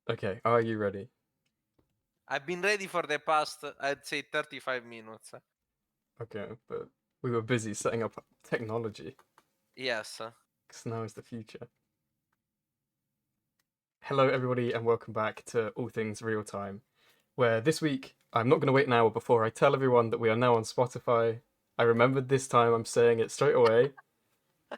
Okay, are you ready? I've been ready for the past, I'd say, 35 minutes. Okay, but we were busy setting up technology, Yes. because now is the future. Hello, everybody, and welcome back to All Things Real Time, where this week I'm not going to wait an hour before I tell everyone that we are now on Spotify. I remembered this time, I'm saying it straight away.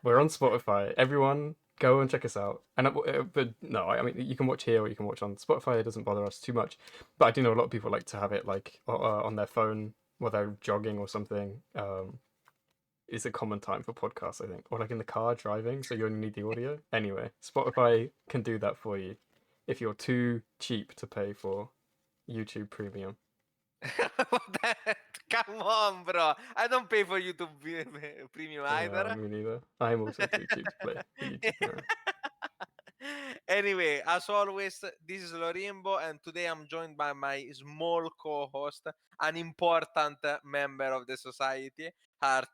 We're on Spotify. Everyone, go and check us out. And but no, I mean you can watch here or you can watch on Spotify. It doesn't bother us too much. But I do know a lot of people like to have it like on their phone while they're jogging or something. Is a common time for podcasts, I think, or like in the car driving, so you only need the audio. Anyway, Spotify can do that for you if you're too cheap to pay for YouTube Premium. Come on, bro. I don't pay for YouTube Premium Yeah, either. me neither. I'm also too cheap to play for YouTube Premium. Anyway, as always, this is Lorimbo, and today I'm joined by my small co-host, an important member of the society, Art.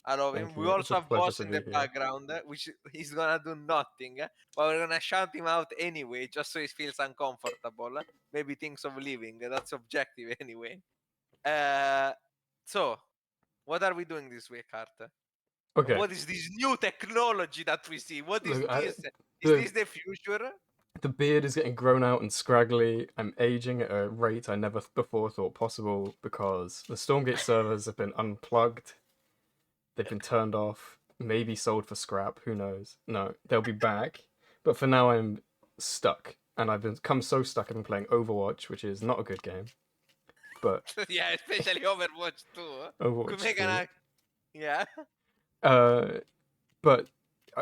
I love him. Thank We you. It's also a have pleasure Boss to in be the here. background, which he's gonna do nothing, but we're gonna shout him out anyway, just so he feels uncomfortable. Maybe thinks of leaving. That's objective anyway. Uh, so, what are we doing this week, Art? Okay, What is this new technology that we see? What is look, this? Is the this the future? the beard is getting grown out and scraggly. I'm aging at a rate I never before thought possible because the Stormgate servers have been unplugged. They've been turned off, maybe sold for scrap. Who knows? No, they'll be back. But for now, I'm stuck, and I've become so stuck. I've been playing Overwatch, which is not a good game, but Yeah, especially Overwatch 2. Could Overwatch make 2. yeah. Uh, but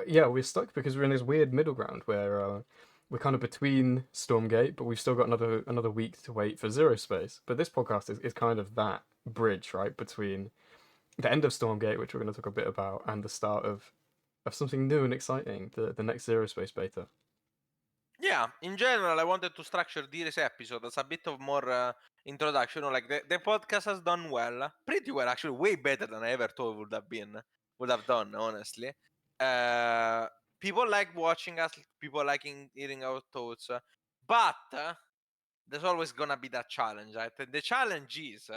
yeah, we're stuck because we're in this weird middle ground where we're kind of between Stormgate, but we've still got another week to wait for ZeroSpace. But this podcast is kind of that bridge, right, between the end of Stormgate, which we're going to talk a bit about, and the start of something new and exciting, the next ZeroSpace beta. Yeah, in general, I wanted to structure this episode as a bit of more introduction. You know, like the podcast has done well, pretty well actually, way better than I ever thought it would have done, honestly. Uh, People like watching us, people liking hearing our thoughts, but there's always gonna be that challenge, right? And the challenge is,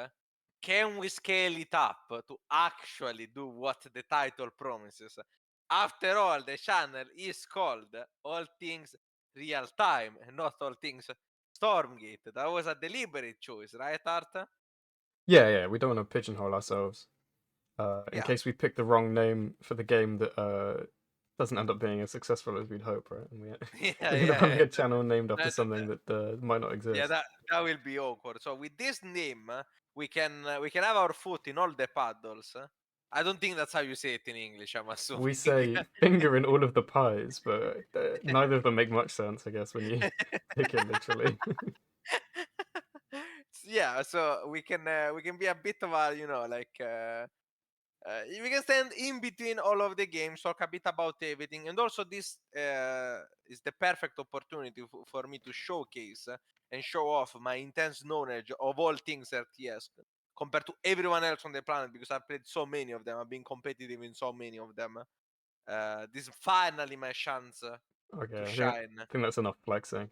can we scale it up to actually do what the title promises? After all, the channel is called All Things Real Time and not All Things Stormgate. That was a deliberate choice, right, Art? Yeah, we don't want to pigeonhole ourselves. In Yeah. case we pick the wrong name for the game that doesn't end up being as successful as we'd hope, right? And Yeah, we end up having yeah. a channel named after That, something that might not yeah, exist. that will be awkward. So with this name, we can have our foot in all the paddles. I don't think that's how you say it in English. I'm We assuming. say finger in all of the pies, but neither of them make much sense, I guess, when you take it literally. Yeah, so we can be a bit of a, like we can stand in between all of the games, talk a bit about everything, and also this is the perfect opportunity for me to showcase and show off my intense knowledge of all things RTS compared to everyone else on the planet, because I've played so many of them, I've been competitive in so many of them. This is finally my chance to Okay, shine. I think that's enough flexing.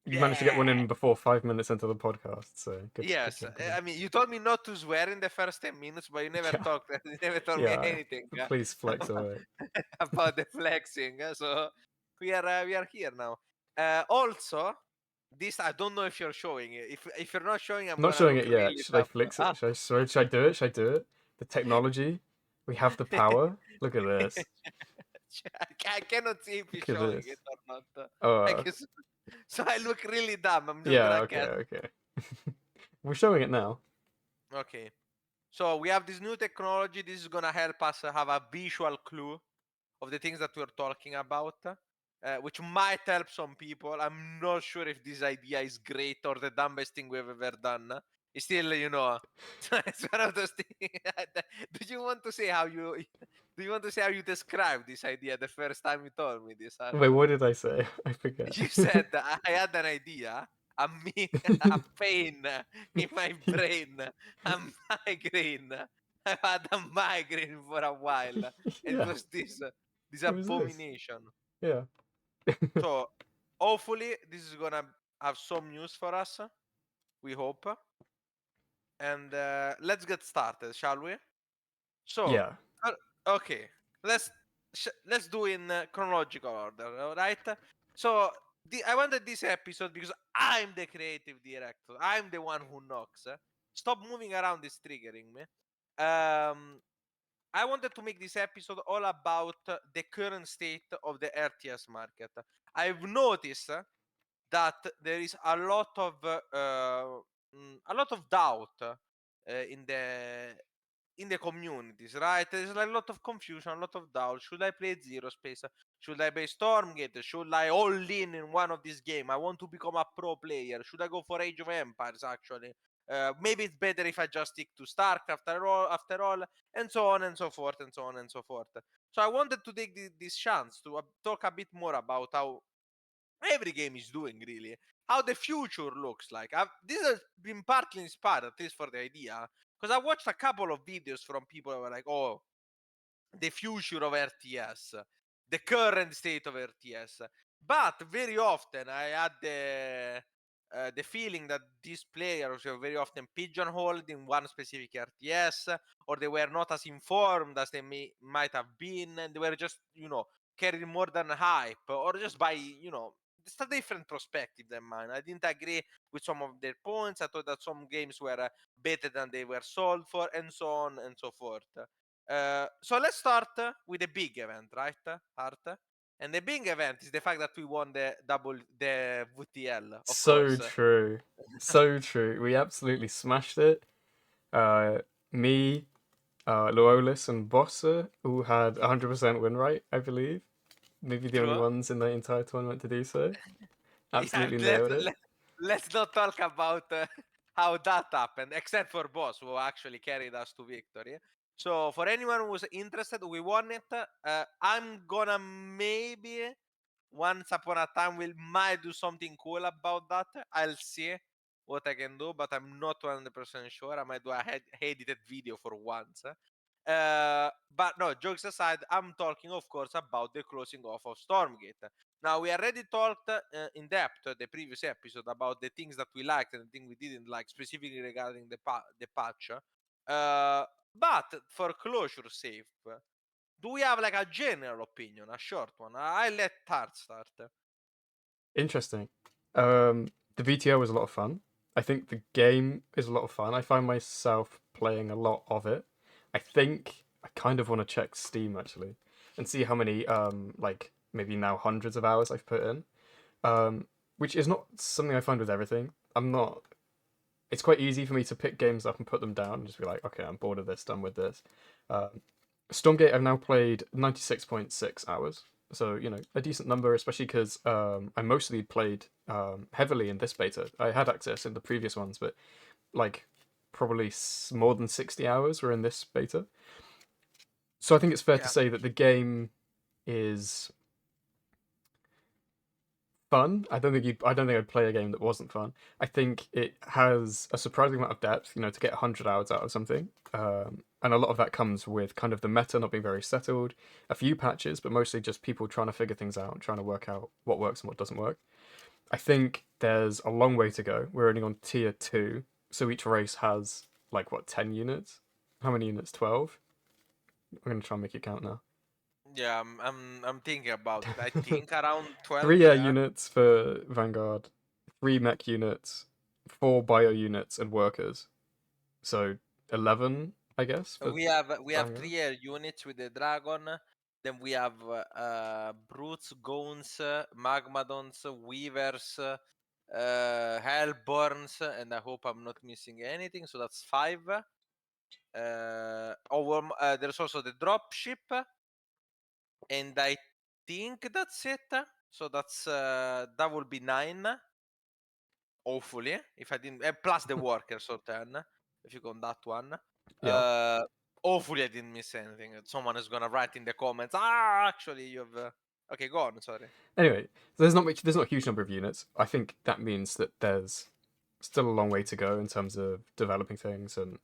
You managed to get one Yeah. in before 5 minutes into the podcast, so good Yes, job, buddy. I mean, you told me not to swear in the first 10 minutes, but you never Yeah, talked. You never told me yeah. anything Please flex about, away. about the flexing. So we are here now. Also, this I don't know if you're showing it. If you're not showing, I'm I'm not gonna showing look it yet. really Should I dumb. flex it? Should I do it? Should I do it? The technology. We have the power. Look at this. I cannot see if you're Look at showing this. it or not. I Oh, guess so. I look really dumb. I'm just yeah. gonna Okay, guess. okay. We're showing it now. Okay. So we have this new technology. This is gonna help us have a visual clue of the things that we're talking about, which might help some people. I'm not sure if this idea is great or the dumbest thing we've ever done. It's still, it's one of those things. Do you want to say how you? Do you want to say how you described this idea the first time you told me this, Art? Wait, what did I say? I forget. You said that I had an idea, a pain in my brain, a migraine. I've had a migraine for a while. It Yeah, was this it was this. abomination. Yeah. So hopefully this is gonna have some news for us. We hope. And let's get started, shall we? So, Yeah. uh, okay, let's let's do in chronological order, all right? So, I wanted this episode because I'm the creative director. I'm the one who knocks. Stop moving around, is triggering me. I wanted to make this episode all about the current state of the RTS market. I've noticed that there is a lot of doubt in the communities, right? There's like a lot of confusion, a lot of doubt. Should I play ZeroSpace? Should I play Stormgate? Should I all in one of these games? I want to become a pro player. Should I go for Age of Empires? Actually, maybe it's better if I just stick to StarCraft after all, and so on and so forth, and so on and so forth. So I wanted to take this chance to talk a bit more about how every game is doing, really, how the future looks like. This has been partly inspired, at least for the idea, because I watched a couple of videos from people who were like, oh, the future of RTS, the current state of RTS. But very often I had the feeling that these players were very often pigeonholed in one specific RTS, or they were not as informed as they might have been, and they were just, carried more than hype, or just by, it's a different perspective than mine. I didn't agree with some of their points. I thought that some games were better than they were sold for, and so on and so forth. So let's start with the big event, right, Art? And the big event is the fact that we won the VTL, of So course. true. So true. We absolutely smashed it. Uh, me, Loolis, and Bossa all had 100% win rate, I believe. Maybe the only True. ones in the entire tournament to do so. Yeah, Absolutely nailed it. let's not talk about how that happened, except for Boss, who actually carried us to victory. So, for anyone who's interested, we won it. I'm gonna maybe once upon a time we might do something cool about that. I'll see what I can do, but I'm not 100% sure. I might do a edited video for once. But no, jokes aside, I'm talking, of course, about the closing off of Stormgate. Now, we already talked in depth the previous episode about the things that we liked and the things we didn't like, specifically regarding the patch. Uh, but for closure sake, do we have like a general opinion, a short one? I'll let Tart start. Interesting. The VTO was a lot of fun. I think the game is a lot of fun. I find myself playing a lot of it. I think I kind of want to check Steam actually and see how many like maybe now hundreds of hours I've put in. Which is not something I find with everything. I'm not. It's quite easy for me to pick games up and put them down and just be like, okay, I'm bored of this, done with this. Um, Stormgate, I've now played 96.6 hours. So, a decent number, especially because I mostly played heavily in this beta. I had access in the previous ones, but like probably more than 60 hours were in this beta. So I think it's fair to Yeah. say that the game is fun. I don't think I'd play a game that wasn't fun. I think it has a surprising amount of depth, to get 100 hours out of something. And a lot of that comes with kind of the meta not being very settled, a few patches, but mostly just people trying to figure things out, trying to work out what works and what doesn't work. I think there's a long way to go. We're only on tier 2, so each race has like what, 10 units? How many units? 12? I'm going to try and make it count now. Yeah, I'm thinking about it. I think around 12, 3 air yeah. units for Vanguard, 3 mech units, 4 bio units and workers. So 11, I guess, for We have Vanguard. 3 air units with the dragon. Then we have brutes, goons, magmadons, weavers, hellborns, and I hope I'm not missing anything. So that's 5. There's also the dropship, and I think that's it. So that will be 9. Hopefully, if I didn't, plus the workers, so 10. If you count that one, Yeah. uh, hopefully I didn't miss anything. Someone is gonna write in the comments. Ah, actually, you've. Okay, go on. Sorry. Anyway, there's not a huge number of units. I think that means that there's still a long way to go in terms of developing things and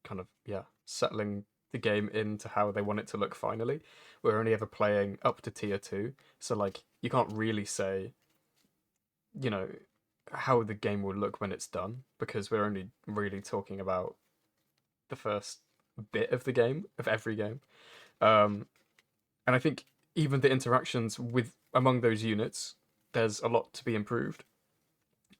kind of, yeah, settling the game into how they want it to look finally. We're only ever playing up to tier 2, so like you can't really say, you know, how the game will look when it's done, because we're only really talking about the first bit of the game, of every game. Um, and I think even the interactions with among those units, there's a lot to be improved.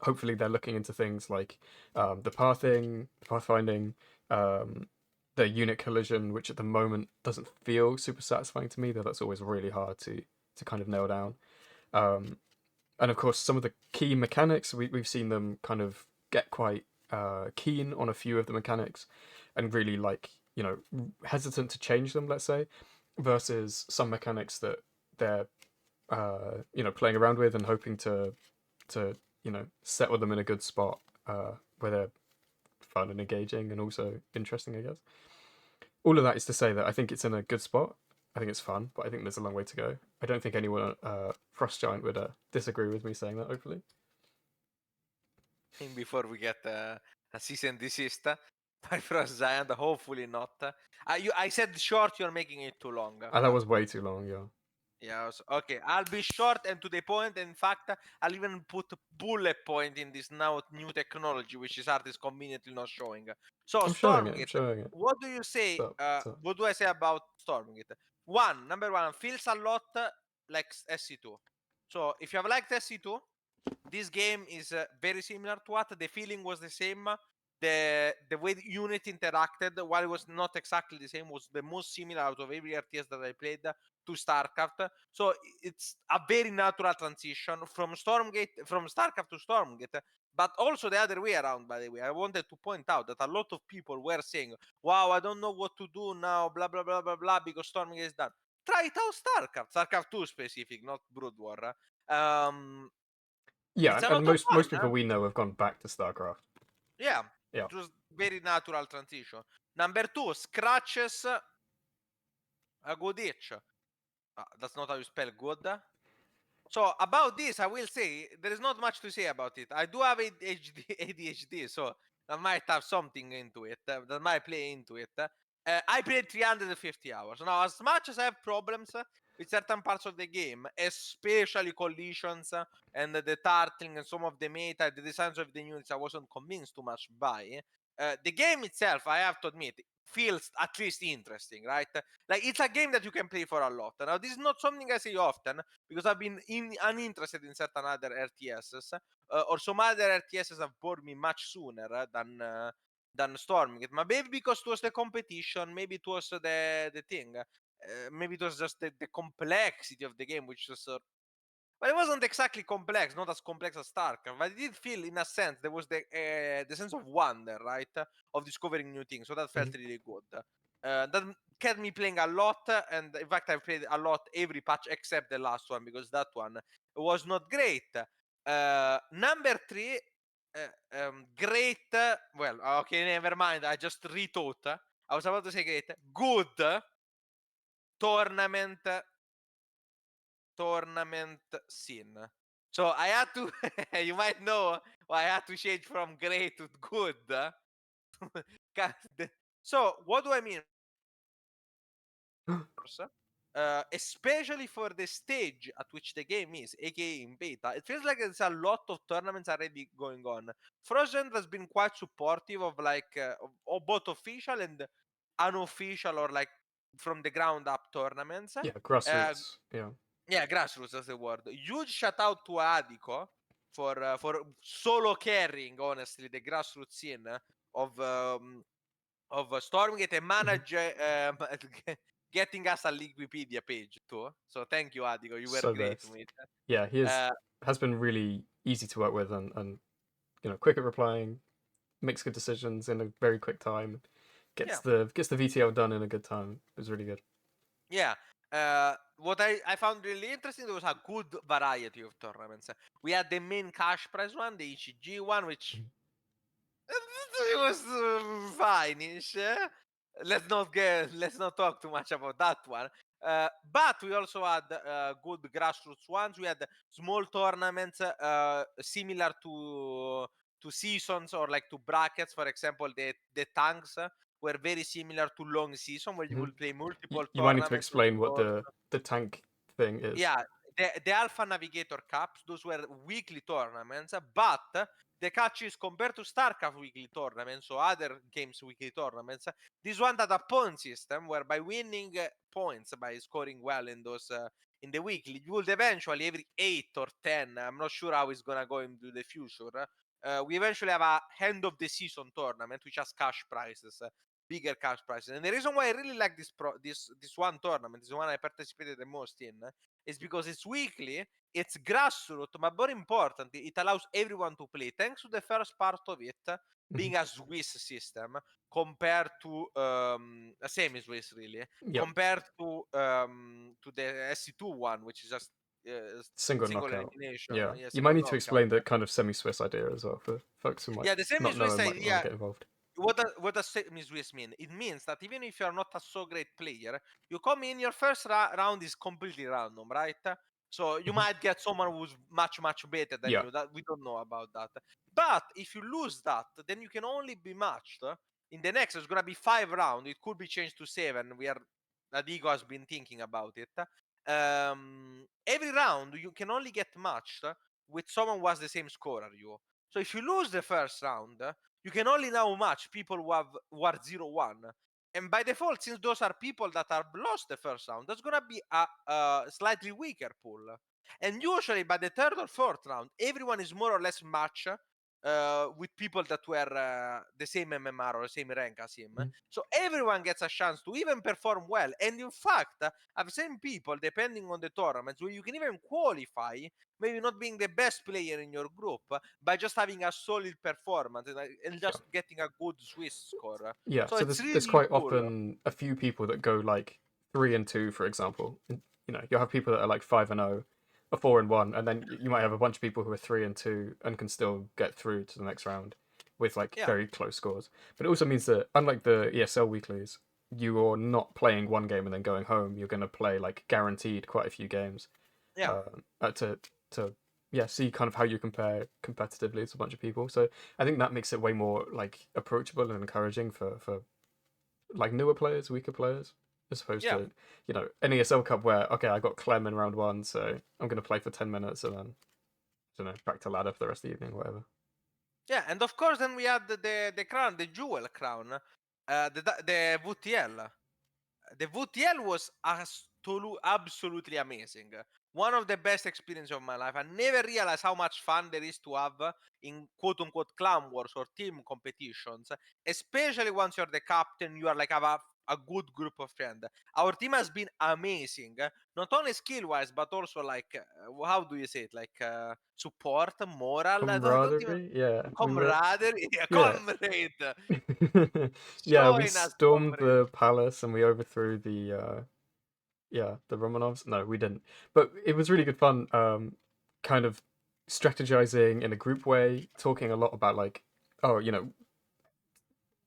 Hopefully, they're looking into things like the pathfinding, um, the unit collision, which at the moment doesn't feel super satisfying to me. Though that's always really hard to kind of nail down. Um, and of course, some of the key mechanics we've seen them kind of get quite keen on a few of the mechanics, and really hesitant to change them. Let's say, versus some mechanics that they're playing around with and hoping to settle them in a good spot where they're fun and engaging and also interesting, I guess. All of that is to say that I think it's in a good spot. I think it's fun, but I think there's a long way to go. I don't think anyone Frost Giant would disagree with me saying that, hopefully. And before we get a cease and desist by Frost Giant, hopefully not. I said short, you're making it too long. That was way too long, yeah. Yeah, okay. I'll be short and to the point. In fact, I'll even put bullet point in this now new technology, which is art is conveniently not showing. So I'm showing it. I'm Stormgate, showing it. what do you say? So What do I say about Stormgate? Number one, feels a lot like SC2. So if you have liked SC2, this game is very similar to what the feeling was the same. The way the unit interacted, while it was not exactly the same, was the most similar out of every RTS that I played to StarCraft. So it's a very natural transition from StarCraft to Stormgate. But also the other way around, by the way. I wanted to point out that a lot of people were saying, wow, I don't know what to do now, blah, blah, blah, blah, blah, because Stormgate is done. Try it out StarCraft 2 specific, not Brood War. yeah, It's a and lot of most fun. people we know have gone back to StarCraft. Yeah, Yeah. it was very natural transition. Number two, scratches a good itch. That's not how you spell good. So about this, I will say there is not much to say about it. I do have ADHD, so I might have something into it. That might play into it. I played 350 hours. Now, as much as I have problems with certain parts of the game, especially collisions and the turtling and some of the meta, the designs of the units, I wasn't convinced too much by. The game itself, I have to admit, feels at least interesting, right? Like it's a game that you can play for a lot. Now, this is not something I say often because I've been uninterested in certain other RTSs, or some other RTSs have bored me much sooner than Stormgate. But maybe because it was the competition, maybe it was the thing, maybe it was just the complexity of the game, which was. But it wasn't exactly complex, not as complex as StarCraft. But it did feel, in a sense, there was the sense of wonder, right, of discovering new things. So that felt really good. That kept me playing a lot, and in fact, I've played a lot every patch except the last one because that one was not great. Number three, great. Well, okay, never mind. I just rethought. I was about to say great. Good tournament scene. So I had to, you might know, I had to change from great to good. So what do I mean? Especially for the stage at which the game is, aka in beta, it feels like there's a lot of tournaments already going on. Frozen has been quite supportive of of both official and unofficial or like from the ground up tournaments. Yeah, grassroots. Yeah. Yeah, grassroots, that's the word. Huge shout out to Adico for solo carrying, honestly, the grassroots scene of Stormgate and manage getting us a Wikipedia page too. So thank you, Adico. You were So great best. with it. Yeah, has been really easy to work with and quick at replying, makes good decisions in a very quick time, Yeah, gets the VTL done in a good time. It was really good. yeah. What I found really interesting, there was a good variety of tournaments. We had the main cash prize one, the ECG one, which it was fine-ish. Let's not talk too much about that one. But we also had good grassroots ones. We had small tournaments similar to seasons or like to brackets. For example, the tanks were very similar to long season where you Mhm. will play multiple You might need to tournaments. explain what the tank thing is. Yeah, the Alpha Navigator Cups, those were weekly tournaments, but the catch is compared to StarCraft weekly tournaments or other games weekly tournaments, this one had a point system where by winning points, by scoring well in those in the weekly, you would eventually every 8 or 10, I'm not sure how it's gonna go into the future, we eventually have a end of the season tournament which has cash prizes, bigger cash prizes. And the reason why I really like this one tournament, this one I participated the most in, is because it's weekly, it's grassroots, but more important, it allows everyone to play. Thanks to the first part of it being a Swiss system compared to a semi-Swiss, really, Yep. compared to the SC2 one, which is just Single single knockout. elimination. Yeah. Yeah, You might single need to knockout. explain the kind of semi-Swiss idea as well for folks who might Yeah, the not know semi-Swiss and might want to idea. get involved. What does semi-Swiss mean? It means that even if you are not a so great player, you come in, your first round is completely random, right? So you Mhm. might get someone who's much better than Yeah. you. That we don't know about that. But if you lose that, then you can only be matched in the next. There's gonna be 5 rounds. It could be changed to 7. Adigo has been thinking about it. Every round you can only get matched with someone who has the same score as you. So if you lose the first round, you can only now match people who are 0-1. And by default, since those are people that have lost the first round, that's gonna be a slightly weaker pool. And usually by the third or fourth round, everyone is more or less matched with people that were the same MMR or the same rank as him. Mhm. So everyone gets a chance to even perform well. And in fact, I've seen people, depending on the tournaments, where you can even qualify, maybe not being the best player in your group, by just having a solid performance and Yeah. just getting a good Swiss score. Yeah. So So it's there's really quite cool. often a few people that go like 3-2, for example. And, you'll have people that are like 5-0, or 4-1, and then you might have a bunch of people who are 3-2 and can still get through to the next round with like Yeah, very close scores. But it also means that unlike the ESL weeklies, you're not playing one game and then going home. You're going to play like guaranteed quite a few games yeah. to yeah, see kind of how you compare competitively to a bunch of people. So I think that makes it way more like approachable and encouraging for like newer players, weaker players, as opposed Yeah. to an ESL Cup where okay, I got Clem in round one, so I'm gonna play for 10 minutes and then I don't know, back to ladder for the rest of the evening, whatever. Yeah, and of course then we had the crown, the jewel crown, the VTL. The VTL was absolutely amazing. One of the best experiences of my life. I never realized how much fun there is to have in quote unquote clan wars or team competitions, especially once you're the captain, you are like have a good group of friends. Our team has been amazing, not only skill wise, but also like, how do you say it? Like support, moral. I don't even. Camaraderie, yeah, we were, Camaraderie, yeah. comrade, Yeah, we join us, stormed comrade. the palace and we overthrew the Romanovs. No, we didn't. But it was really good fun, kind of strategizing in a group way, talking a lot about like, oh,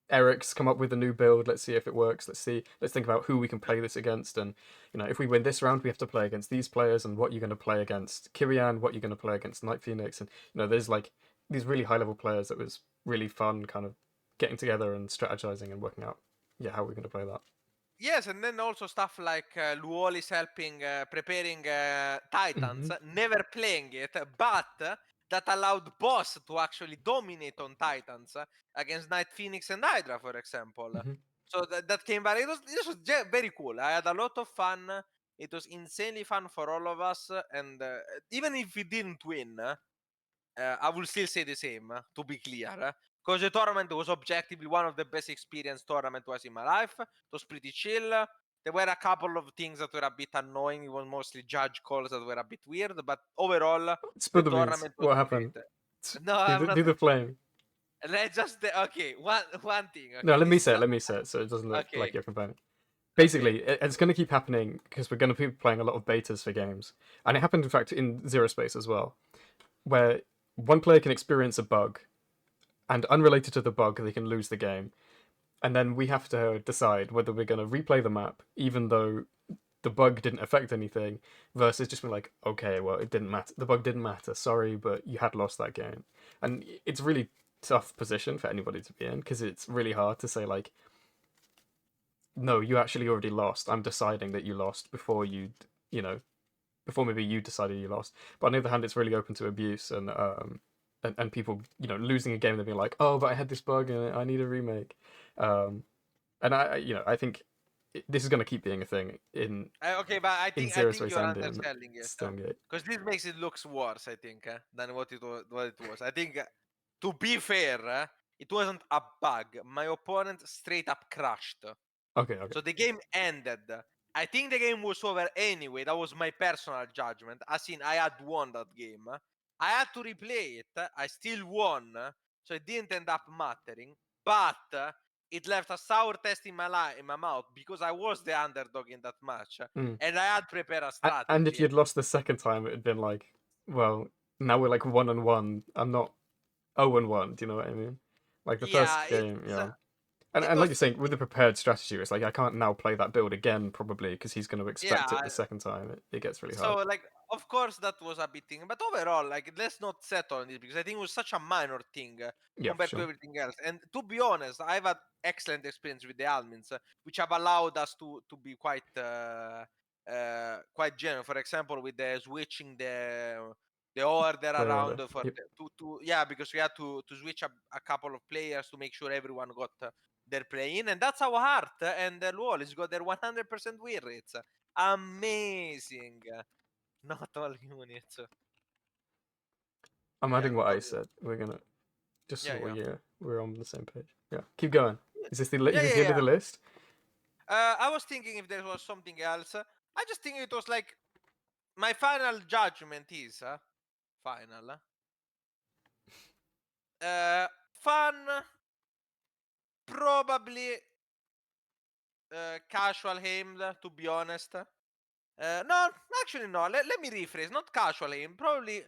Eric's come up with a new build. Let's see if it works. Let's think about who we can play this against. And, if we win this round, we have to play against these players and what you're going to play against Kirian, what you're going to play against Night Phoenix. And, there's like these really high level players that was really fun kind of getting together and strategizing and working out, yeah, how we're going to play that. Yes, and then also stuff like Luol is helping, preparing Titans, Hmm. never playing it, but that allowed Boss to actually dominate on Titans against Night Phoenix and Hydra, for example. Hmm. So that came back. It was very cool. I had a lot of fun. It was insanely fun for all of us, and even if we didn't win, I will still say the same, to be clear, because the tournament was objectively one of the best experience tournament was in my life. It was pretty chill. There were a couple of things that were a bit annoying. It was mostly judge calls that were a bit weird, but overall, Spill the the beans. tournament was What great. happened? No, Do I'm the, not. do the flame. Let's just okay. One thing. No, Okay, let me this is say it. Let me say it so it doesn't look like okay. you're complaining. Okay. Basically, it's going to keep happening because we're going to be playing a lot of betas for games. And it happened, in fact, in ZeroSpace as well, where one player can experience a bug, and unrelated to the bug, they can lose the game. And then we have to decide whether we're going to replay the map, even though the bug didn't affect anything, versus just being like, okay, well, it didn't matter. The bug didn't matter. Sorry, but you had lost that game. And it's a really tough position for anybody to be in because it's really hard to say, like, no, you actually already lost. I'm deciding that you lost before you know, before maybe you decided you lost. But on the other hand, it's really open to abuse and people losing a game and being like, oh, but I had this bug and I need a remake. And I think this is going to keep being a thing Okay, but I in think ZeroSpace you're and in underselling it, Stormgate. because this makes it looks worse. I think than what it was. I think to be fair, it wasn't a bug. My opponent straight up crashed. Okay, okay. So the game ended. I think the game was over anyway. That was my personal judgment. As in, I had won that game. I had to replay it. I still won. So it didn't end up mattering. But it left a sour taste in my mouth because I was the underdog in that match. Mm. And I had prepared a And if strategy. you'd lost the second time, it had been like, well, now we're like 1-1. I'm not 0-1. Do you know what I mean? Like the Yeah, first game, yeah. it And like was. you're saying, with the prepared strategy, it's like I can't now play that build again probably because he's going to expect it Yeah, the second time. It gets really so hard. like of course that was a big thing, but overall, like, let's not settle on it because I think it was such a minor thing Yeah, for compared to sure. everything else. And to be honest, I've had excellent experience with the admins, which have allowed us to be quite genuine. For example, with the switching the order The around order. for Yep. to yeah, because we had to switch a couple of players to make sure everyone got their play in, and that's how hard and Luol has got their 100% win rates. Amazing. Not all units. I'm Yeah, adding what not I all units. said. We're gonna just Yeah, so yeah. we're on the same page. Yeah, keep going. Yeah, Is this the yeah, is this yeah, the end of yeah. the list? I was thinking if there was something else. I just think it was like my final judgment is final. Fun, probably casual aimed, to be honest. No, actually no. Let me rephrase. Not casual aim, probably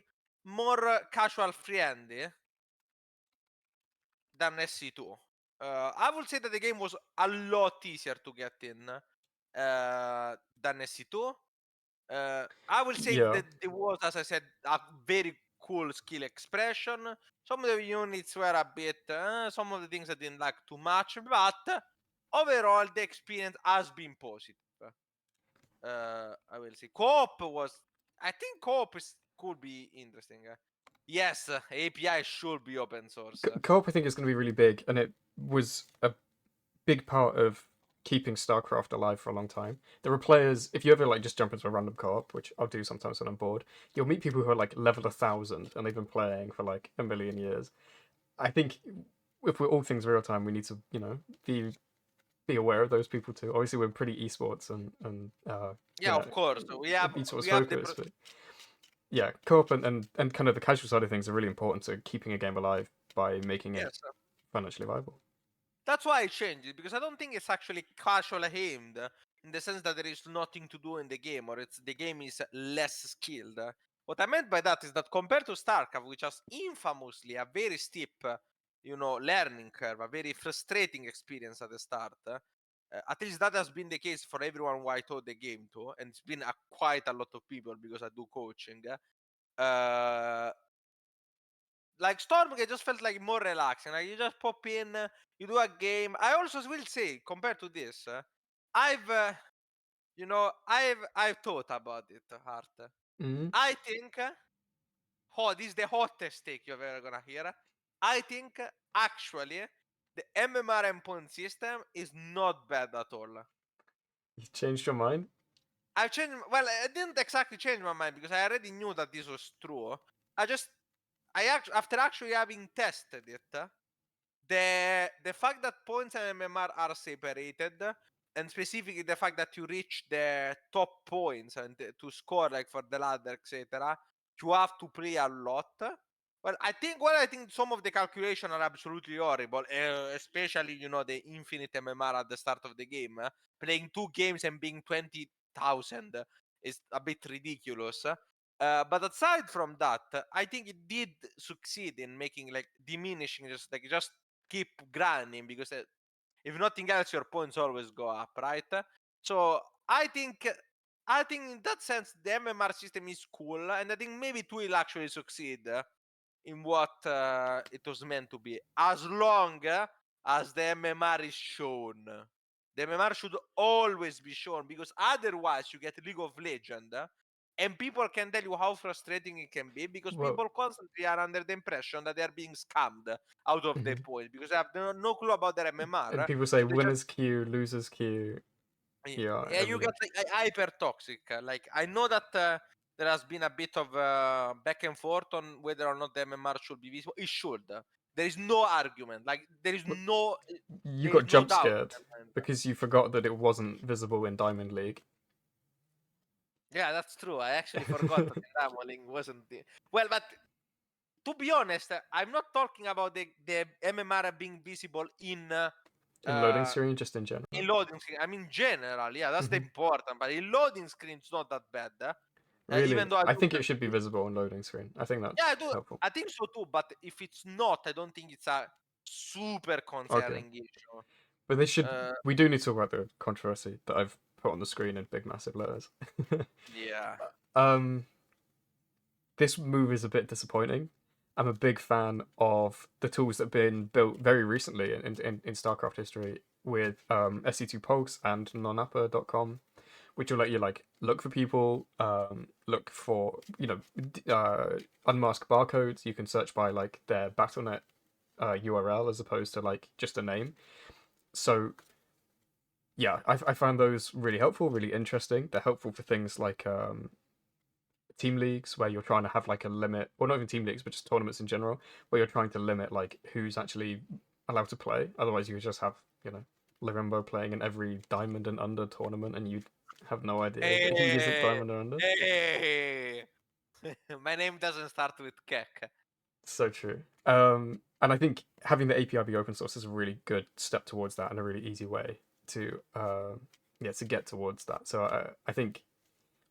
more casual friendly than SC2. I would say that the game was a lot easier to get in than SC2. I will say Yeah. that there was, as I said, a very cool skill expression. Some of the units were a bit, some of the things I didn't like too much, but overall the experience has been positive. I will say co-op was. I think co-op could be interesting. Yes, API should be open source. Co-op I think is going to be really big, and it was a big part of keeping StarCraft alive for a long time. There were players, if you ever like just jump into a random co-op, which I'll do sometimes when I'm bored, you'll meet people who are like level 1,000 and they've been playing for like a million years. I think if we're all things real time, we need to be aware of those people too. Obviously, we're pretty esports and Yeah, of course. esports We have the focused, but yeah, co-op and kind of the casual side of things are really important to keeping a game alive by making it yes. financially viable. That's why I changed it because I don't think it's actually casual aimed in the sense that there is nothing to do in the game or the game is less skilled. What I meant by that is that compared to StarCraft, which has infamously a very steep, learning curve, a very frustrating experience at the start. At least that has been the case for everyone who I taught the game to, and it's been quite a lot of people because I do coaching. Uh, like Stormgate just felt like more relaxing. Like you just pop in, you do a game. I also will say, compared to this, I've I've thought about it, Hart. Mm-hmm. I think, this is the hottest take you're ever gonna hear. I think actually the MMR endpoint system is not bad at all. You changed your mind? I've changed. Well, I didn't exactly change my mind because I already knew that this was true. I just, after actually having tested it, the fact that points and MMR are separated, and specifically the fact that you reach the top points and to score like for the ladder, etc., you have to play a lot. Well, I think some of the calculation are absolutely horrible, especially the infinite MMR at the start of the game. Playing 2 games and being 20,000 is a bit ridiculous. But aside from that, I think it did succeed in making like diminishing, just keep grinding because if nothing else, your points always go up, right? So I think in that sense the MMR system is cool, and I think maybe it will actually succeed in what it was meant to be, as long as the MMR is shown. The MMR should always be shown because otherwise you get League of Legends and people can tell you how frustrating it can be because Well, people constantly are under the impression that they are being scammed out of their mhm. points because they have no clue about their And MMR. people say So they just winners queue, losers queue. Yeah, and you every get like hyper toxic. Like I know that there has been a bit of back and forth on whether or not the MMR should be visible. It should. There is no argument. Like you there is got no jump doubt scared in my mind. because you forgot that it wasn't visible in Diamond League. Yeah, that's true. I actually forgot that the Ramoling wasn't the... Well, but to be honest, I'm not talking about the MMR being visible In loading uh, screen, just in general. in loading screen. I mean, general, yeah, that's the Hmm. important. But in loading screen, it's not that bad. Even Really, though I I do think it should be visible on loading screen. I think yeah, that's I do. helpful. I think so too. But if it's not, I don't think it's a super Okay, concerning issue. but they should. Uh, We do need to talk about the controversy that I've put on the screen in big, massive letters. yeah. um, this move is a bit disappointing. I'm a big fan of the tools that have been built very recently in StarCraft history with SC2 Pulse and nonapper.com, which will let you like look for people, look for unmasked barcodes. You can search by like their BattleNet URL as opposed to like just a name. So yeah, I found those really helpful, really interesting. They're helpful for things like team leagues where you're trying to have like a limit, or not even team leagues, but just tournaments in general, where you're trying to limit like who's actually allowed to play. Otherwise, you would just have Lorimbo playing in every diamond and under tournament, and you'd have no idea that he isn't Hey, diamond or under. hey. My name doesn't start with kek. So true. And I think having the API be open source is a really good step towards that and a really easy way to to get towards that. So I think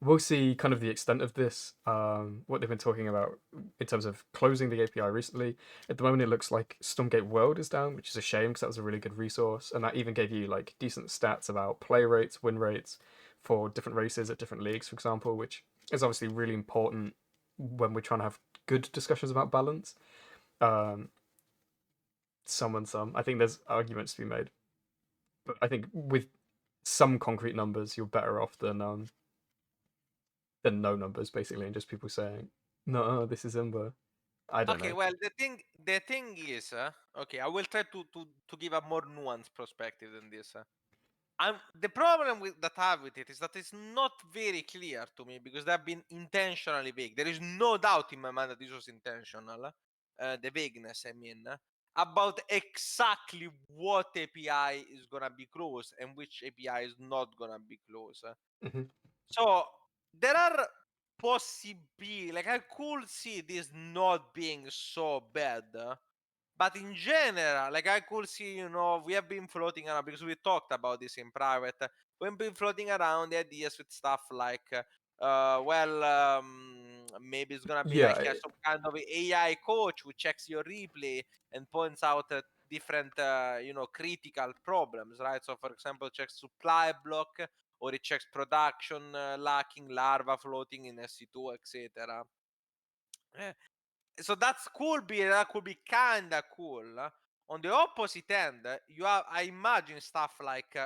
we'll see kind of the extent of this, what they've been talking about in terms of closing the API recently. At the moment, it looks like Stormgate World is down, which is a shame because that was a really good resource, and that even gave you like decent stats about play rates, win rates for different races at different leagues, for example, which is obviously really important when we're trying to have good discussions about balance. Um, some and some. I think there's arguments to be made, but I think with some concrete numbers, you're better off than no numbers, basically, and just people saying, "No, this is Ember." I don't Okay, know. well, the thing is, okay, I will try to give a more nuanced perspective than this. The problem that I have with it is that it's not very clear to me because they've been intentionally vague. There is no doubt in my mind that this was intentional. The vagueness, I mean, about exactly what API is gonna be closed and which API is not gonna be closed. Hmm. So there are possibly like I could see this not being so bad. But in general, like I could see, we have been floating around because we talked about this in private. We've been floating around the ideas with stuff like, maybe it's gonna be Yeah, like some kind of AI coach who checks your replay and points out different, critical problems, right? So, for example, checks supply block or it checks production lacking, larva floating in SC2, etc. So that could be kinda cool. On the opposite end, you have I imagine stuff like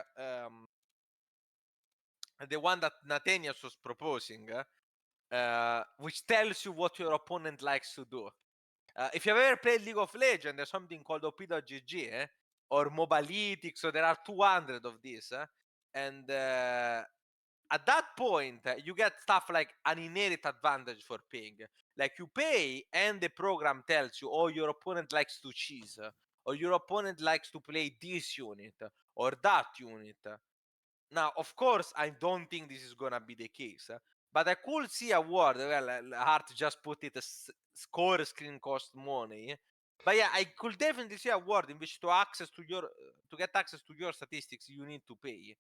the one that Nathanias was proposing, which tells you what your opponent likes to do. If you've ever played League of Legends, there's something called OP.GG, or Mobalytics, so there are 200 of these, and at that point, you get stuff like an inherent advantage for paying. Like you pay, and the program tells you, oh, your opponent likes to cheese, or your opponent likes to play this unit, or that unit. Now, of course, I don't think this is gonna be the case, but I could see a world. Well, Hart just put it as score screen cost money. But yeah, I could definitely see a world in which to get access to your statistics, you need to pay.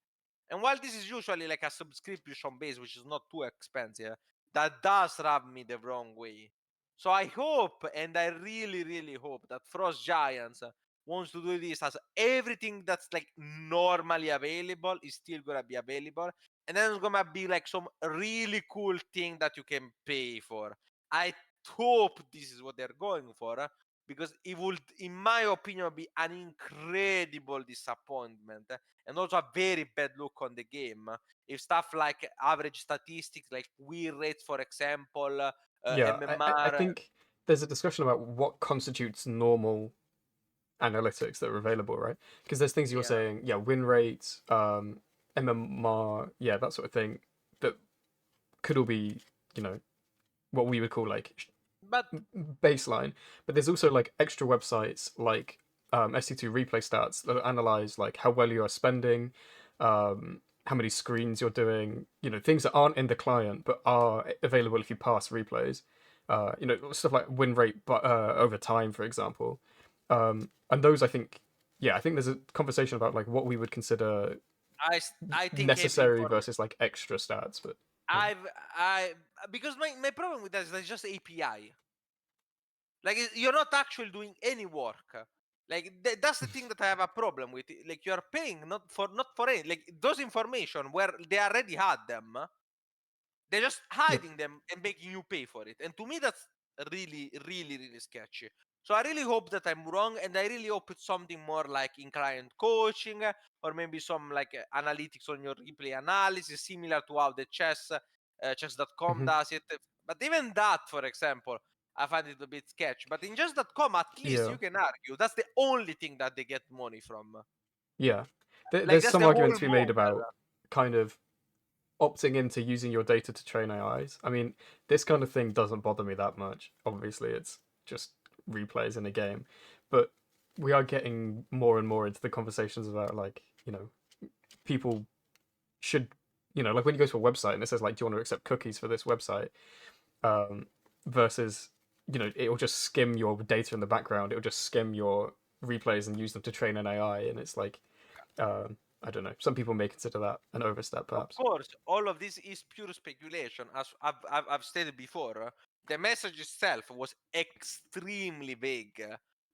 And while this is usually like a subscription base, which is not too expensive, that does rub me the wrong way. So I hope, and I really, really hope that Frost Giants wants to do this as everything that's like normally available is still gonna be available, and then it's gonna be like some really cool thing that you can pay for. I hope this is what they're going for, because it would, in my opinion, be an incredible disappointment and also a very bad look on the game if stuff like average statistics, like win rates, for example, Yeah, I MMR. think there's a discussion about what constitutes normal analytics that are available, right? Because there's things you're Yeah, saying, yeah, win rates, MMR, yeah, that sort of thing, that could all be, you know, what we would call like but baseline. But there's also like extra websites like SC2 replay stats that analyze like how well you are spending, how many screens you're doing, you know, things that aren't in the client but are available if you pass replays. You know, stuff like win rate, but over time, for example. And those, I think, yeah, I think there's a conversation about like what we would consider I think every necessary inform versus like extra stats. But yeah. I because my problem with that is that it's just API. Like you're not actually doing any work. Like that's the thing that I have a problem with. Like you're paying not for any, like those information where they already had them. They're just Yep. hiding them and making you pay for it. And to me, that's really, really, really sketchy. So I really hope that I'm wrong, and I really hope it's something more like in client coaching, or maybe some like analytics on your replay analysis, similar to how the chess.com Mhm. does it. But even that, for example, I find it a bit sketchy. But in chess.com, at least Yeah. you can argue that's the only thing that they get money from. Yeah. Like There's that's some the argument whole to be made model. about kind of opting into using your data to train AIs. I mean, this kind of thing doesn't bother me that much. Obviously, it's just replays in a game. But we are getting more and more into the conversations about, like, you know, people should, you know, like when you go to a website and it says, like, do you want to accept cookies for this website? Um, versus, you know, it will just skim your data in the background. It will just skim your replays and use them to train an AI. And it's like, I don't know. Some people may consider that an overstep, Of perhaps. course, all of this is pure speculation. As I've stated before, the message itself was extremely vague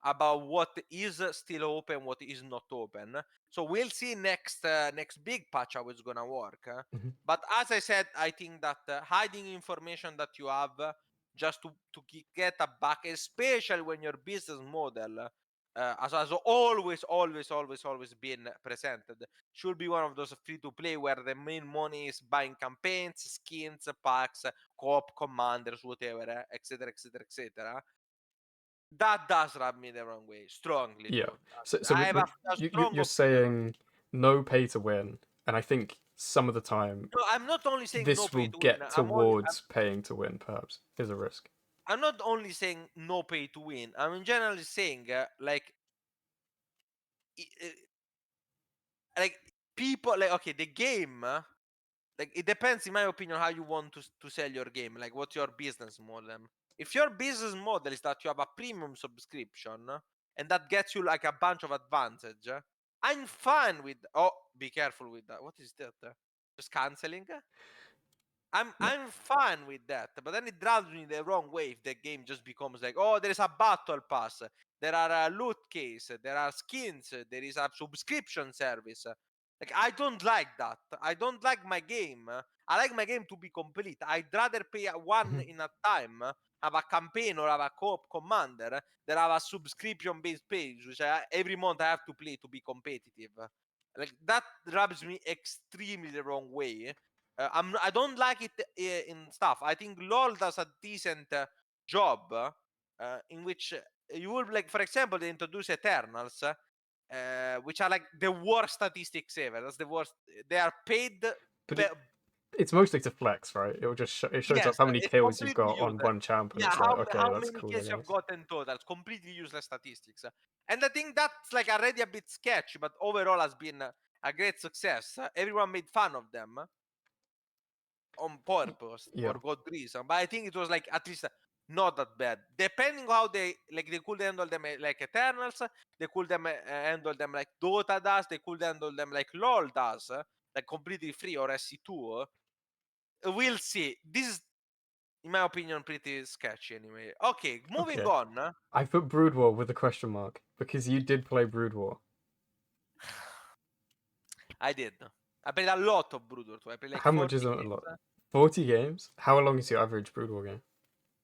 about what is still open, what is not open. So we'll see next big patch how it's gonna work. Hmm. But as I said, I think that hiding information that you have just to get a back, especially when your business model has always been presented, should be one of those free to play where the main money is buying campaigns, skins, packs, co-op commanders, whatever, etc., etc., etc. That does rub me the wrong way, strongly Yeah. too. So I have a strong you're opinion on saying no pay to win, and I think some of the time No, I'm not only saying no this pay will to win. get towards paying to win. Perhaps is a risk. I'm not only saying no pay to win. I'm generally saying like people like okay, the game. Like it depends, in my opinion, how you want to sell your game. Like what's your business model? If your business model is that you have a premium subscription and that gets you like a bunch of advantage, I'm fine with. Oh, be careful with that. What is that? Just canceling? No. I'm fine with that, but then it drives me the wrong way if the game just becomes like, oh, there is a battle pass, there are a loot case, there are skins, there is a subscription service. Like I don't like that. I don't like my game. I like my game to be complete. I'd rather pay one Mhm. in a time, have a campaign or have a co-op commander, than have a subscription-based page, which every month I have to play to be competitive. Like that rubs me extremely the wrong way. I don't like it in stuff. I think LOL does a decent job in which you will like, for example, they introduce Eternals, which are like the worst statistics ever. That's the worst. They are paid. But Pe- it's mostly to flex, right? It will just it shows up yes, how many it's kills you've completely got on useless. one champ, and Yeah, it's like, okay, how that's many cool, I kills you have guess. gotten total? It's completely useless statistics, and I think that's like already a bit sketchy, but overall has been a great success. Everyone made fun of them on purpose for Yeah. good reason, but I think it was like at least not that bad. Depending how they could handle them like Eternals, they could handle them like Dota does, they could handle them like LoL does, like completely free or SC2. We'll see. This is, in my opinion, pretty sketchy anyway. Okay, moving Okay. on. I put Brood War with a question mark because you did play Brood War. I did. I played a lot of Brood War 2. I played like How much is 40 it a lot? games. 40 games? How long is your average Brood War game?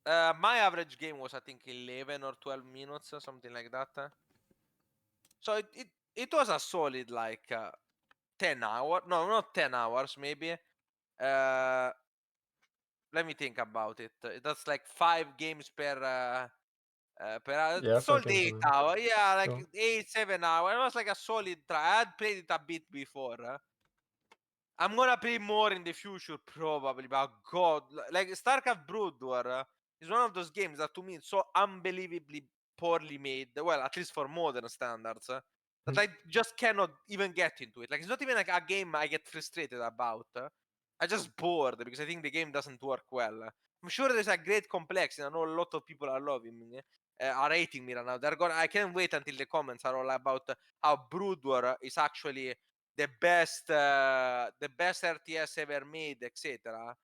My average game was I think 11 or 12 minutes or something like that. So it was a solid like 10 hours. No, not 10 hours maybe. Let me think about it. That's like 5 games per hour. Yeah, It's 5 all games the an 8 hour. hour. Yeah, like Sure. 8, 7 hours. It was like a solid try. I had played it a bit before. I'm gonna play more in the future probably, but God, like StarCraft Brood War is one of those games that to me is so unbelievably poorly made. Well, at least for modern standards, that I just cannot even get into it. Like it's not even like a game I get frustrated about. I just bored because I think the game doesn't work well. I'm sure there's a great complexity. I know a lot of people are loving me, are hating me right now. They're gonna. I can't wait until the comments are all about how Brood War is actually the best RTS ever made, etc.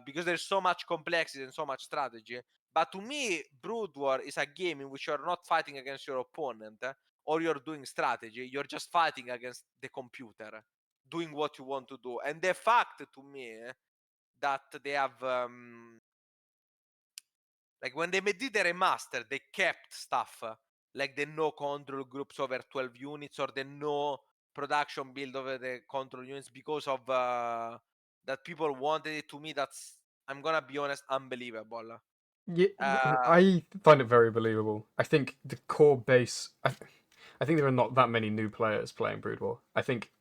Because there's so much complexity and so much strategy. But to me, Brood War is a game in which you're not fighting against your opponent or you're doing strategy. You're just fighting against the computer, doing what you want to do. And the fact to me that they have like when they did the remaster, they kept stuff like the no control groups over 12 units or the no production build over the control units because of that people wanted it. To me, that's, I'm gonna be honest, unbelievable. Yeah, Uh, I find it very believable. I think the core base. I think there are not that many new players playing Brood War. I think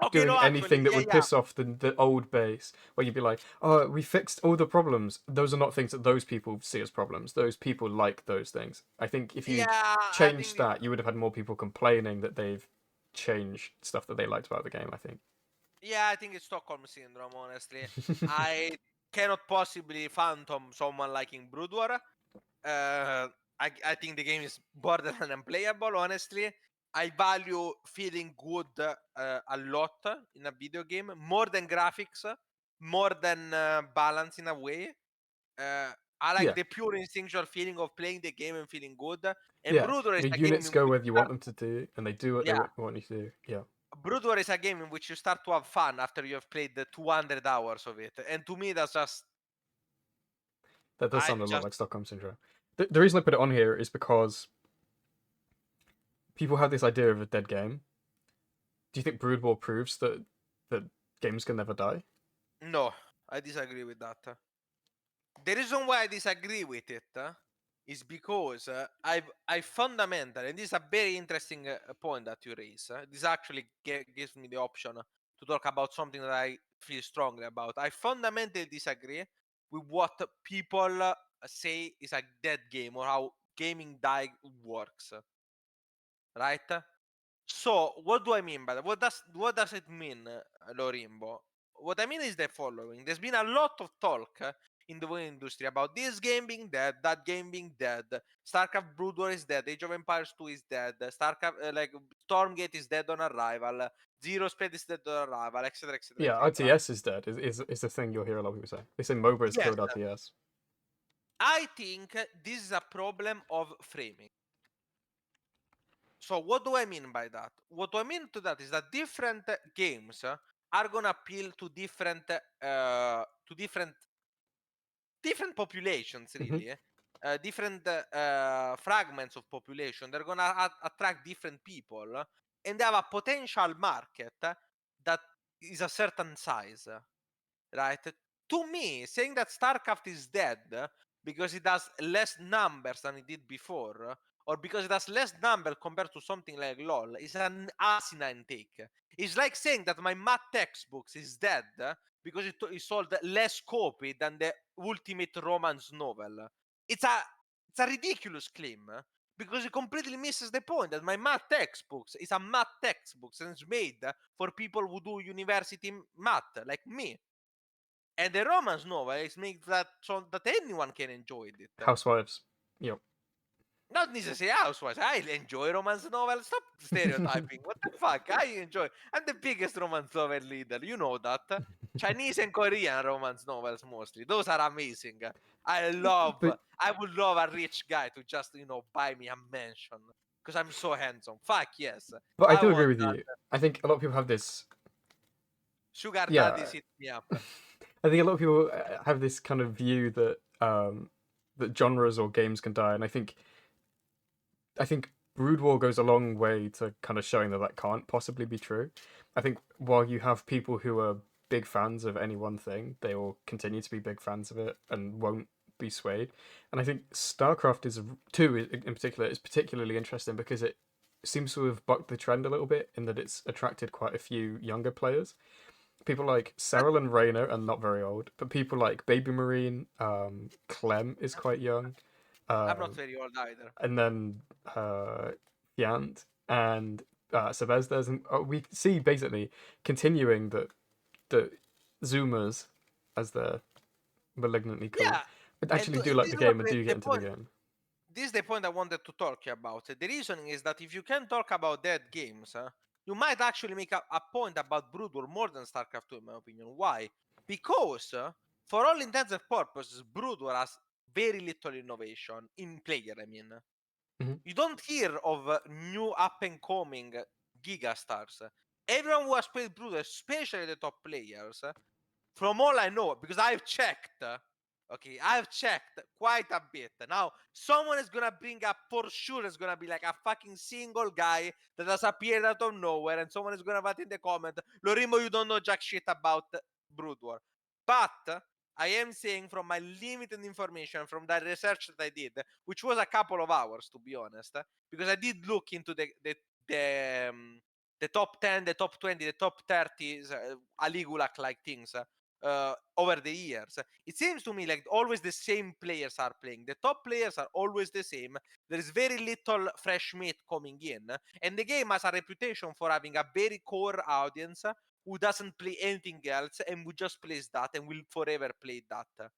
okay, doing no, actually, anything that yeah, would yeah, piss off the old base, where you'd be like, "Oh, we fixed all the problems." Those are not things that those people see as problems. Those people like those things. I think if you yeah. I changed think that, you would have had more people complaining that they've changed stuff that they liked about the game. I think. Yeah, I think it's Stockholm syndrome. Honestly, I cannot possibly phantom someone liking Brood War. I think the game is borderline unplayable. Honestly, I value feeling good a lot in a video game more than graphics, more than balance in a way. Uh, I like Yeah, the pure instinctual feeling of playing the game and feeling good. And yeah. Brood War is Your a game units in go which where you want them to do, and they do what they yeah, want you to do. Yeah, Brood War is a game in which you start to have fun after you have played the 200 hours of it. And to me, that's just that does I sound a lot just like Stockholm syndrome. The reason I put it on here is because people have this idea of a dead game. Do you think Brood War proves that games can never die? no, I disagree with that. The reason why I disagree with it is because I fundamentally, and this is a very interesting point that you raise. This actually gives me the option to talk about something that I feel strongly about. I fundamentally disagree with what people say is a dead game or how gaming die works. Right? So, what do I mean by that? What does it mean, Lorimbo? What I mean is the following: there's been a lot of talk in the video industry about this game being dead, that game being dead. StarCraft Brood War is dead. Age of Empires 2 is dead. StarCraft like Stormgate is dead on arrival. ZeroSpace is dead on arrival, etc., etc., Yeah, etc. RTS is dead. Is the thing you'll hear a lot of people say. They say MOBA has Yes, killed RTS. I think this is a problem of framing. So what do I mean by that? What I mean to that is that different games are gonna appeal to different populations, Hmm. really. Different fragments of population. They're gonna attract different people, and they have a potential market that is a certain size, right? To me, saying that StarCraft is dead because it has less numbers than it did before, or because it has less number compared to something like LOL, is an asinine take. It's like saying that my math textbooks is dead because it sold less copy than the ultimate romance novel. It's a it's a ridiculous claim because it completely misses the point that my math textbooks is a math textbooks and it's made for people who do university math like me. And the romance novel is made that so that anyone can enjoy it. Housewives. Yep. Not necessarily housewives. I enjoy romance novels. Stop stereotyping. What the fuck? I enjoy. I'm the biggest romance novel leader. You know that. Chinese and Korean romance novels mostly. Those are amazing. I love. But I would love a rich guy to just buy me a mansion because I'm so handsome. Fuck yes. but I I do agree want with that. you. I think a lot of people have this. Sugar Yeah, daddies hit me up. I think a lot of people have this kind of view that that genres or games can die, and I think Brood War goes a long way to kind of showing that that can't possibly be true. I think while you have people who are big fans of any one thing, they will continue to be big fans of it and won't be swayed. And I think StarCraft is two in particular is particularly interesting because it seems to have bucked the trend a little bit in that it's attracted quite a few younger players. People like But Cyril and Reyna are not very old, but people like Baby Marine, Clem is I'm, quite young, I'm not um, very old either. and then Fiant and Sebesdes, and we see basically continuing that the Zoomers, as they're malignantly called, Yeah, actually do and like this the is what game and do get the into the point. game. This is the point I wanted to talk about. The reasoning is that if you can talk about dead games, you might actually make a point about Brood War more than StarCraft 2, in my opinion. Why? Because, for all intents and purposes, Brood War has very little innovation in player. I mean, Hmm. you don't hear of new up and coming gigastars. Everyone who has played Brood War, especially the top players, from all I know, because I've checked, okay, I've checked quite a bit. Now, someone is gonna bring up for sure, is gonna be like a fucking single guy that has appeared out of nowhere, and someone is gonna write in the comment, Lorimbo, you don't know jack shit about Brood War. But I am saying from my limited information, from the research that I did, which was a couple of hours to be honest, because I did look into the top 10, the top 20, the top 30 Aligulac like things over the years. It seems to me like always the same players are playing. The top players are always the same. There is very little fresh meat coming in, and the game has a reputation for having a very core audience who doesn't play anything else and who just plays that and will forever play that.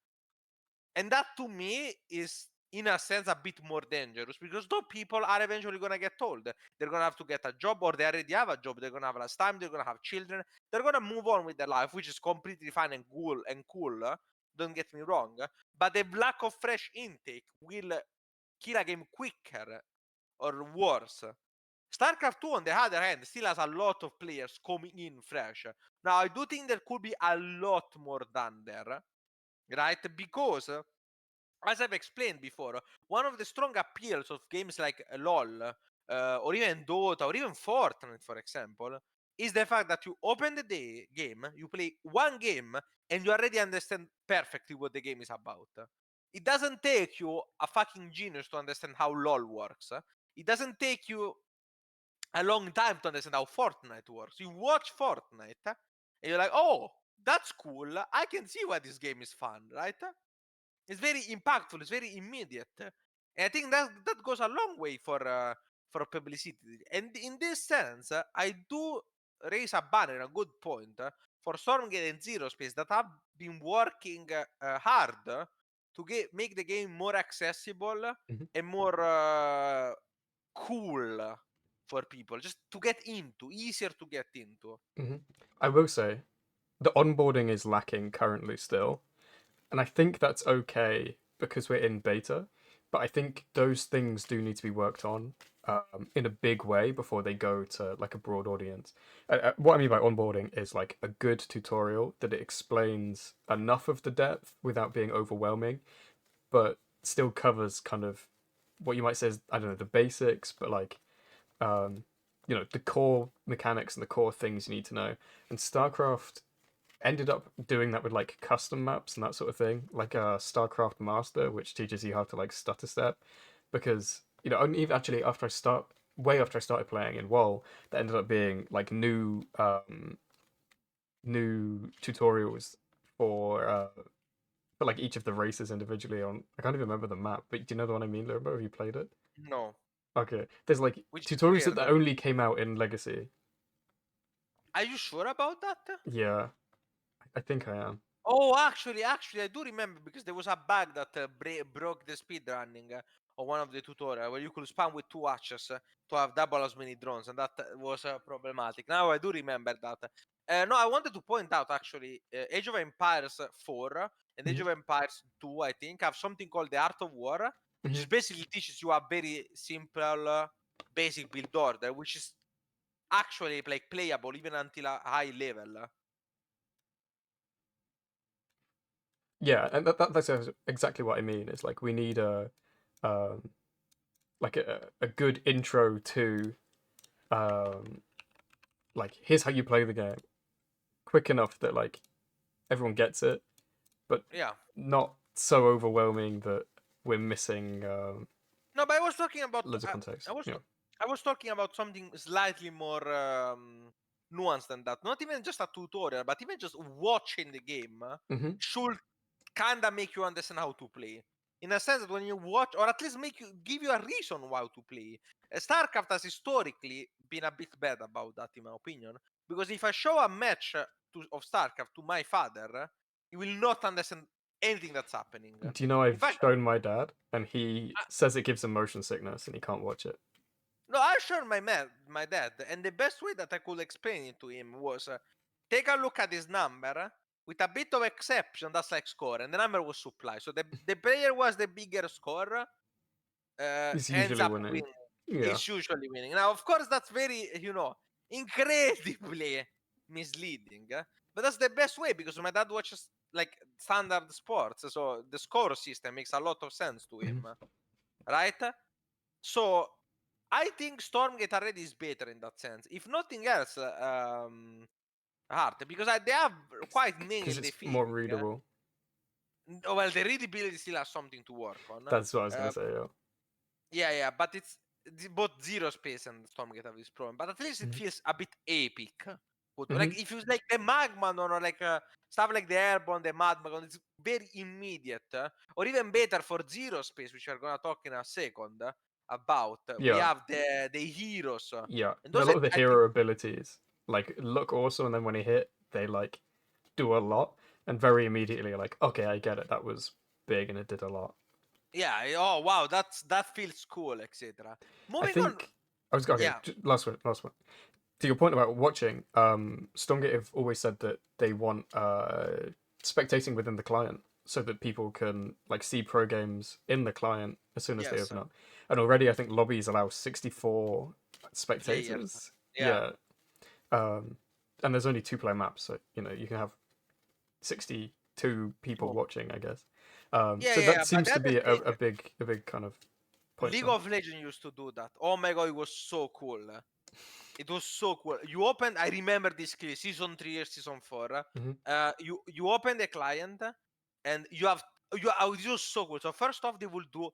And that to me is in a sense a bit more dangerous because those people are eventually gonna get old. They're gonna have to get a job or they already have a job, they're gonna have less time, they're gonna have children, they're gonna move on with their life, which is completely fine and cool, don't get me wrong. But the lack of fresh intake will kill a game quicker or worse. StarCraft 2, on the other hand, still has a lot of players coming in fresh. Now, I do think there could be a lot more done there, right? Because as I've explained before, one of the strong appeals of games like LOL, or even Dota, or even Fortnite, for example, is the fact that you open the game, you play one game, and you already understand perfectly what the game is about. It doesn't take you a fucking genius to understand how LOL works. It doesn't take you a long time to understand how Fortnite works. You watch Fortnite, and you're like, oh, that's cool. I can see why this game is fun, right? It's very impactful. It's very immediate, and I think that goes a long way for publicity. And in this sense, I do raise a banner, a good point for Stormgate and ZeroSpace that have been working hard to make the game more accessible Hmm. and more cool for people, just to get into, easier to get into. Hmm. I will say the onboarding is lacking currently still, and I think that's okay because we're in beta. But I think those things do need to be worked on in a big way before they go to like a broad audience. What I mean by onboarding is like a good tutorial that it explains enough of the depth without being overwhelming, but still covers kind of what you might say is, I don't know, the basics, but like um, the core mechanics and the core things you need to know. And StarCraft ended up doing that with like custom maps and that sort of thing, like a StarCraft Master, which teaches you how to like stutter step. Because only even actually way after I started playing in WoW, that ended up being like new tutorials for for like each of the races individually on. I can't even remember the map, but do you know the one I mean, Lorimbo? Have you played it? No, Okay, there's like which is tutorials that weird. only came out in Legacy. Are you sure about that? Yeah, I think I am. Oh, actually, I do remember because there was a bug that broke the speed running on one of the tutorial where you could spam with two hatches to have double as many drones, and that was problematic. Now I do remember that. No, I wanted to point out actually, Age of Empires 4 and Age Hmm. of Empires 2, I think, have something called the Art of War, which Hmm. is basically teaches you a very simple, basic build order, which is actually like playable even until a high level. Yeah, and that's exactly what I mean. It's like we need um, a good intro to um, like here's how you play the game, quick enough that like everyone gets it, but Yeah. not so overwhelming that we're missing No, but I was talking about loads of context. Yeah. I was talking about something slightly more nuanced than that. Not even just a tutorial, but even just watching the game Mm-hmm. should kinda make you understand how to play. In a sense that when you watch, or at least give you a reason why to play. StarCraft has historically been a bit bad about that, in my opinion. Because if I show a match of StarCraft to my father, he will not understand anything that's happening. Do you know In I've fact, shown my dad and he I, says it gives him motion sickness and he can't watch it. no, I showed my dad, and the best way that I could explain it to him was take a look at this number with a bit of exception. That's like score, and the number was supply. So the player was the bigger score, He's ends usually up winning. winning. Yeah. Is usually winning. Now, of course, that's very incredibly misleading, but that's the best way because my dad watches like standard sports, so the score system makes a lot of sense to him, Mhm. right? So I think Stormgate already is better in that sense. If nothing else, hard because they have quite Because nailed the it's more theming. readable. Oh, well, the readability still has something to work on. That's what I was gonna say. Yeah. Yeah, but it's both ZeroSpace and Stormgate have this problem. But at least it Mm-hmm. feels a bit epic. Mm-hmm. Like if you like the Magma or like stuff like the Airborne, the Magma, it's very immediate. Or even better for ZeroSpace, which we're gonna talk in a second about. We Yeah. have the heroes, Yeah. and A those lot of the I think. hero abilities like look awesome, and then when he hit, they like do a lot, and very immediately you're like, okay, I get it. That was big, and it did a lot. Yeah. Oh wow, that feels cool, etc. I Moving on. think I was okay. Yeah. Last one. Last one. To your point about watching, Stormgate have always said that they want spectating within the client so that people can like see pro games in the client as soon as they Yes. open up. And already, I think lobbies allow 64 Players. spectators. Yeah. Yeah, um, and there's only two-player maps, so you know you can have 62 people True. watching, I guess. Yeah, So yeah, that yeah. But seems the to other be thing, a big kind of point for League them. of Legends used to do that. Oh my god, it was so cool. It was so cool. You open, I remember this clearly, season 3 or season 4. Hmm. You open the client and you have it was so cool. So first off, they will do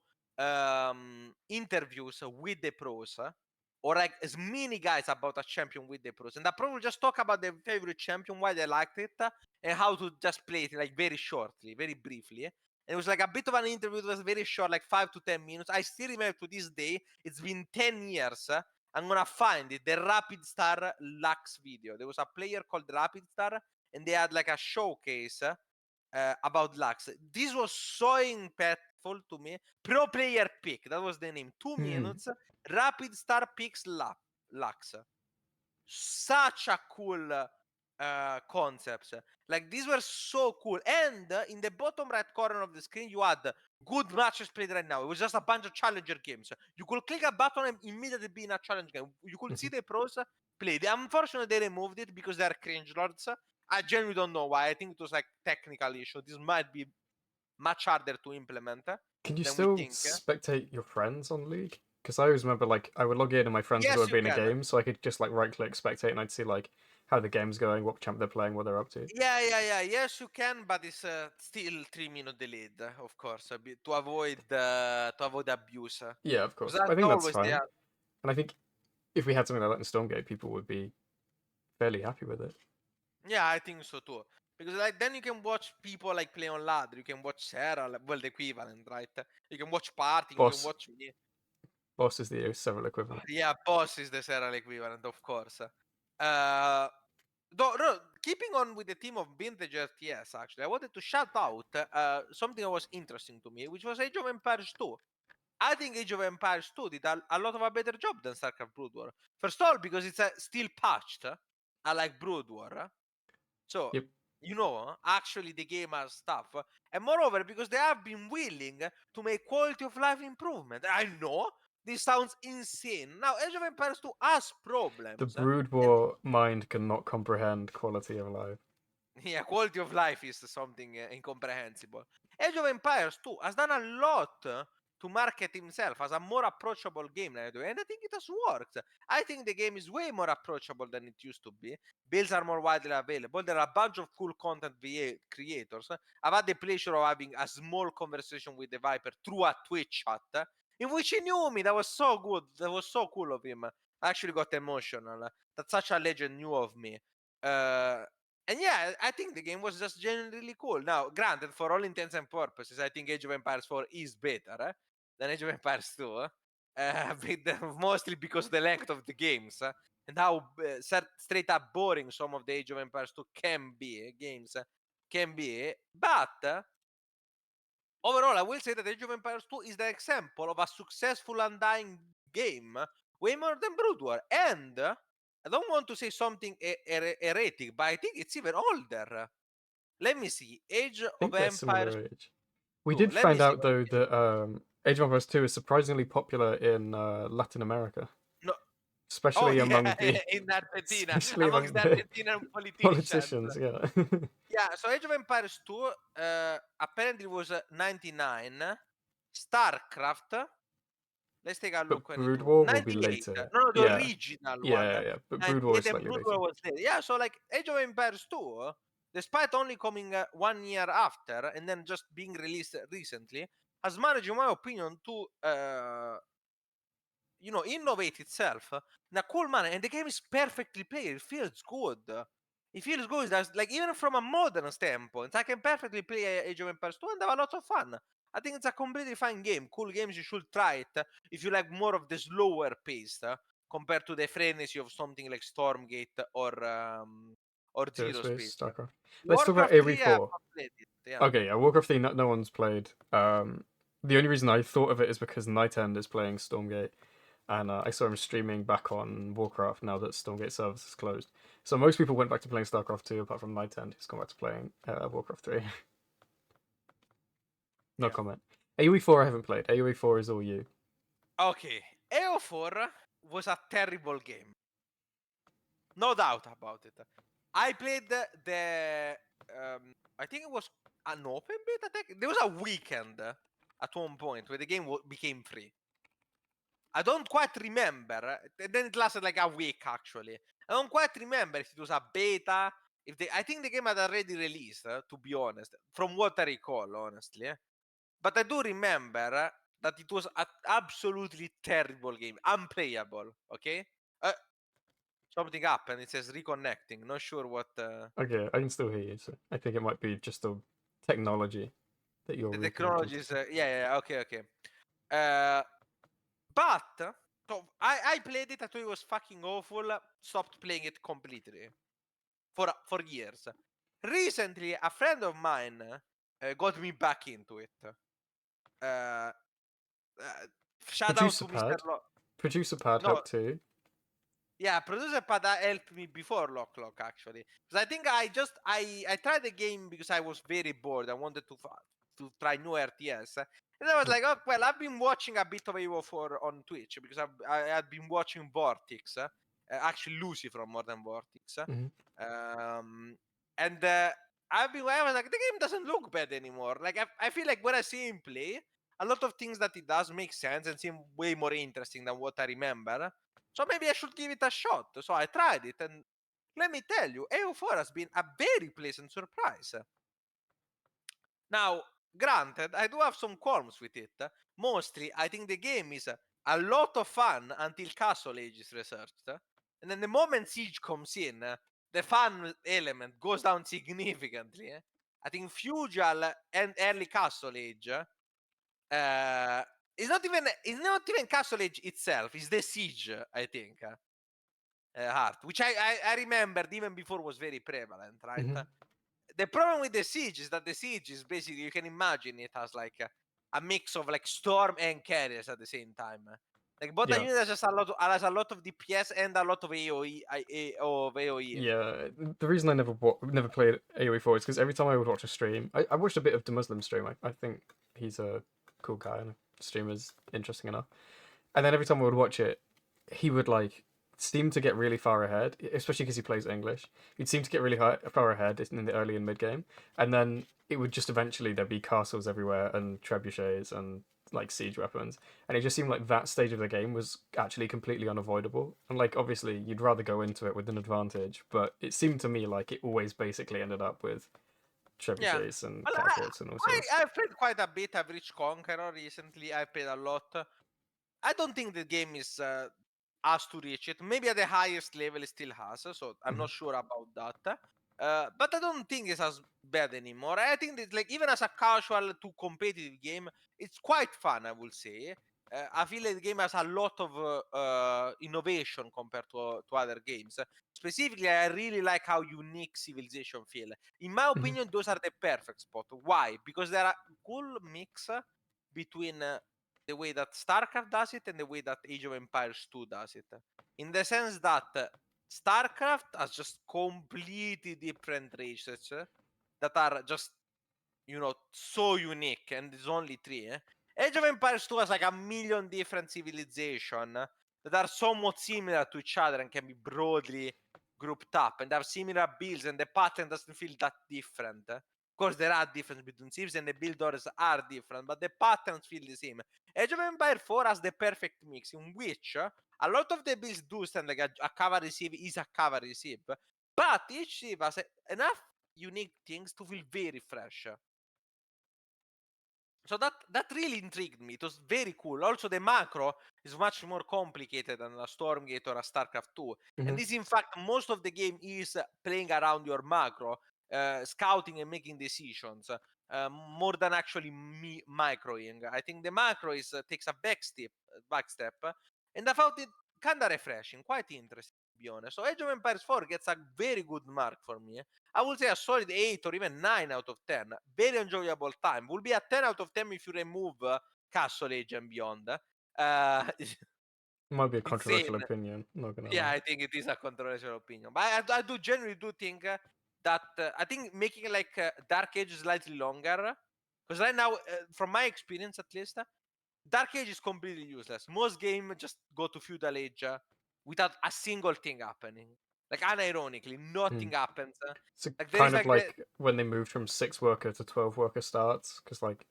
interviews with the pros, or like as many guys about a champion with the pros, and the pro will just talk about their favorite champion, why they liked it, and how to just play it like very shortly, very briefly. And it was like a bit of an interview. It was very short, like 5 to 10 minutes. I still remember to this day. It's been 10 years. I'm gonna find it. The Rapid Star Lux video. There was a player called Rapid Star, and they had like a showcase about Lux. This was so impactful to me. Pro player pick. That was the name. 2 minutes. Rapid Star picks Lux. Such a cool concepts. Like these were so cool. And in the bottom right corner of the screen, you had good matches played right now. It was just a bunch of challenger games. You could click a button and immediately be in a challenge game. You could see the pros play. Unfortunately, they removed it because they are cringe lords. I genuinely don't know why. I think it was like technical issue. This might be much harder to implement Can you than we still think. spectate your friends on League? Because I always remember like I would log in and my friends would Yes, already you be in a can. game, so I could just like right click spectate and I'd see like how the game's going, what champ they're playing, what they're up to. Yeah. Yes, you can, but it's still 3 minute delayed, of course, to avoid abuse. Yeah, of Because course. I that's think that's always fine. there. And I think if we had something like that in Stormgate, people would be fairly happy with it. Yeah, I think so too. Because like then you can watch people like play on ladder. You can watch Sarah, well, the equivalent, right? You can watch partying. You can Boss watch me. Boss is the several equivalent. Yeah, boss is the Sarah equivalent, of course. Uh, no, keeping on with the theme of vintage RTS, actually, I wanted to shout out something that was interesting to me, which was Age of Empires 2. I think Age of Empires 2 did a lot of a better job than StarCraft Brood War. First of all, because it's still patched, unlike Brood War. So, Yep. actually the game has stuff. And moreover, because they have been willing to make quality of life improvement. I know, this sounds insane. Now, Age of Empires 2 has The problems. Brood War mind cannot comprehend quality of life. Yeah, quality of life is something incomprehensible. Age of Empires 2 has done a lot to market himself as a more approachable game than I do, and I think it has worked. I think the game is way more approachable than it used to be. Builds are more widely available. There are a bunch of cool content creators. I've had the pleasure of having a small conversation with the Viper through a Twitch chat in which he knew me. That was so good. That was so cool of him. I actually got emotional. That such a legend knew of me. And yeah, I think the game was just genuinely cool. Now, granted, for all intents and purposes, I think Age of Empires 4 is better than Age of Empires 2. Mostly because of the length of the games and how straight up boring some of the Age of Empires 2 games can be. But overall, I will say that Age of Empires 2 is the example of a successful undying game, way more than Brood War. And I don't want to say something heretic, but I think it's even older. Let me see. Age I of think they're Empires similar age. We 2. did Let me find see out what though it is. that Age of Empires 2 is surprisingly popular in Latin America, No. Oh, especially yeah, among the in Argentina, especially amongst among the the Argentinian politicians. politicians. Yeah. Yeah, so Age of Empires 2 apparently was 99. StarCraft, let's take a But look when it Brood was. War will be 98. later. No, the Yeah. original Yeah, one. yeah, yeah. But Brood War 98 is and slightly Brood later. War was there. Yeah, so like Age of Empires 2, despite only coming 1 year after and then just being released recently, has managed, in my opinion, to innovate itself in a cool manner. And the game is perfectly played. It feels good. It feels good. That's like even from a modern standpoint, I can perfectly play Age of Empires 2 and have a lot of fun. I think it's a completely fine game. Cool games, you should try it if you like more of the slower pace compared to the frenesy of something like Stormgate or ZeroSpace, ZeroSpace. StarCraft. Let's talk about Warcraft 3, I've AoE4. not played it. Yeah. Okay, yeah, Warcraft 3 no one's played. The only reason I thought of it is because Night End is playing Stormgate, and I saw him streaming back on Warcraft now that Stormgate service is closed. So most people went back to playing StarCraft 2 apart from Night End, who's gone back to playing Warcraft 3. No Yeah. comment. AoE4 I haven't played. AoE4 is all you. Okay. AO4 was a terrible game. No doubt about it. I played I think it was an open beta. There was a weekend at one point where the game became free. I don't quite remember. Then it lasted like a week actually. I don't quite remember if it was a beta. I think the game had already released, to be honest, from what I recall, honestly. But I do remember that it was an absolutely terrible game, unplayable. Okay, something happened. It says reconnecting. Not sure what. Okay, I can still hear you, so I think it might be just the technology that you're The reconnecting technology to. is yeah, okay. Uh, but so I played it. I thought it was fucking awful. Stopped playing it completely for years. Recently, a friend of mine got me back into it. Uh, uh, Shout out Producer to Mr. Pad. Producer Pad No, helped too. yeah, producer Pada helped me before Lock actually, because I think I tried the game because I was very bored. I wanted to try new RTS, and I was like, oh well, I've been watching a bit of AO4 on Twitch because I had been watching Vortex, actually Lucy from More Than Vortex, Hmm. um, and I was like, the game doesn't look bad anymore. Like I feel like when I see him play, a lot of things that he does make sense and seem way more interesting than what I remember. So maybe I should give it a shot. So I tried it, and let me tell you, AO4 has been a very pleasant surprise. Now, granted, I do have some qualms with it. Mostly, I think the game is a lot of fun until Castle Age is researched. And then the moment Siege comes in, the fun element goes down significantly. I think Feudal and early Castle Age it's not even Castle Age itself, it's the Siege, I think. Heart, which I remembered even before was very prevalent, right? Hmm. The problem with the Siege is that the Siege is basically, you can imagine it as like a mix of like Storm and Carriers at the same time. Like both the Yeah. unit has a lot of DPS and a lot of AoE. Yeah, the reason I never played AoE4 is because every time I would watch a stream, I watched a bit of the Muslim stream. I think he's a cool guy and the stream is interesting enough. And then every time I would watch it, he would like seemed to get really far ahead, especially because he plays English. He'd seem to get really far ahead in the early and mid game, and then it would just eventually there'd be castles everywhere and trebuchets and like siege weapons, and it just seemed like that stage of the game was actually completely unavoidable. And like obviously you'd rather go into it with an advantage, but it seemed to me like it always basically ended up with Yeah. trebuchets and Well, catapults and all sorts. I've played quite a bit. I've reached Conqueror recently. I played a lot. I don't think the game is has to reach it. Maybe at the highest level it still has, so I'm Mhm. not sure about that. But I don't think it's as bad anymore. I think that like even as a casual to competitive game, it's quite fun. I will say. I feel like the game has a lot of innovation compared to other games. Specifically, I really like how unique Civilization feel. In my Mhm. opinion, those are the perfect spot. Why? Because they're a cool mix between the way that StarCraft does it and the way that Age of Empires 2 does it. In the sense that StarCraft has just completely different races that are just, so unique, and there's only three. Age of Empires 2 has like a million different civilization that are somewhat similar to each other and can be broadly grouped up and have similar builds, and the pattern doesn't feel that different. Of course, there are differences between civs and the build orders are different, but the patterns feel the same. Age of Empire 4 has the perfect mix in which a lot of the builds do stand like a cavalry civ is a cavalry civ, but each civ has enough unique things to feel very fresh. So that really intrigued me. It was very cool. Also, the macro is much more complicated than a Stormgate or a StarCraft 2. And Mhm. this, in fact, most of the game is playing around your macro, scouting and making decisions, more than actually microing. I think the macro is takes a back step, and I found it kind of refreshing, quite interesting, to be honest. So Age of Empires 4 gets a very good mark for me. I would say a solid 8 or even 9 out of 10. Very enjoyable time. Will be a 10 out of 10 if you remove Castle Age and Beyond. Might be a Insane. controversial opinion. Not gonna Yeah, lie. I think it is a controversial opinion. But I do generally do think that I think making like Dark Age slightly longer. Because right now, from my experience at least, Dark Age is completely useless. Most games just go to Feudal Age without a single thing happening. Like unironically, Mm. nothing happens. It's Like there is kind of like the like when they moved from 6 worker to 12 worker starts, because like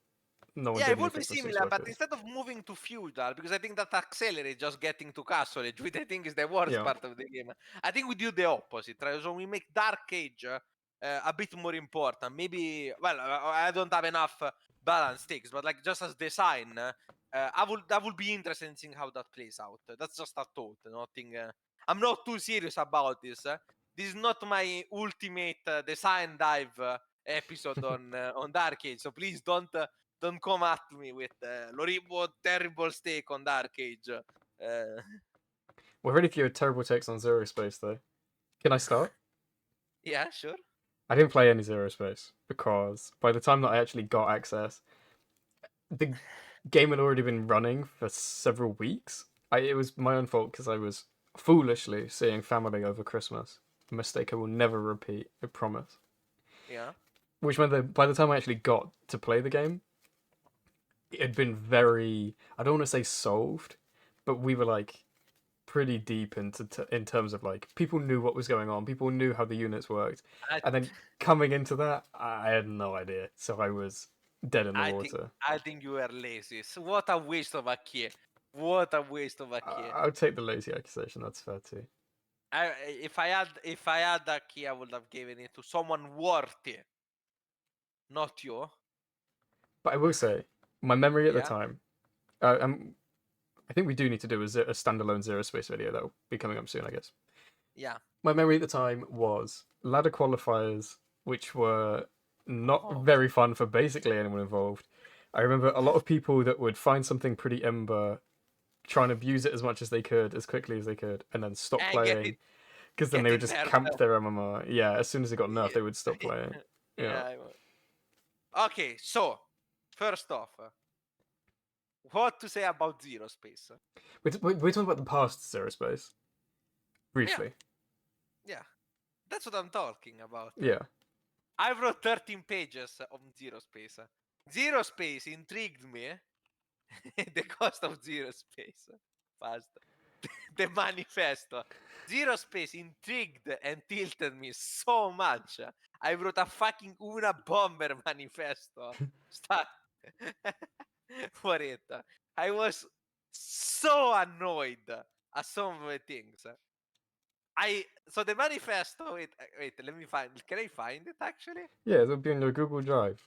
no one yeah, did it would be anything for six similar, but workers. instead of moving to feudal, because I think that accelerates just getting to castle age, which I think is the worst Yeah, part of the game. I think we do the opposite, right? So we make dark age a bit more important. Maybe, well, I don't have enough balance stakes, but like just as design, I would be interested in seeing how that plays out. That's just a thought. Nothing. I'm not too serious about this. This is not my ultimate design dive episode on Dark Age, so please don't come at me with Lorimbo terrible stake on Dark Age. we're ready for your terrible takes on Zero Space though. Can I start? Yeah, sure. I didn't play any Zero Space because by the time that I actually got access, the game had already been running for several weeks. It was my own fault because I was foolishly seeing family over Christmas. A mistake I will never repeat. I promise. Yeah. Which meant that by the time I actually got to play the game, it had been very. I don't want to say solved, but we were like pretty deep into in terms of like people knew what was going on, people knew how the units worked, I and then coming into that, I had no idea, so I was dead in the I think water. I think you were lazy. So what a waste of a key. What a waste of a key. I would take the lazy accusation. That's fair too. If I had that key, I would have given it to someone worthy, not you. But I will say, my memory at the Yeah. time, I think we do need to do a standalone Zero Space video that will be coming up soon, I guess. Yeah. My memory at the time was ladder qualifiers, which were not Oh. very fun for basically anyone involved. I remember a lot of people that would find something pretty ember, try and abuse it as much as they could, as quickly as they could, and then stop And playing, because then they would getting just nerfed. camp their MMR. Yeah, as soon as it got nerfed, Yeah. they would stop playing. Yeah. Yeah. Okay, so first off, what to say about Zero Space? We're talking about the past Zero Space, Yeah, briefly. yeah. That's what I'm talking about. Yeah. I wrote 13 pages on Zero Space. Zero Space intrigued me. The cost of Zero Space. Fast. the manifesto. ZeroSpace intrigued and tilted me so much. I wrote a fucking Una Bomber manifesto start for it. I was so annoyed at some of the things. So the manifesto. Wait. Let me find. Can I find it actually? Yeah, it'll be on your Google Drive.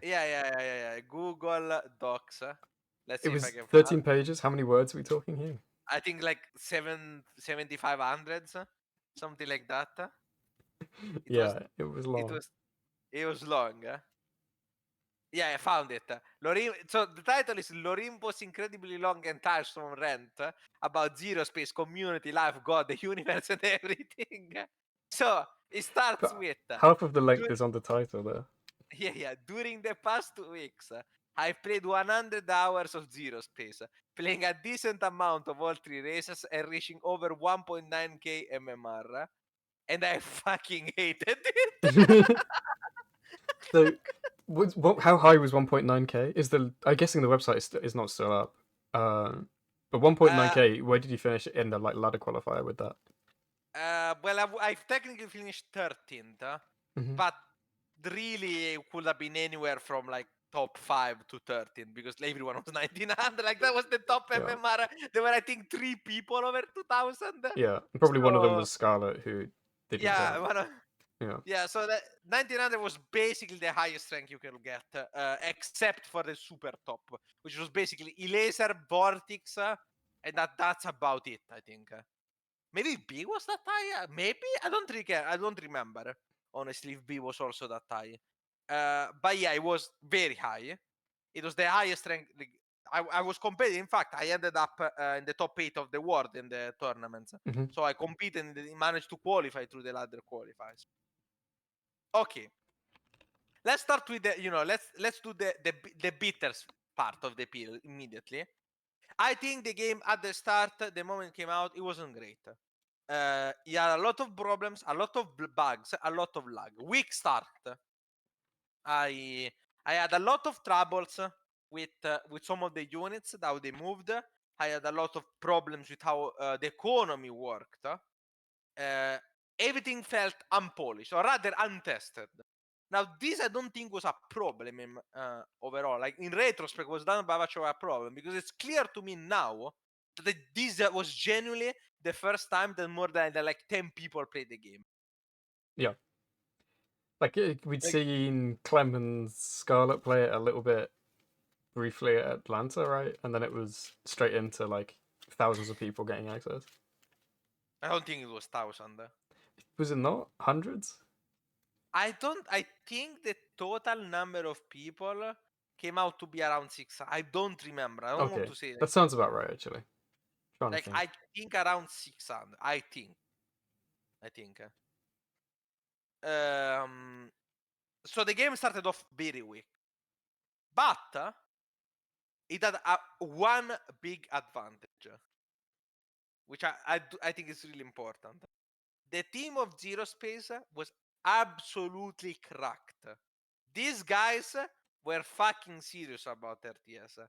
Yeah. Google Docs. Let's It see if I was can find. 13 pages. How many words are we talking here? I think like 7,500s, something like that. It was. Yeah, it was It long. was. It was long. Yeah, I found it. So the title is Lorimbo's incredibly long and tiresome rant about ZeroSpace, community, life, God, the universe, and everything. So it starts But with half of the length dur- is on the title there. yeah. During the past 2 weeks, I've played 100 hours of ZeroSpace, playing a decent amount of all three races and reaching over 1.9k MMR, and I fucking hated it. So, how high was 1.9k? I'm guessing the website is not still up. But uh, 1.9k, where did you finish in the like ladder qualifier with that? well, I've technically finished 13th, Hmm. but really it could have been anywhere from like top 5 to 13 because everyone was 1900. Like that was the top Yeah, MMR. There were, I think, 3 people over 2000. yeah. And probably one of them So was Scarlet, who didn't yeah, get. Yeah. yeah. So that 1900 was basically the highest rank you can get, except for the super top, which was basically Eraser, Vortex, and that's about it. I think. Maybe B was that high. Maybe I don't really care. I don't remember honestly if B was also that high. But yeah, it was very high. It was the highest rank. I was competing. In fact, I ended up in the top 8 of the world in the tournaments. Hmm. So I competed and managed to qualify through the ladder qualifiers. Okay, let's start with the. Let's do the bitters part of the pill immediately. I think the game at the start, the moment it came out, it wasn't great. He had a lot of problems, a lot of bugs, a lot of lag. Weak start. I I had a lot of troubles with some of the units, how they moved. I had a lot of problems with how the economy worked. Everything felt unpolished, or rather untested. Now, this I don't think was a problem overall. Like in retrospect, was not much of a problem because it's clear to me now that this was genuinely the first time that more than like 10 people played the game. Yeah. Like we'd Like, seen Clem and Scarlet play it a little bit briefly at Atlanta, right? And then it was straight into like thousands of people getting access. I don't think it was 1,000. Was it not hundreds? I think the total number of people came out to be around 6. I don't remember. I don't want Okay, to say that sounds about right actually. Trying to like think. I think around 600. I think. I think. Um, so the game started off very weak, but it had one big advantage, which I think is really important. The team of ZeroSpace was absolutely cracked. These guys were fucking serious about RTS.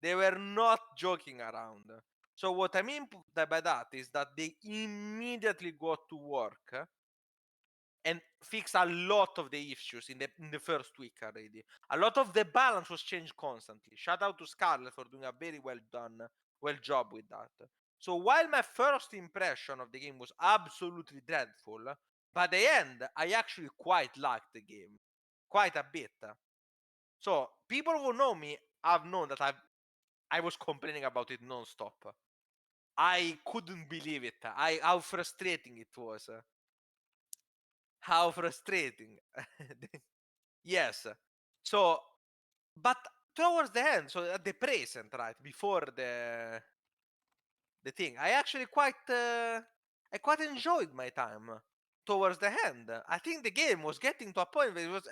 They were not joking around. So what I mean by that is that they immediately got to work and fixed a lot of the issues in the first week already. A lot of the balance was changed constantly. Shout out to Scarlett for doing a very well job with that. So while my first impression of the game was absolutely dreadful, by the end I actually quite liked the game, quite a bit. So people who know me have known that I was complaining about it non-stop. I couldn't believe it. How frustrating it was. How frustrating. Yes. So, but towards the end, so at the present, right before the thing, I quite enjoyed my time towards the end. I think the game was getting to a point where it was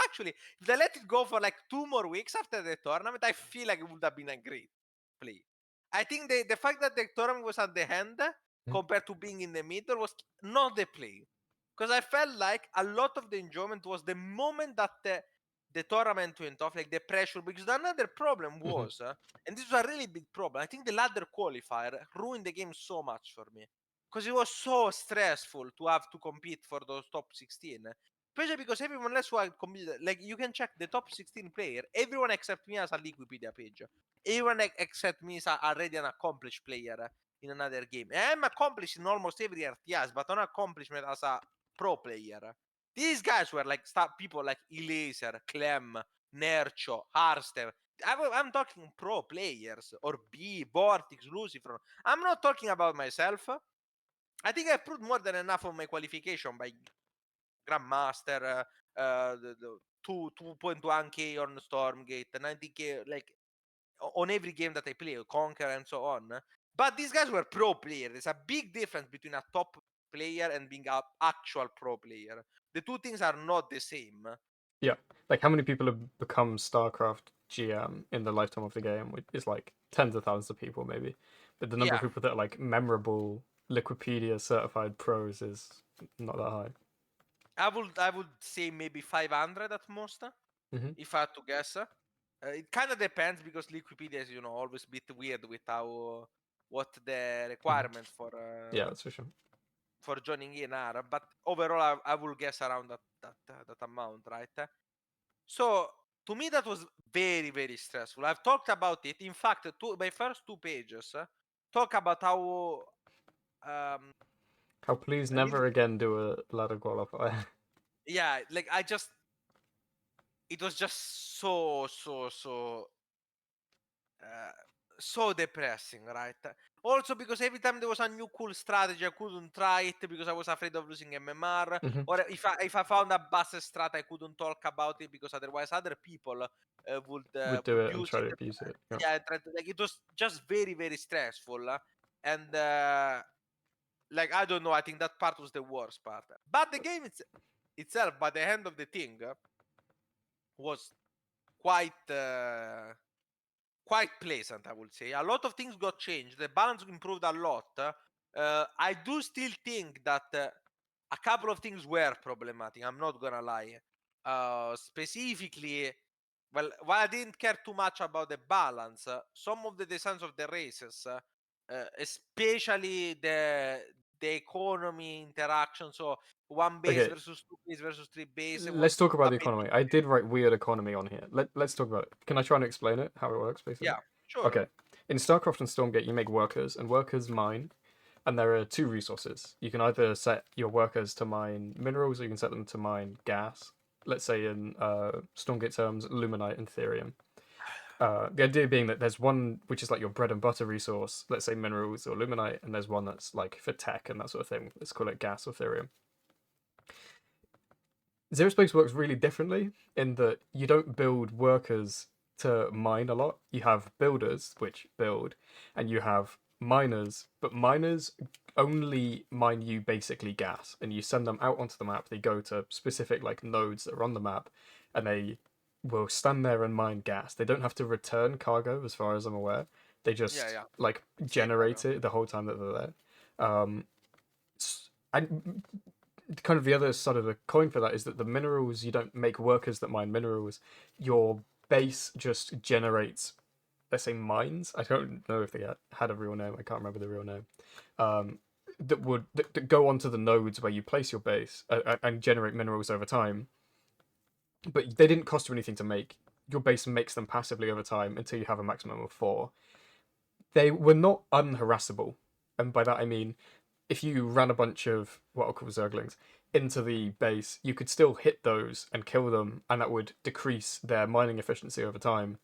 actually, if they let it go for like 2 more weeks after the tournament, I feel like it would have been a great play. I think the fact that the tournament was at the end Mhm. compared to being in the middle was not the play. Because I felt like a lot of the enjoyment was the moment that the tournament went off, like the pressure, because another problem was, and this was a really big problem, I think the ladder qualifier ruined the game so much for me. Because it was so stressful to have to compete for those top 16. Especially because everyone else who had competed, like you can check the top 16 player, everyone except me has a Liquipedia page. Everyone except me is already an accomplished player in another game. I'm accomplished in almost every RTS, but not accomplishment as a pro player. These guys were like people like Elaser, Clem, Nercho, Harstev. I'm talking pro players, or B, Vortix, Lucifer. I'm not talking about myself. I think I proved more than enough of my qualification by Grandmaster, the 2.1k on Stormgate, 90k, like on every game that I play, Conquer and so on. But these guys were pro players. There's a big difference between a top player and being an actual pro player. The two things are not the same. Yeah, like how many people have become StarCraft GM in the lifetime of the game? It's like tens of thousands of people, maybe. But the number of Yeah, people that are like memorable Liquipedia certified pros is not that high. I would say maybe 500 at most, if I had to guess. It kind of depends because Liquipedia is, always a bit weird with how what the requirements Yeah, that's for sure. for joining in are. But overall, I will guess around that amount, right? So to me, that was very very stressful. I've talked about it. In fact, my first 2 pages talk about how um How please a little never again do a ladder qualifier. yeah, like it was just uh, so depressing, right? Also because every time there was a new cool strategy, I couldn't try it because I was afraid of losing MMR. Or if I found a bust strat, I couldn't talk about it because otherwise other people Would do would it and use try it. to abuse it. Yeah. Yeah, like it was just very very stressful, and like I don't know. I think that part was the worst part. But the game itself, by the end of the thing, was quite. Quite pleasant, I would say. A lot of things got changed. The balance improved a lot. I do still think that a couple of things were problematic. I'm not gonna lie. Specifically, well, while I didn't care too much about the balance, some of the designs of the races, especially the economy interaction, so one base Okay, versus two base versus three base, let's was talk about a the bit. economy. I did write weird economy on here. Let's talk about it. Can I try and explain it, how it works, basically? Yeah, sure. Okay. In StarCraft and Stormgate, you make workers, and workers mine, and there are two resources. You can either set your workers to mine minerals, or you can set them to mine gas. Let's say in Stormgate terms, luminite and therium. The idea being that there's one which is like your bread and butter resource, let's say minerals or luminite, and there's one that's like for tech and that sort of thing. Let's call it gas or therium. ZeroSpace works really differently in that you don't build workers to mine a lot. You have builders which build, and you have miners, but miners only mine you basically gas, and you send them out onto the map. They go to specific like nodes that are on the map, and they will stand there and mine gas. They don't have to return cargo, as far as I'm aware. They Yeah, just yeah. like Same generate cargo. it the whole time that they're there. And kind of the other side of the coin for that is that the minerals, you don't make workers that mine minerals. Your base just generates, let's say, mines. I don't know if they had a real name. I can't remember the real name. Um, that go onto the nodes where you place your base and generate minerals over time. But they didn't cost you anything to make. Your base makes them passively over time until you have a maximum of 4. They were not unharassable, and by that I mean if you ran a bunch of what I'll call zerglings into the base, you could still hit those and kill them, and that would decrease their mining efficiency over time.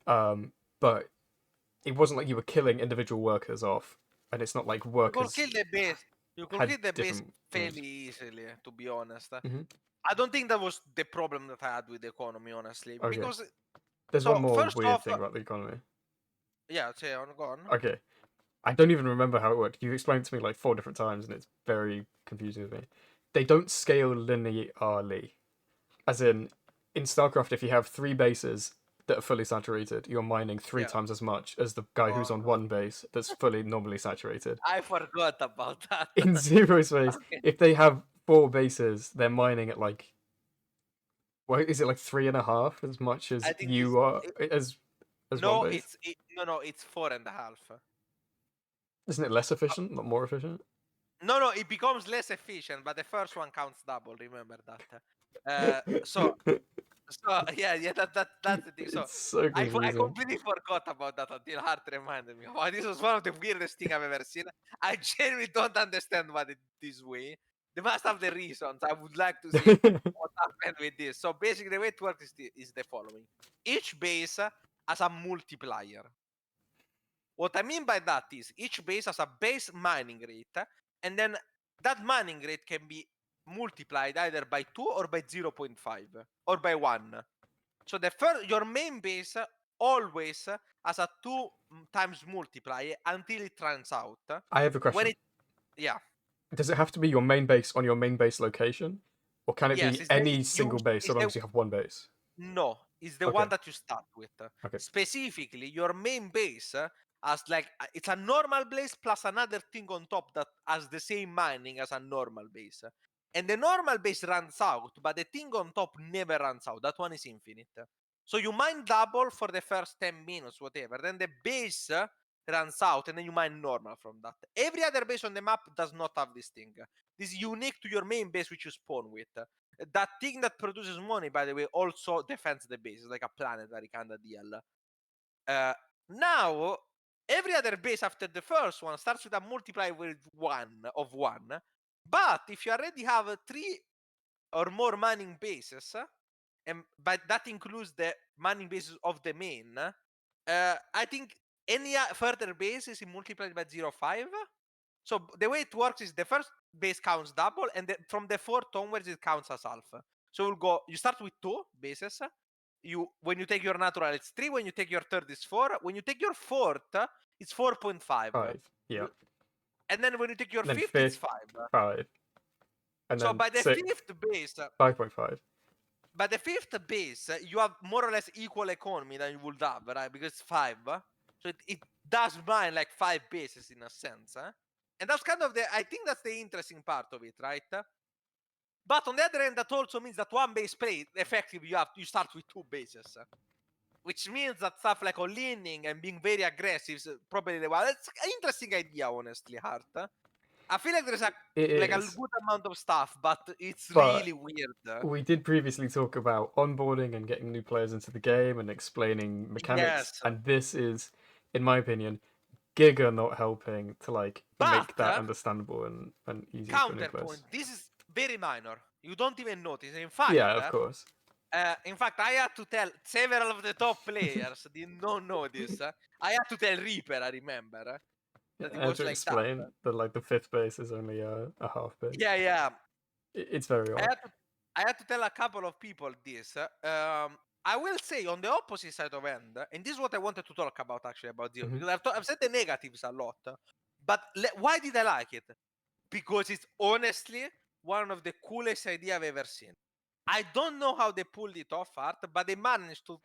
But it wasn't like you were killing individual workers off, and it's not like You could workers kill the base. You could had kill the base different fairly moves. easily, to be honest. Hmm. I don't think that was the problem that I had with the economy, honestly. Okay, Because there's one so more first weird off, thing about the economy. yeah, say on go on. Okay, I don't even remember how it worked. You explained it to me like 4 different times, and it's very confusing to me. They don't scale linearly. As in StarCraft, if you have 3 bases that are fully saturated, you're mining three Yeah. times as much as the guy who's Oh on no, one base that's fully normally saturated. I forgot about that. In ZeroSpace, Okay. if they have 4 bases, they're mining at like Well, is it like 3.5 as much I as think it's you are it, as one no, base? no, it's 4.5. Isn't it less efficient, not more efficient? No, no, it becomes less efficient, but the first one counts double. Remember that. So yeah, that's the thing. So It's so I confusing. completely forgot about that until Hart reminded me. Wow, this was one of the weirdest thing I've ever seen. I genuinely don't understand why it this way. They must have the reasons. I would like to see what happened with this. So basically, the way it works is the following: each base has a multiplier. What I mean by that is each base has a base mining rate, and then that mining rate can be multiplied either by 2 or by 0.5 or by 1. So your main base always has a 2 times multiplier until it runs out. I have a When question. it yeah, Does it have to be your main base on your main base location? Or can it yes, be any single base so long as you have one base? no, it's the one Okay. that you start with. Okay. Specifically, your main base has like it's a normal base plus another thing on top that has the same mining as a normal base. And the normal base runs out, but the thing on top never runs out. That one is infinite. So you mine double for the first 10 minutes, whatever. Then the base runs out, and then you mine normal from that. Every other base on the map does not have this thing. This is unique to your main base, which you spawn with. That thing that produces money, by the way, also defends the base. It's like a planetary kind of deal. Now, every other base after the first one starts with a multiplier with one. But if you already have 3 or more mining bases, and but that includes the mining bases of the main, I think any further base is multiplied by 0.5. So the way it works is the first base counts double, and from the fourth onwards it counts as half. So we'll go. You start with 2 bases. When you take your natural, it's 3. When you take your third, it's 4. When you take your fourth, it's 4.5. 5. Yeah. And then when you take your And then fifth, it's fifth, 5. 5. And So then by the sixth, fifth base, 5.5. you have more or less equal economy than you would have, right? Because it's 5. So it does mine like 5 bases in a sense. And that's kind of I think that's the interesting part of it, right? But on the other hand, that also means that one base play, effectively, you start with 2 bases. Which means that stuff like all-inning and being very aggressive is probably the one. It's an interesting idea, honestly, Hart. I feel like there's a It is. good amount of stuff, but it's But really weird. we did previously talk about onboarding and getting new players into the game and explaining mechanics, Yes. and this is, in my opinion, Giga not helping to like But make that understandable and easier for new counterpoint, players. this is very minor. You don't even notice. Yeah, of course. In fact, I had to tell several of the top players did not know this. I had to tell Reaper, I remember, that it I had was to like that. explain that like the fifth base is only a half base. Yeah, yeah. It's very I odd. had to I had to tell a couple of people this. I will say on the opposite side of end, and this is what I wanted to talk about actually about Zero, Mhm. because I've said the negatives a lot, but why did I like it? Because it's honestly one of the coolest idea I've ever seen. I don't know how they pulled it off, Art, but they managed to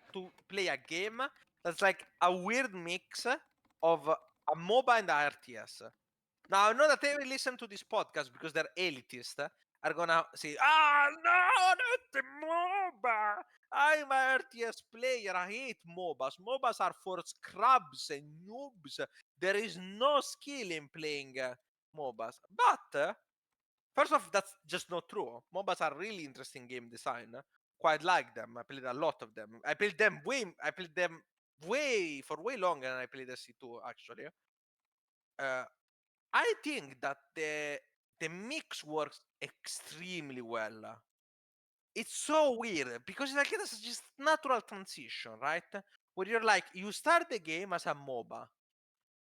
play a game that's like a weird mix of a MOBA and a RTS. Now, I know that they will listen to this podcast because they're elitist, are gonna say, "Ah, no, not the MOBA. I'm a RTS player. I hate MOBAs. MOBAs are for scrubs and noobs. There is no skill in playing MOBAs." But first off, that's just not true. MOBAs are really interesting game design. Quite like them. I played a lot of them. I played them way for way longer than I played SC2 actually. Uh, I think that the mix works extremely well. It's so weird because it's like it's just natural transition, right? Where you're like you start the game as a MOBA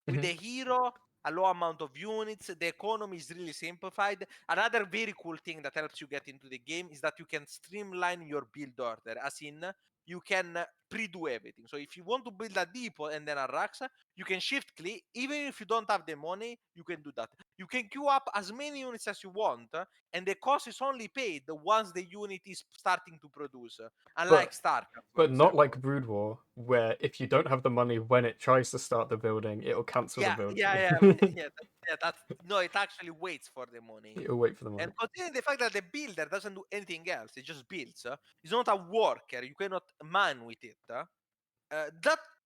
with Mhm. a hero, a low amount of units, the economy is really simplified. Another very cool thing that helps you get into the game is that you can streamline your build order, as in you can pre-do everything. So if you want to build a depot and then a Raxa, you can shift click. Even if you don't have the money, you can do that. You can queue up as many units as you want, and the cost is only paid once the unit is starting to produce. Unlike But StarCraft, for but not like example. Brood War, where if you don't have the money when it tries to start the building, it'll cancel the Yeah, building. yeah, yeah, yeah. Yeah, that's no, it actually waits for the money. It'll wait for the money. And considering the fact that the builder doesn't do anything else, it just builds. It's not a worker. You cannot mine with it.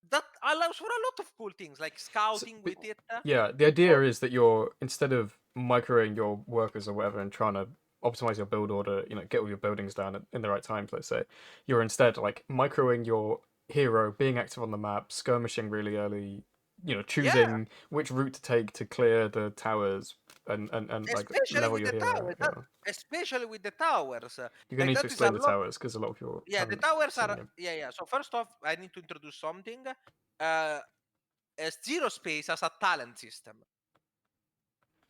That allows for a lot of cool things like So, scouting with it. yeah, the Or idea is that you're, instead of microing your workers or whatever and trying to optimize your build order, get all your buildings down in the right times, let's say, you're instead like microing your hero, being active on the map, skirmishing really early, yeah, choosing which route to take to clear the towers and like especially level with your the hero. towers. Yeah, Especially with the towers. you're gonna Like need to that is a explain the lot. towers because a lot of people Yeah, the haven't towers seen are. them. Yeah. So first off, I need to introduce something. Uh, ZeroSpace has a talent system.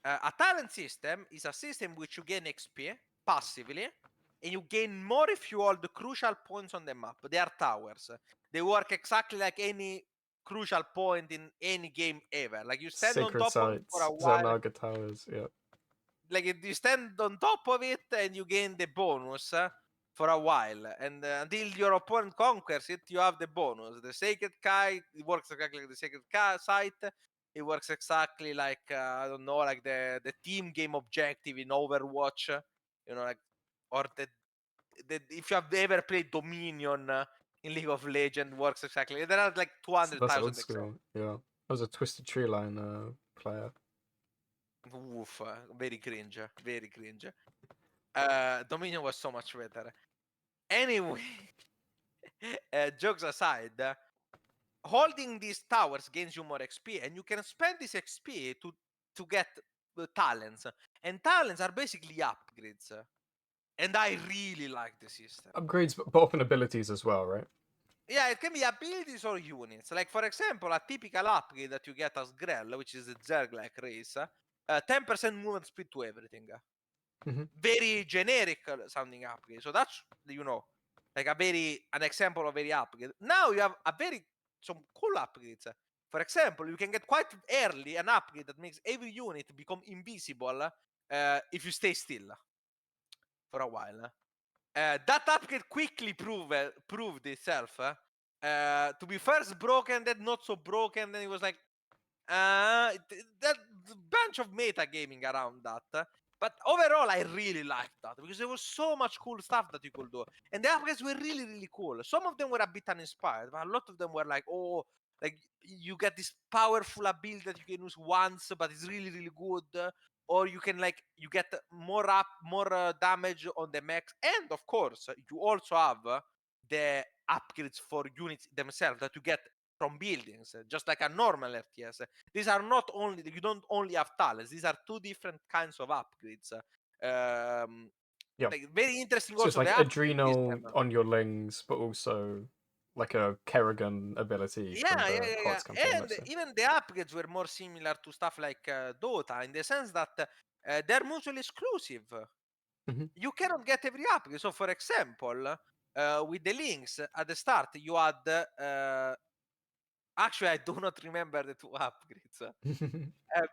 A talent system is a system which you gain XP passively, and you gain more if you hold the crucial points on the map. They are towers. They work exactly like any crucial point in any game ever. Like you stand on Sacred top of it for sites, a while. Zernaga towers. Yeah, Like you stand on top of it and you gain the bonus for a while, and until your opponent conquers it, you have the bonus. The sacred kite, it works exactly like the sacred site. It works exactly like I don't know, like the team game objective in Overwatch. Like, or the if you have ever played Dominion in League of Legends, works exactly. There are like so that's old 200,000 school. examples. Yeah, I was a Twisted Tree Line player. Oof, very cringe, very cringe. Dominion was so much better. Anyway, jokes aside, holding these towers gains you more XP, and you can spend this XP to get talents. And talents are basically upgrades. And I really like the system. Upgrades, but often abilities as well, right? Yeah, it can be abilities or units. Like, for example, a typical upgrade that you get as Grell, which is the Zerg-like race, 10% movement speed to everything. Hmm. Very generic sounding upgrade. So that's, like an example of very upgrade. Now you have some cool upgrades. For example, you can get quite early an upgrade that makes every unit become invisible if you stay still for a while. That upgrade quickly proved itself to be first broken, then not so broken, then it was like that bunch of meta gaming around that. But overall, I really liked that because there was so much cool stuff that you could do, and the upgrades were really, really cool. Some of them were a bit uninspired, but a lot of them were like, oh, like you get this powerful ability that you can use once, but it's really, really good. Or you can you get more damage on the max, and of course, you also have the upgrades for units themselves that you get from buildings, just like a normal RTS. These are not only, you don't only have talents, these are two different kinds of upgrades. Um, Yeah. like very interesting So it's also like the upgrade adrenal system. on your lings, but also like a Kerrigan ability from Yeah, yeah, the yeah, Hearts campaign, yeah. And let's say. even the upgrades were more similar to stuff like Dota in the sense that they're mutually exclusive. Hmm. You cannot get every upgrade. So, for example, with the links at the start, you had actually, I do not remember the two upgrades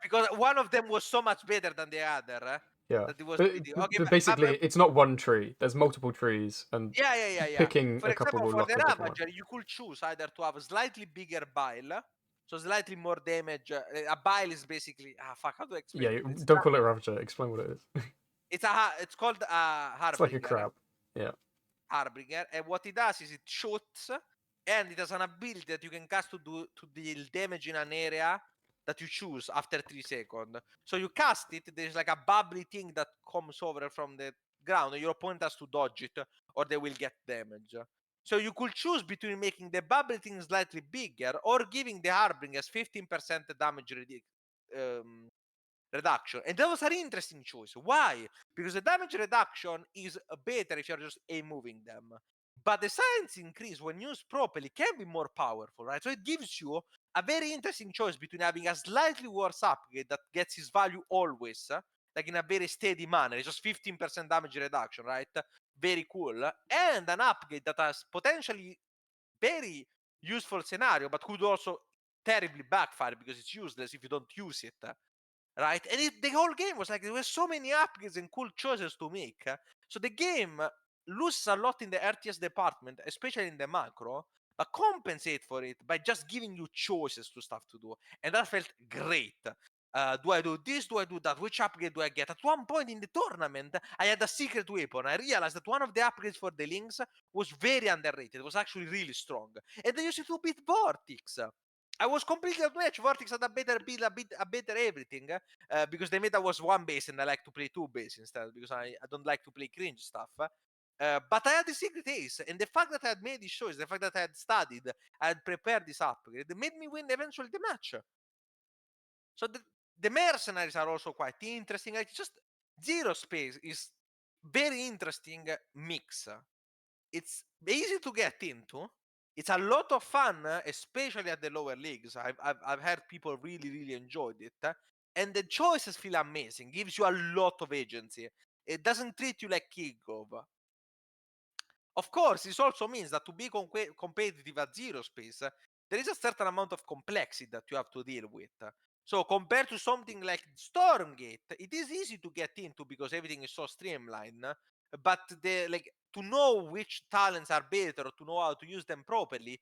because one of them was so much better than the other Yeah, that it was but, pretty but okay. but basically, it's not one tree. There's multiple trees, and Yeah, yeah, yeah, yeah. picking For a couple example, will for lock the a different one. Ravager, you could choose either to have a slightly bigger bile, so slightly more damage. A bile is basically fuck. How do I explain Yeah, it? It's don't call it Ravager. Explain what it is. it's called It's like a Harbinger. crab. Yeah. Harbinger, and what it does is it shoots, and it has an ability that you can cast to deal damage in an area that you choose after 3 seconds. So you cast it, there's like a bubbly thing that comes over from the ground, and your opponent has to dodge it, or they will get damage. So you could choose between making the bubbly thing slightly bigger or giving the Harbinger's 15% damage reduction. And that was an interesting choice. Why? Because the damage reduction is better if you're just a moving them. But the science increase when used properly can be more powerful, right? So it gives you a very interesting choice between having a slightly worse upgrade that gets his value always, like in a very steady manner. It's just 15% damage reduction, right? Very cool. And an upgrade that has potentially very useful scenario, but could also terribly backfire because it's useless if you don't use it, right? And the whole game was like there were so many upgrades and cool choices to make. So the game loses a lot in the RTS department, especially in the macro, but compensate for it by just giving you choices to stuff to do, and that felt great. Do I do this? Do I do that? Which upgrade do I get? At one point in the tournament, I had a secret weapon. I realized that one of the upgrades for the Lynx was very underrated. It was actually really strong. And I used it to beat Vortex. I was completely outmatched. Vortex had a better build, a better everything. Because the meta was one base and I like to play two base instead. Because I don't like to play cringe stuff. But I had the secret ace. And the fact that I had made these choices, the fact that I had studied, I had prepared this upgrade, made me win eventually the match. So the mercenaries are also quite interesting. Like just ZeroSpace is very interesting mix. It's easy to get into. It's a lot of fun, especially at the lower leagues. I've heard people really enjoyed it, and the choices feel amazing. Gives you a lot of agency. It doesn't treat you like kickoff. Of course, this also means that to be competitive at ZeroSpace, there is a certain amount of complexity that you have to deal with. So compared to something like Stormgate, it is easy to get into because everything is so streamlined. But to know which talents are better or to know how to use them properly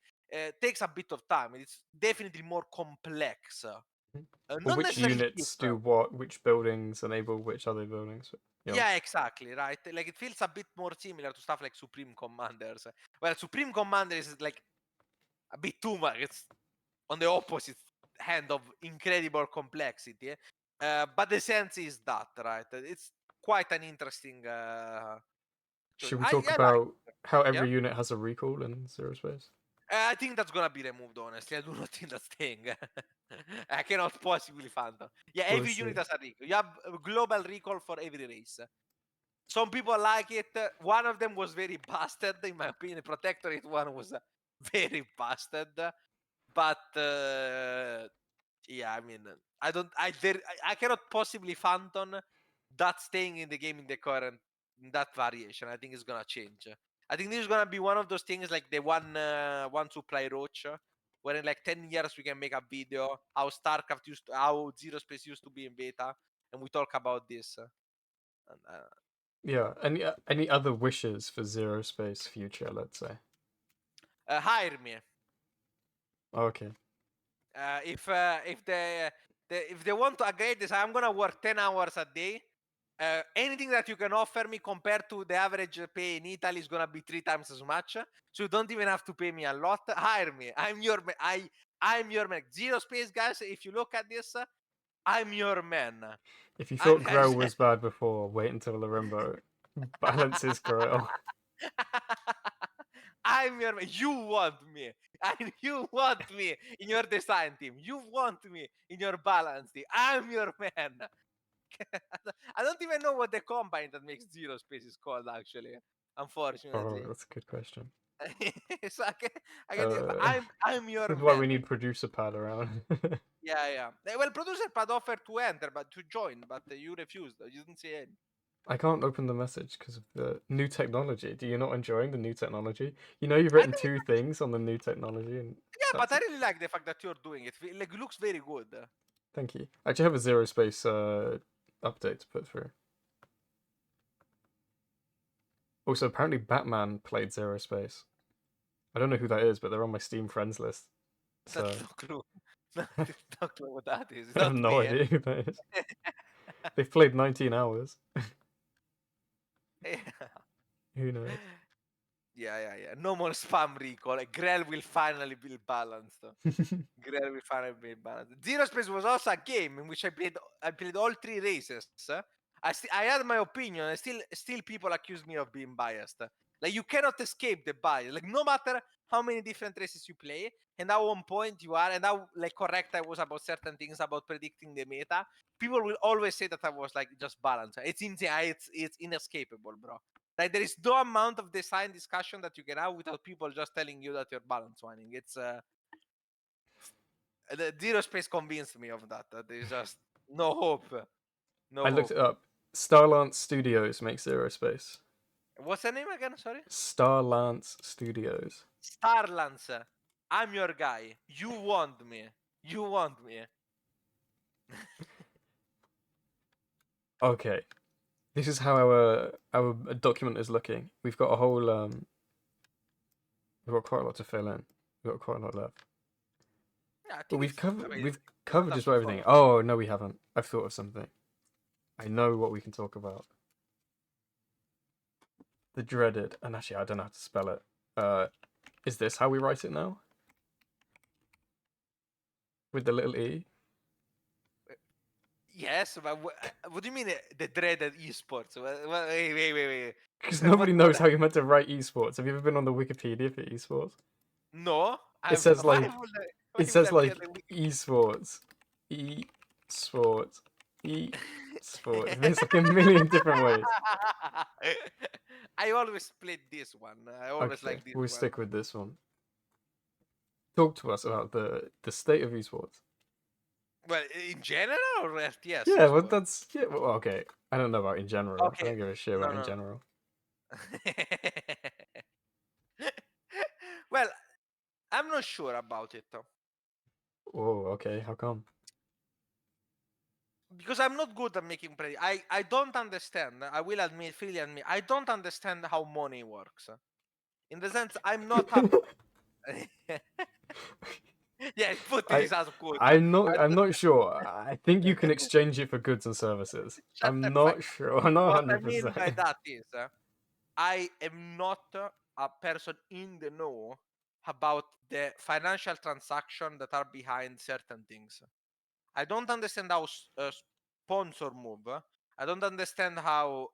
takes a bit of time. It's definitely more complex. Or Not which necessarily units do different. what? Which buildings enable which other buildings? Yeah. Yeah, exactly, right? Like it feels a bit more similar to stuff like Supreme Commanders. Well, Supreme Commander is like a bit too much. It's on the opposite hand of incredible complexity. But the sense is that, right? It's quite an interesting choice. Should we talk I like about it. how Yeah. every unit has a recall in ZeroSpace? I think that's gonna be removed, honestly. I do not think that's thing. I cannot possibly phantom. Yeah, We'll every see. unit has a recall. You have a global recall for every race. Some people like it. One of them was very busted, in my opinion. The Protectorate one was very busted. But yeah, I mean, I cannot possibly phantom that staying in the game in the current in that variation. I think it's gonna change. I think this is gonna be one of those things like the one supply roach, where in like 10 years we can make a video how StarCraft how Zero Space used to be in beta, and we talk about this. And, Yeah. Any other wishes for ZeroSpace future? Let's say. hire me. Okay. If they want to upgrade this, I'm gonna work 10 hours a day. Anything that you can offer me compared to the average pay in Italy is gonna be 3 times as much. So you don't even have to pay me a lot. Hire me. I'm your man. Zero Space guys. If you look at this, I'm your man. If you I'm thought Grail was bad before, wait until Lorimbo balances Grail. I'm your man. You want me. You want me in your design team. You want me in your balance team. I'm your man. I don't even know what the combine that makes Zero Space is called, actually. Oh, Unfortunately. that's a good question. So I can but Uh, I'm your this is why we man. need producer pad around. Yeah. Well, producer pad offered to enter, but to join, but you refused. You didn't say any. I can't open the message because of the new technology. Do you not enjoying the new technology? You know you've I written think two things on the new technology, and yeah, but that's I it. really like the fact that you're doing it. Like, it looks very good. Thank you. I actually have a Zero Space update to put through. Also, apparently Batman played Zero Space. I don't know who that is, but they're on my Steam friends list. That's So no clue. No clue what that is. It's I have not no me. idea who that is. They've played 19 hours. Who knows? Yeah. No more spam recall. Like, Grell will finally be balanced. Grell will finally be balanced. Zero Space was also a game in which I played all three races. I had my opinion, and still people accuse me of being biased. Like, you cannot escape the bias. Like, no matter how many different races you play, and how on point you are, and how like correct I was about certain things about predicting the meta, people will always say that I was like just balanced. It's insane. It's inescapable, bro. Like, there is no amount of design discussion that you can have without people just telling you that you're balance winning. It's the Zero Space convinced me of that. That there's just no hope. I No looked hope. it up. Starlance Studios makes Zero Space. What's the name again? Sorry? Starlance Studios. Starlance. I'm your guy. You want me. You want me. Okay, this is how our document is looking. We've got a whole we've got quite a lot to fill in. We've got quite a lot left. Yeah, I But think it's. I mean, we've Covered What just have about you everything. followed? Oh no, we haven't. I've thought of something. I know what we can talk about. The dreaded, and actually I don't know how to spell it. Is this how we write it now? With the little e? Yes, but what do you mean the dreaded esports? Wait. Because What? nobody knows how you're meant to write esports. Have you ever been on the Wikipedia for esports? No, It says why like would I? Why it would says I be at like the week? esports, esports, esports. There's like a million different ways. I always split this one. I always Okay, like this we'll one. stick with this one. Talk to us about the state of esports. Well, in general or RTS Yeah, well, esports? that's yeah. Well, okay, I don't know about in general. I Okay, don't give a shit no, about in no. general. Well, I'm not sure about it though. Oh, okay. How come? Because I'm not good at making I don't understand. I will admit, freely admit, I don't understand how money works. In the sense, I'm not a. Yeah, put I this as quote. I'm not I I'm don't- not sure. I think you can exchange it for goods and services. Shut the I'm fuck not up. sure. I'm not What I mean 100%. by that is, I am not a person in the know about the financial transaction that are behind certain things. I don't understand how sponsor move. I don't understand how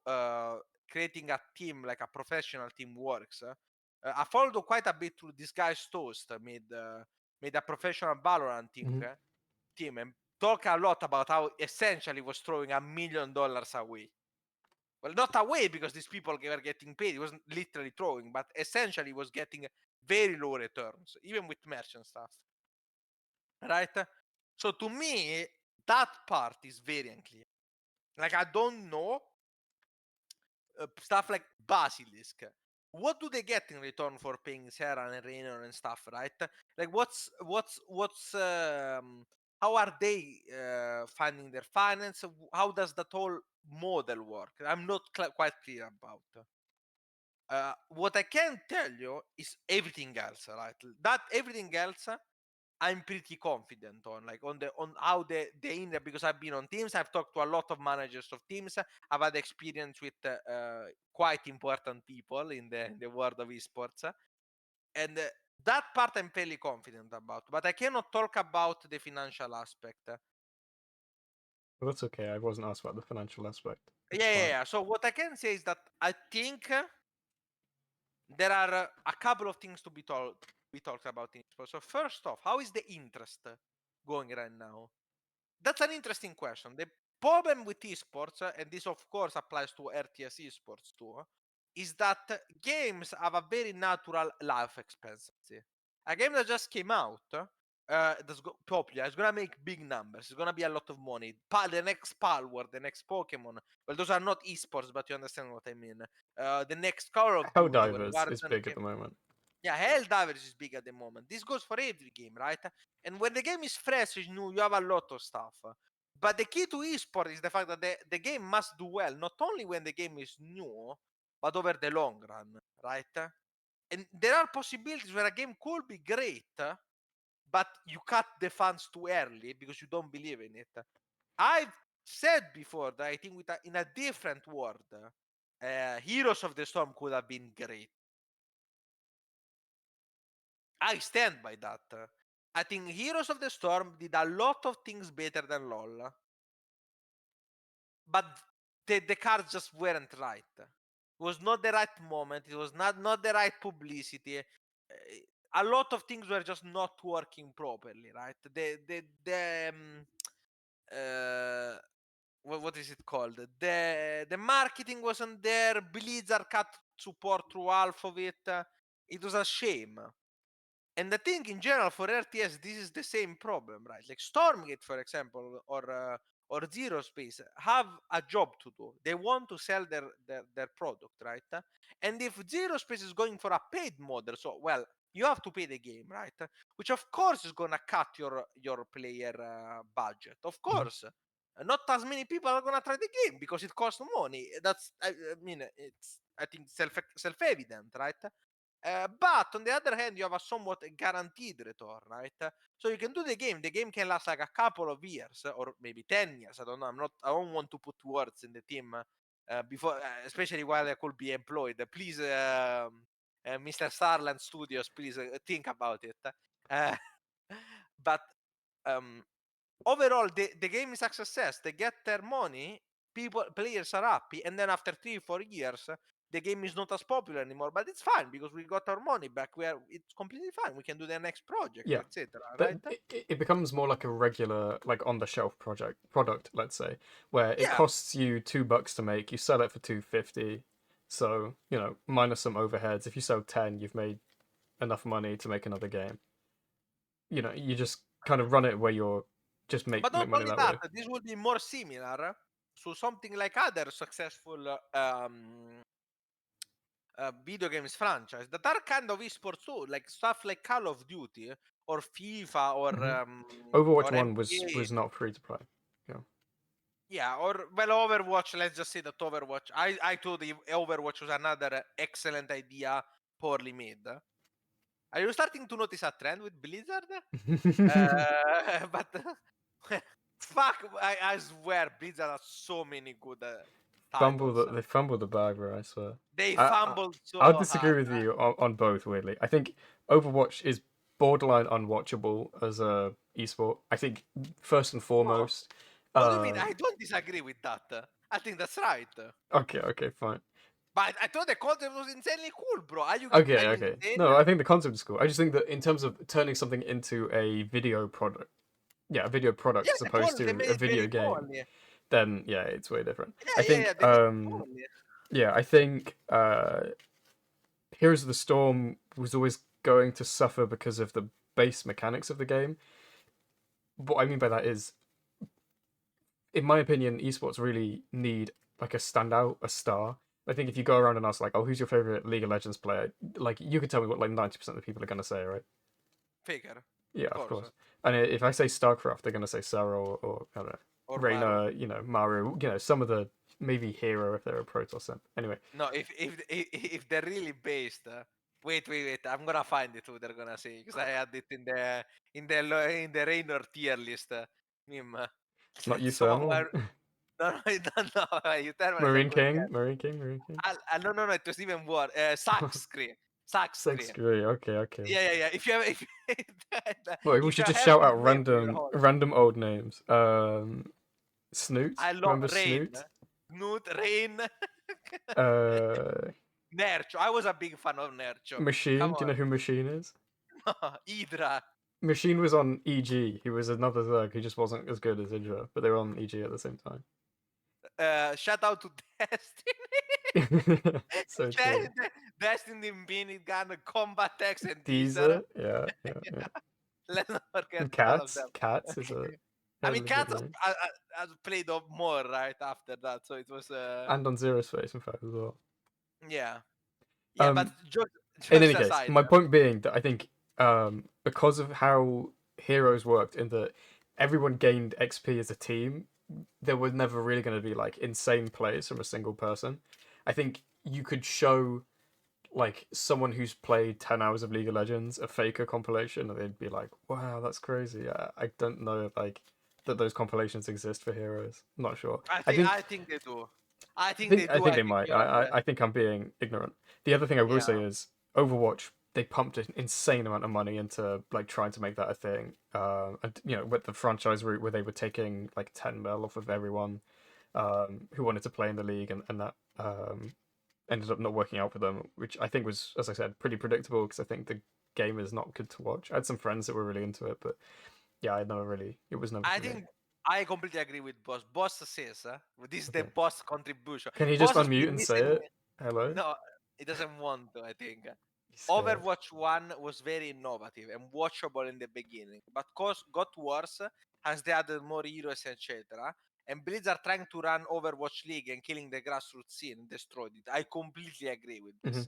creating a team like a professional team works. I followed quite a bit through this guy's toast made a professional Valorant Mhm. team and talk a lot about how essentially was throwing $1 million away. Well, not away because these people were getting paid. He wasn't literally throwing, but essentially was getting very low returns, even with merchant stuff. Right? So to me, that part is very unclear. Like I don't know stuff like Basilisk. What do they get in return for paying Sarah and Rainer and stuff, right? Like what's how are they funding their finance? How does that whole model work? I'm not quite clear about. What I can tell you is everything else, right? That everything else I'm pretty confident on, like on how the in because I've been on teams. I've talked to a lot of managers of teams. I've had experience with quite important people in the world of esports, and that part I'm fairly confident about. But I cannot talk about the financial aspect. Well, that's okay. I wasn't asked about the financial aspect. Yeah, It's fine. yeah. So what I can say is that I think there are a couple of things to be talked about in esports. So first off, how is the interest going right now? That's an interesting question. The problem with esports, and this of course applies to RTS esports too, is that games have a very natural life expectancy. A game that just came out, that's popular, is gonna make big numbers. It's gonna be a lot of money. The next Palworld, the next Pokemon. Well, those are not esports, but you understand what I mean. The next Call of Duty, when Helldivers is Warzone big at came. the moment. Yeah, Helldivers is big at the moment. This goes for every game, right? And when the game is fresh, is new, you have a lot of stuff. But the key to esport is the fact that the game must do well, not only when the game is new, but over the long run, right? And there are possibilities where a game could be great, but you cut the fans too early because you don't believe in it. I've said before that I think in a different world, Heroes of the Storm could have been great. I stand by that. I think Heroes of the Storm did a lot of things better than LoL, but the cards just weren't right. It was not the right moment. It was not the right publicity. A lot of things were just not working properly, right? Uh, what is it called? The marketing wasn't there. Blizzard cut support through half of it. It was a shame. And I think in general for RTS this is the same problem, right? Like Stormgate, for example, or ZeroSpace have a job to do. They want to sell their product, right? And if ZeroSpace is going for a paid model, so well, you have to pay the game, right? Which of course is gonna cut your player budget, of Mhm. course. Not as many people are gonna try the game because it costs money. I mean, it's I think self evident, right? But on the other hand, you have a somewhat guaranteed return, right? So you can do the game. The game can last like a couple of years or maybe 10 years. I don't know. I don't want to put words in the team before, especially while I could be employed. Please, Mr. Starland Studios, please think about it. Uh, but um, overall, the game is a success. They get their money, players are happy, and then after 3-4 years, the game is not as popular anymore. But it's fine because we got our money back. It's completely fine. We can do the next project, Yeah. etc. But Right? it becomes more like a regular, like on the shelf product, let's say, where it Yeah. costs you $2 to make, you sell it for 250. So, minus some overheads. If you sell 10, you've made enough money to make another game. You just kind of run it where you're just make But not money only that that, way. this will be more similar to something like other successful video games franchise that are kind of esports too, like stuff like Call of Duty or FIFA Hmm. or Overwatch 1 NBA. was not free to play. Yeah. Yeah, or well, Overwatch. Let's just say that Overwatch. I thought Overwatch was another excellent idea, poorly made. Are you starting to notice a trend with Blizzard? But fuck, I swear, Blizzard has so many good titles. They fumbled the bag, bro. I swear. They I, I fumbled I'll so disagree hard. with you on both. Weirdly, I think Overwatch is borderline unwatchable as a esport. I think first and Oh, foremost. what do you mean? Uh, I don't disagree with that. I think that's right. okay, fine. But I thought the concept was insanely cool, bro. Are you Okay. insane? No, I think the concept is cool. I just think that in terms of turning something into a video product, yeah, a video product Yeah, as opposed they to made a it very video game, poorly. then yeah, it's way different. I Yeah, think they made it poorly. I think Heroes of the Storm was always going to suffer because of the base mechanics of the game. What I mean by that is, in my opinion, esports really need like a standout, a star. I think if you go around and ask like, "Oh, who's your favorite League of Legends player?" Like you could tell me what like 90% of the people are gonna say, right? Faker, Yeah, of of course. course. And if I say StarCraft, they're gonna say Sarah or I don't know, Or Maru. Reina, Mario, some of the maybe Hero if they're a Protoss simp. Anyway, No, if they're really based. Wait. I'm gonna find it. Who they're gonna say because I had it in the Raynor tier list. Meme. not you Someone thermal. were no, I don't know. You tell me is a Marine good King, guess. Marine King, Marine King. No. It was even worse. Saxcree. Six Saxcree. degree. Okay. Yeah. If you have, Wait, we if should you just have shout this out name for your whole, random old names. Snoot. I love Remember Rain, Snoot? Snoot, Rain, Uh, Nercho. I was a big fan of Nercho. Come Machine. Do you on, know who Machine is? Hydra. Machine was on EG. He was another Zerg who just wasn't as good as Indra, but they were on EG at the same time. Shout out to Destiny. So true. Destiny, Infinite Gun, Combat X, and Teaser. Deezer. Yeah. Let's not forget And all of Cats. them. Cats is a I mean, legit Cats name. has played up more right after that, so it was And on ZeroSpace, in fact, as well. yeah, yeah. But Um, in jokes any case, aside, my point being that I think because of how Heroes worked, in that everyone gained XP as a team, there was never really going to be like insane plays from a single person. I think you could show like someone who's played 10 hours of League of Legends a Faker compilation, and they'd be like, "Wow, that's crazy." I don't know if like that those compilations exist for Heroes. I'm not sure. I think they do. I I think they think I do. think I they think might. you're on I think I'm being ignorant. The other thing I will say yeah. is Overwatch. They pumped an insane amount of money into like trying to make that a thing. And with the franchise route where they were taking like 10 mil off of everyone who wanted to play in the league, and that ended up not working out for them, which I think was, as I said, pretty predictable because I think the game is not good to watch. I had some friends that were really into it, but yeah, it was never I for me. think I completely agree with Boss. Boss says this is the Okay. boss contribution. Can he just Boss has unmute been and say missing. it? Hello? No, he doesn't want to. I think He's scared. Overwatch 1 was very innovative and watchable in the beginning, but cause got worse as they added more heroes, etc. And Blizzard trying to run Overwatch League and killing the grassroots scene destroyed it. I completely agree with Hmm. this.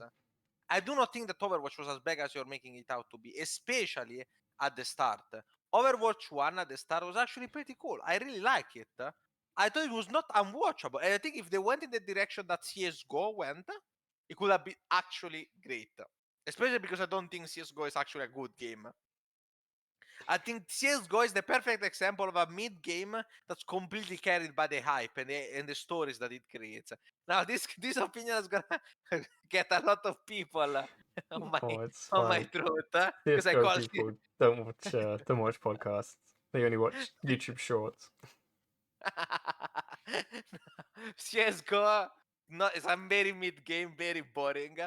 I do not think that Overwatch was as bad as you're making it out to be, especially at the start. Overwatch 1 at the start was actually pretty cool. I really like it. I thought it was not unwatchable. And I think if they went in the direction that CSGO went, it could have been actually great. especially because I don't think CS:GO is actually a good game. I think CS:GO is the perfect example of a mid game that's completely carried by the hype and the stories that it creates. Now, this opinion is gonna get a lot of people on my Oh, it's on my fine. throat because I CS:GO call people don't watch podcasts. They only watch YouTube shorts. CS:GO no, it's a very mid game, very boring.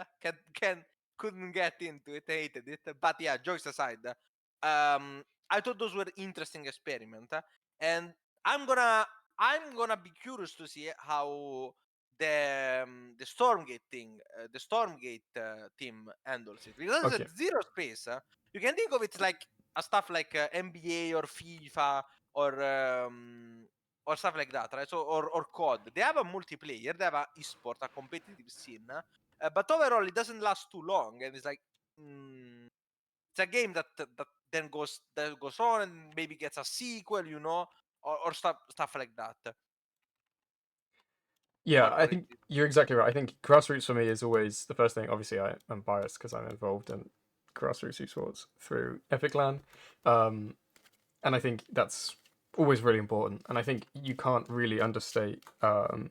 Couldn't get into it, hated it. But yeah, jokes aside, I thought those were interesting experiment, and I'm gonna I'm gonna be curious to see how the Stormgate thing, the Stormgate team handles it, because Okay. it's zero space. You can think of it like a stuff like NBA or FIFA or stuff like that, right? So or COD. They have a multiplayer, they have a esport, a competitive scene, but overall it doesn't last too long, and it's like it's a game that then goes on and maybe gets a sequel, or stuff like that. Yeah, Or I or it, think you're exactly right. I think grassroots for me is always the first thing. Obviously, I'm biased because I'm involved in grassroots esports through Epic Land, and I think that's always really important. And I think you can't really understate the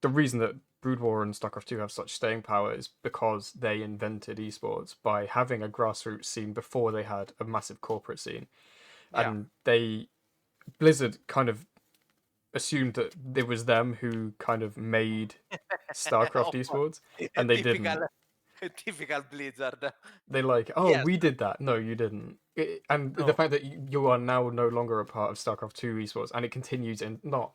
reason that Brood War and StarCraft 2 have such staying power is because they invented esports by having a grassroots scene before they had a massive corporate scene, yeah. and Blizzard kind of assumed that it was them who kind of made StarCraft Of course. esports, and they typical didn't. typical Blizzard. They like, oh, Yes. we did that. No, you didn't. And the No. fact that you are now no longer a part of StarCraft 2 esports, and it continues in not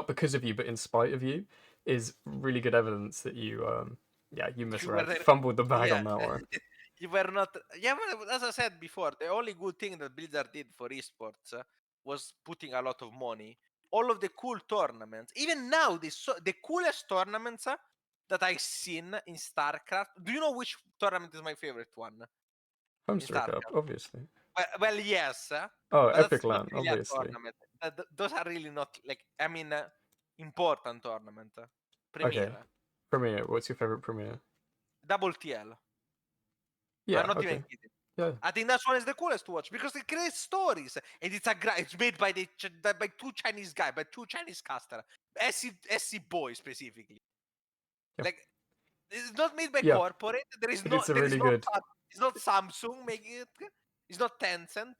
because of you, but in spite of you, is really good evidence that you You were misread, there. fumbled the bag Yeah. on that one. You were not. Yeah, well, as I said before, the only good thing that Blizzard did for esports was putting a lot of money. All of the cool tournaments, even now, the coolest tournaments that I've seen in StarCraft. Do you know which tournament is my favorite one in Homestar Cup, StarCraft? obviously. Well, yes, Oh, but that's Epic not Land, really a obviously. tournament. Those are really not like. I mean, important tournament. Okay, Premier, Premiere. What's your favorite Premiere? double TL. I'm Yeah, not even okay. kidding. Yeah. I think that's one is the coolest to watch because it creates stories and it's made by by two Chinese guys, by two Chinese casters, SC boys specifically. Yeah. Like it's not made by Yeah. corporate. It's a There is really not good. it's not Samsung making it. It's not Tencent.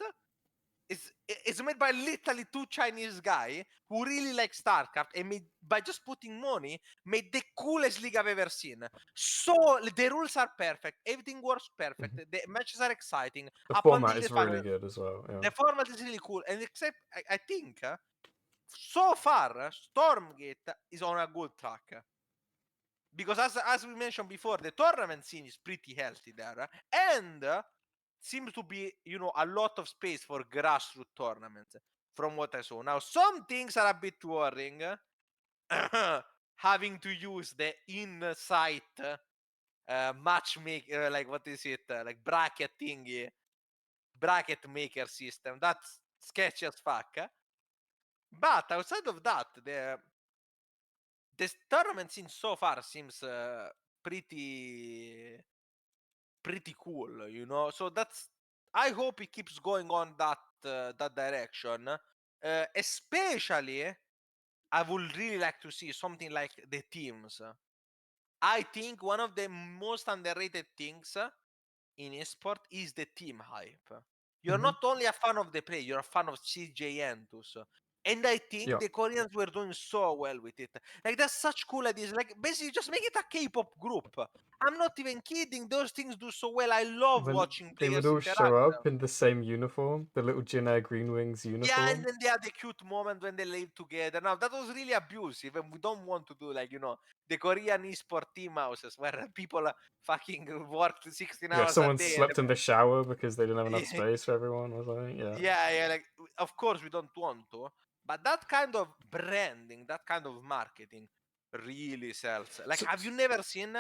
It's made by literally two Chinese guy who really like StarCraft and made by just putting money made the coolest league I've ever seen. So the rules are perfect, everything works perfect, Mhm. the matches are exciting The up until format the is final. really good as well. Yeah. The format is really cool, and except I think so far Stormgate is on a good track because as we mentioned before, the tournament scene is pretty healthy there, and seems to be a lot of space for grassroots tournaments from what I saw. Now some things are a bit worrying, having to use the in-site matchmaker, like what is it, like bracket thingy, bracket maker system. That's sketchy as fuck. But outside of that, the tournament scene so far seems pretty cool, So that's I hope it keeps going on that direction. Especially, I would really like to see something like the teams. I think one of the most underrated things in esport is the team hype. You're Hmm. not only a fan of the play, you're a fan of CJ Entus. And I think Yeah. the Koreans were doing so well with it. Like, that's such cool ideas. Like, basically, just make it a K-pop group. I'm not even kidding. Those things do so well. I love When watching they would players all show interact. up in the same uniform, the little Jin Air Green Wings Yeah, and uniform. then they had the cute moment when they live together. Now, that was really abusive, and we don't want to do, like, the Korean esport team houses where people fucking worked 16 Yeah, hours a someone day. And slept in the shower because they didn't have enough space for everyone or something. Yeah. yeah, like of course we don't want to, but that kind of branding, that kind of marketing, really sells. Like, So, have you never seen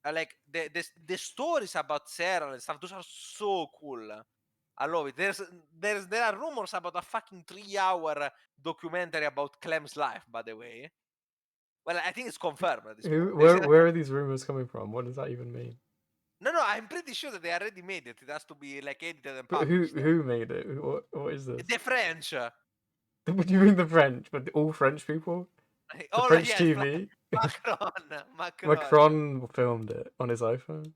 like the stories about Sarah and stuff? Those are so cool. I love it. There are rumors about a fucking 3 hour documentary about Clem's life. By the way, well, I think it's confirmed at this point. where are these rumors coming from? What does that even mean? No, I'm pretty sure that they already made it. It has to be like edited and But published. who made it? What is this? The French. What do you mean the French? But all French people? The Oh French yes, TV? Macron. Macron filmed it on his iPhone.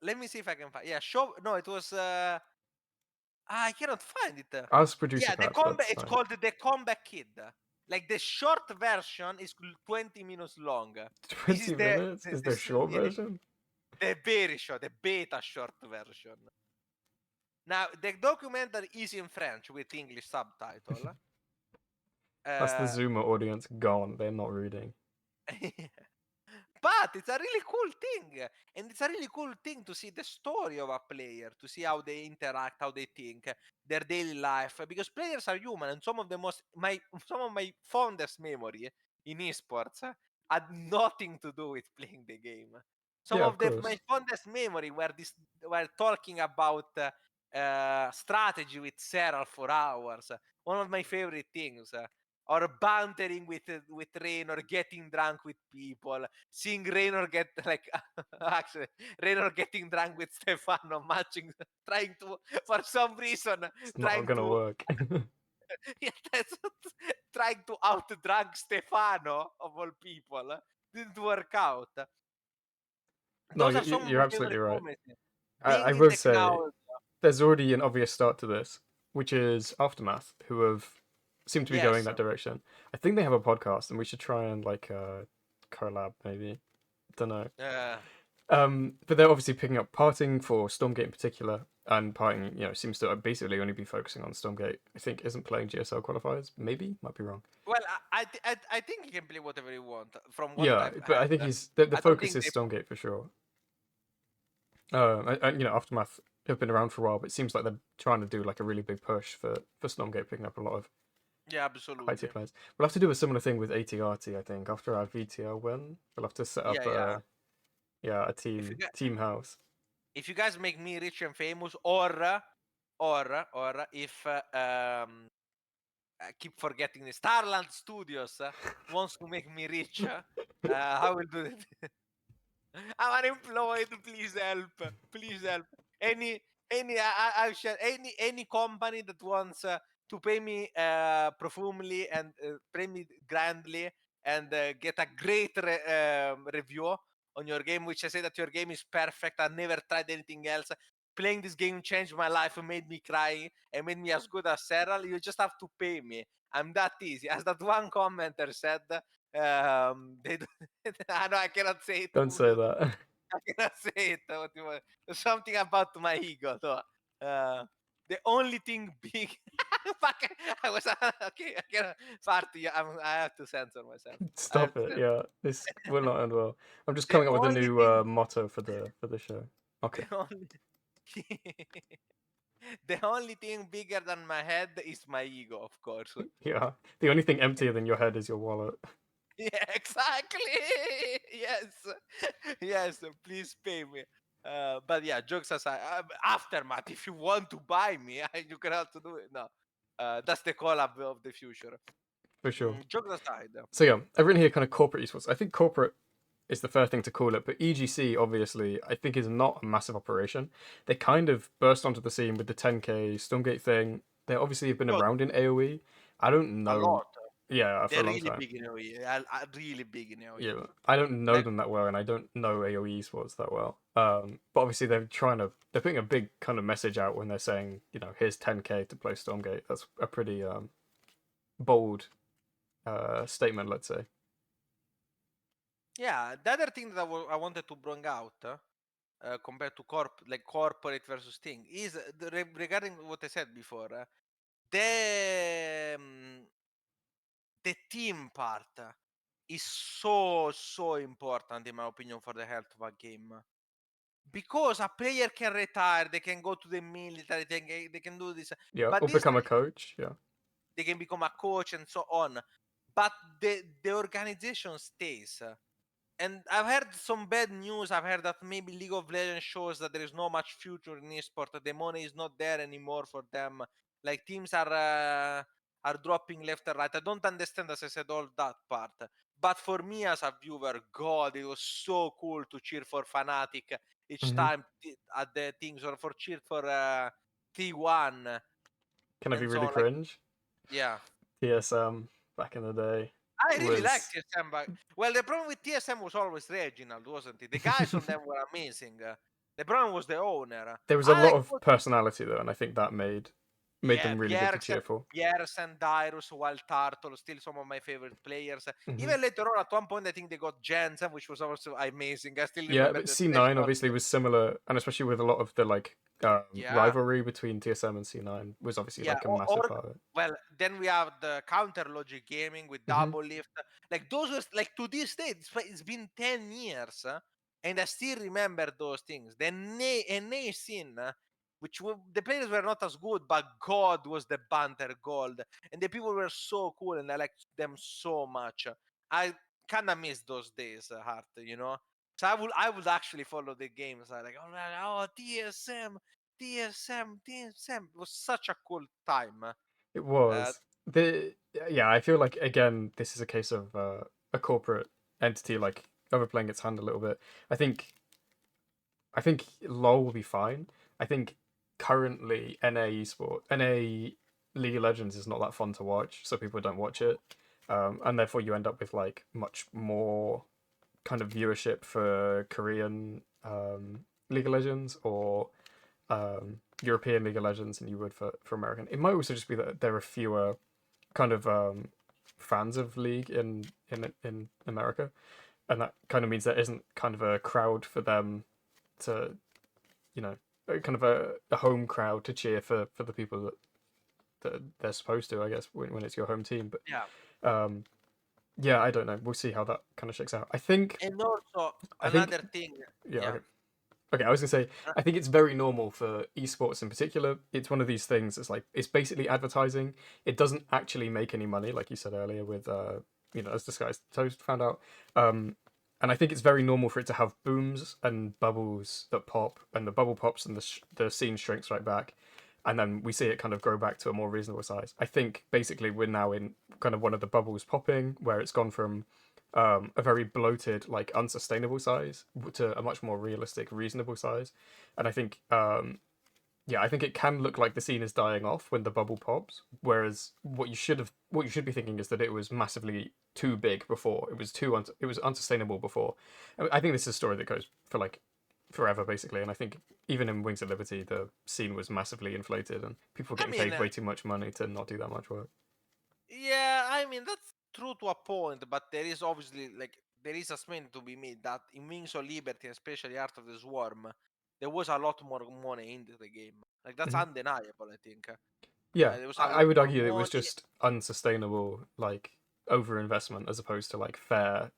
Let me see if I can find. Yeah, no, it was. I cannot find it. Ask producer Yeah, the Pat. combat. That's It's fine. called the Combat Kid. Like the short version is 20 minutes long. This is 20 minutes? Is there a short version? the very short, the beta short version. Now the documentary is in French with English subtitle. That's the Zoomer audience gone. They're not reading. But it's a really cool thing, and it's a really cool thing to see the story of a player, to see how they interact, how they think, their daily life. Because players are human, and some of my fondest memory in esports had nothing to do with playing the game. Some Yeah, of of course. my fondest memory were talking about strategy with Serral for hours. One of my favorite things. Or bantering with Raynor, getting drunk with people, seeing Raynor get like actually Raynor getting drunk with Stefano, matching, trying to for some reason It's not trying gonna to work. yeah, trying to out drunk Stefano of all people didn't work out. No, Those are some of you're my absolutely favorite right. moments. I Being in will the say crowd. there's already an obvious start to this, which is Aftermath, who have seem to be going Yes. that direction. I think they have a podcast, and we should try and like collab maybe. Don't know. But they're obviously picking up Parting for Stormgate in particular, and Parting, seems to basically only be focusing on Stormgate. I think isn't playing GSL qualifiers. Maybe, might be wrong. Well, I think he can play whatever he want. From what Yeah, I've but I heard, think the I don't focus think is they. Stormgate for sure. Aftermath have been around for a while, but it seems like they're trying to do like a really big push for Stormgate, picking up a lot of Yeah, high tier absolutely. players. We'll have to do a similar thing with ATRT, I think. After our VTL win, we'll have to set up Yeah. a If you team house. if you guys make me rich and famous, or if I keep forgetting the Starland Studios wants to make me rich, I will do it. I'm unemployed. Please help. Please help. I'll share any company that wants to pay me profumely and pay me grandly and get a great review on your game, which I say that your game is perfect. I've never tried anything else. Playing this game changed my life and made me cry and made me as good as Serral. You just have to pay me. I'm that easy. As that one commenter said, they don't, I know I cannot say it. Don't say that. I cannot say it. Something about my ego, though. The only thing big. Fuck, I was okay. I cannot. Party. I have to censor myself. I have Stop to it. censor. Yeah, this will not end well. I'm just The coming up with a only new thing. motto for the show. Okay. The only. The only thing bigger than my head is my ego, of course. Yeah. The only thing emptier than your head is your wallet. Yeah, exactly. Yes, yes. Please pay me. But yeah, jokes aside, Aftermath. If you want to buy me, you can also do it. No, that's the collab of the future. For sure. Jokes aside, So yeah, I've written here kind of corporate esports. I think corporate is the fair thing to call it, but EGC obviously I think is not a massive operation. They kind of burst onto the scene with the 10k Stormgate thing. They obviously have been Well, around in AoE. I don't a know. lot. Yeah, for a They're long really time. big in AoE. Really big in AoE. Yeah, I don't know Like, them that well, and I don't know AoE esports that well. But obviously they're putting a big kind of message out when they're saying, here's 10k to play Stormgate. That's a pretty bold statement, let's say. yeah, the other thing that I wanted to bring out, compared to corporate versus thing, is regarding what I said before. The team part is so important in my opinion for the health of a game, because a player can retire, they can go to the military, they can do this, Yeah, but or become a coach. Yeah, they can become a coach and so on, but the organization stays. And I've heard some bad news. I've heard that maybe League of Legends shows that there is no much future in esports. The money is not there anymore for them. Like teams are dropping left and right. I don't understand, as I said, all that part. But for me as a viewer, God, it was so cool to cheer for Fnatic each Mhm. time at the things, or for cheer for T1 Can I be and so really on. Like, cringe? yeah. TSM back in the day I really liked was. TSM back. Well, the problem with TSM was always Reginald, wasn't it? The guys on them were amazing. The problem was the owner. There was a I lot like of personality though, and I think that made yeah, them really good to cheer for. Bjergs and Dyrus, Wild Turtle, still some of my favorite players. Hmm. Even later on, at one point, I think they got Jensen, which was also amazing. I still Yeah, remember but the C9 threshold. obviously was similar, and especially with a lot of the like Yeah, rivalry between TSM and C9 was obviously yeah. like a massive Or part of it. well, then we have the Counter Logic Gaming with Hmm. Double Lift. Like those was like to this day, it's been 10 years, and I still remember those things. The NA scene, the players were not as good, but God was the banter gold, and the people were so cool, and I liked them so much. I kind of miss those days, Heart. So I would actually follow the games. I like, oh, TSM, TSM. It was such a cool time. It Uh, was the yeah. I feel like again, this is a case of a corporate entity like overplaying its hand a little bit. I think LoL will be fine. I think currently NA League of Legends is not that fun to watch, so people don't watch it, and therefore you end up with like much more kind of viewership for Korean League of Legends or European League of Legends than you would for American. It might also just be that there are fewer kind of fans of League in America, and that kind of means there isn't kind of a crowd for them to, you know, kind of a home crowd to cheer for the people that they're supposed to, I guess, when it's your home team. yeah, But yeah, I don't know. We'll see how that kind of shakes out. I think and also I think another thing. yeah, Yeah, okay. Okay, I was gonna say, uh, I think it's very normal for esports in particular. It's one of these things. It's like it's basically advertising. It doesn't actually make any money, like you said earlier, with as Disguised Toast found out. Um, and I think it's very normal for it to have booms and bubbles that pop, and the bubble pops, and the scene shrinks right back, and then we see it kind of grow back to a more reasonable size. I think basically we're now in kind of one of the bubbles popping, where it's gone from a very bloated, like unsustainable size to a much more realistic, reasonable size. And I think, yeah, I think it can look like the scene is dying off when the bubble pops. Whereas what you should be thinking is that it was massively too big before. It was unsustainable before. I think this is a story that goes for like forever, basically. And I think even in Wings of Liberty, the scene was massively inflated, and people were I getting mean, paid way too much money to not do that much work. yeah, I mean that's true to a point, but there is obviously like there is a statement to be made that in Wings of Liberty, especially Art of the Swarm, there was a lot more money into the game. Like that's Mhm. undeniable. I think Yeah, there was a I lot would more argue it was money. just unsustainable, like overinvestment, as opposed to like fair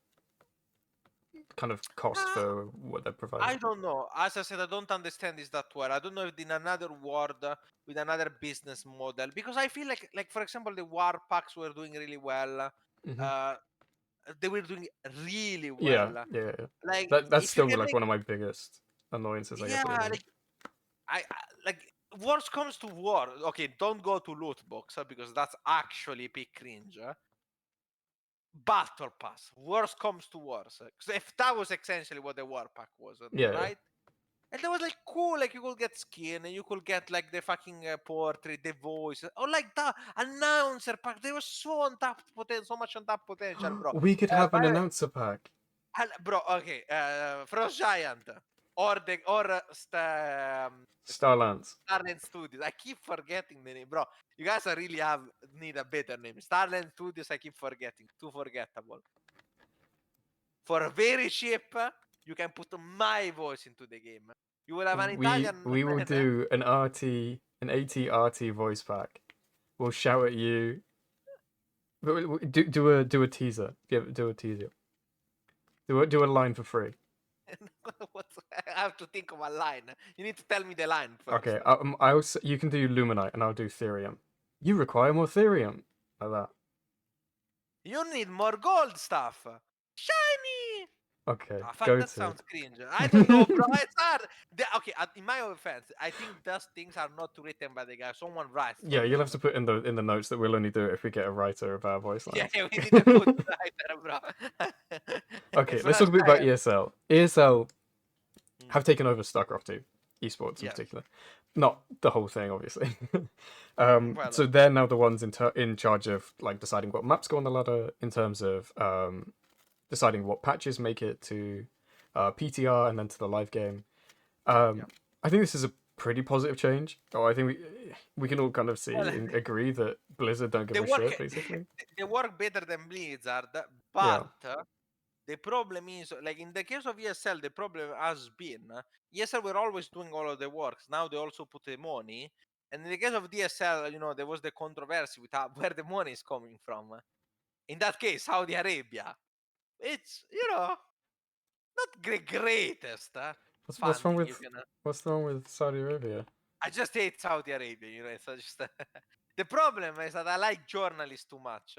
kind of cost Uh, for what they're I providing. don't know. As I said, I don't understand this that well. I don't know if in another world with another business model, because I feel like for example, the war packs were doing really well. Hmm. Uh, they were doing really Yeah, well. yeah, yeah. Like That's if you still can like make, one of my biggest annoyances, I guess, yeah, at the moment. like like worst comes to war. Okay, don't go to loot box because that's actually peak cringe. Battle pass. Worst comes to worst. 'Cause if that was essentially what the war pack was, Yeah, yeah. right? And that was like cool, like you could get skin and you could get like the fucking portrait, the voice, or like that announcer pack. There was so untapped potential, so much untapped potential, bro. We could have an By the way, announcer pack. bro, okay, Frost Giant or Starlance. Starland Studios. I keep forgetting the name, bro. You guys are really have need a better name. Starland Studios. I keep forgetting. Too forgettable. For very cheap, you can put my voice into the game. You will have an Italian We will man. do an an ATRT voice pack. We'll shout at you. Do a teaser. Do a teaser. Do a line for free. I have to think of a line. You need to tell me the line Okay, first. you can do Luminite and I'll do Therium. You require more Therium. Like that. You need more gold stuff. Shiny. Okay, Ah, fuck, go that to. sounds cringe. I don't know, bro. It's hard. Okay, in my offense, I think those things are not written by the guy. Someone writes Yeah, for you'll them. have to put in the notes that we'll only do it if we get a writer of our voice Yeah, lines. we need a good writer, bro. Okay, let's talk First, a bit about ESL. ESL Mm, have taken over StarCraft 2, esports in yes. particular. Not the whole thing, obviously. Well, So they're now the ones in charge of like deciding what maps go on the ladder, in terms of deciding what patches make it to PTR and then to the live game. yeah. I think this is a pretty positive change. Oh, I think we can all kind of see Well, and agree that Blizzard don't they give a work. shit, basically. They work better than Blizzard, Yeah. but the problem is, like in the case of ESL, the problem has been ESL were always doing all of the works. Now they also put the money. And in the case of DSL, there was the controversy with where the money is coming from. In that case, Saudi Arabia. It's not the greatest What's wrong funding you with can. Saudi Arabia? I just hate Saudi Arabia. It's just the problem is that I like journalists too much.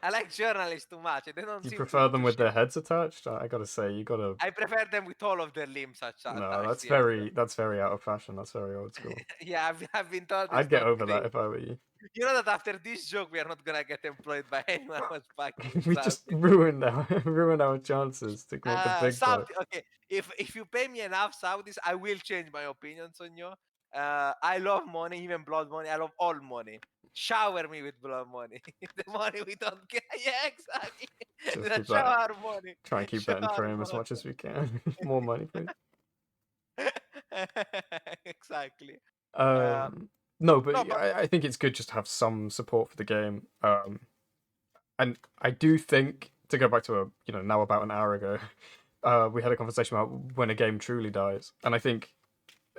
I like journalists too much. They don't Do you seem prefer them to with share. their heads attached? I gotta say, you gotta. I prefer them with all of their limbs No, attached. Yes. that's very out of fashion. That's very old school. Yeah, I've been told I'd it's get not over great. that if I were you. You know that after this joke, we are not gonna get employed by anyone who's fucking We just Saudi. ruined our ruined our chances to make the big Saudi. bucks. Okay, if you pay me enough Saudis, I will change my opinions on you. I love money, even blood money. I love all money. Shower me with blood money. The money we don't get. Yeah, exactly. Just The keep that. shower money. Try and keep that in Shower frame as money. much as we can. More money, please. Exactly. Uh, Um, no, but no, but I think it's good just to have some support for the game. And I do think, to go back to now about an hour ago, we had a conversation about when a game truly dies, and I think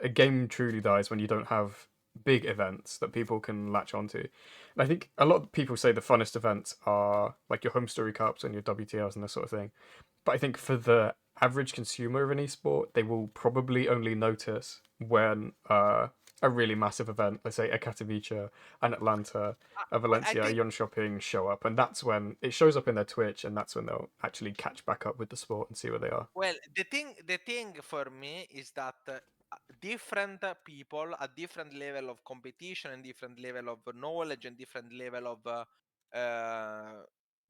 a game truly dies when you don't have big events that people can latch onto. And I think a lot of people say the funnest events are like your home story cups and your WTLs and this sort of thing. But I think for the average consumer of an esport, they will probably only notice when a really massive event, let's say a Katowice, an Atlanta, a I Valencia, a think. Yon Shopping show up, and that's when it shows up in their Twitch, and that's when they'll actually catch back up with the sport and see where they are. Well, the thing for me is that different people at different level of competition and different level of knowledge and different level of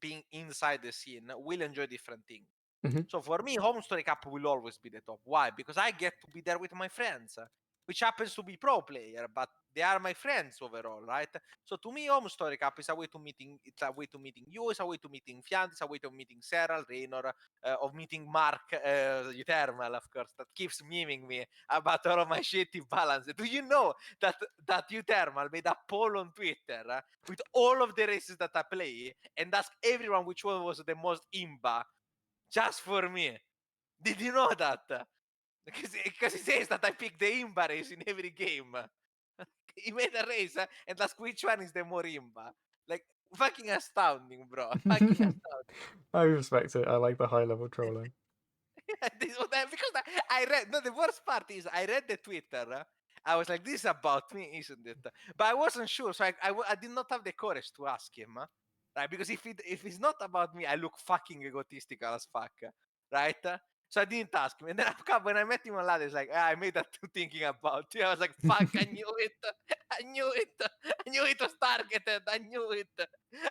being inside the scene will enjoy different things. Hmm. So for me, Home Story Cup will always be the top. Why? Because I get to be there with my friends, which happens to be pro player, but they are my friends overall, right? So to me, Home Story Cup is a way to meeting. It's a way to meeting you. It's a way to meeting Fiant. It's a way to meeting Serral, Raynor, of meeting Mark, Uthermal, of course, that keeps memeing me about all of my shitty balance. Do you know that Uthermal made a poll on Twitter with all of the races that I play and asked everyone which one was the most imba just for me? Did you know that? Because he says that I pick the imba race in every game. He made a race and asked which one is the more imba. Like, fucking astounding, bro. Fucking astounding. I respect it. I like the high level trolling. Because I read. No, the worst part is I read the Twitter. I was like, "This is about me, isn't it?" But I wasn't sure, so I did not have the courage to ask him, right? Because if it's not about me, I look fucking egotistical as fuck, right? So I didn't ask him, and then when I met him on ladder, he's like, I made that thinking about you. I was like, "Fuck, I knew it, I knew it, I knew it was targeted, I knew it,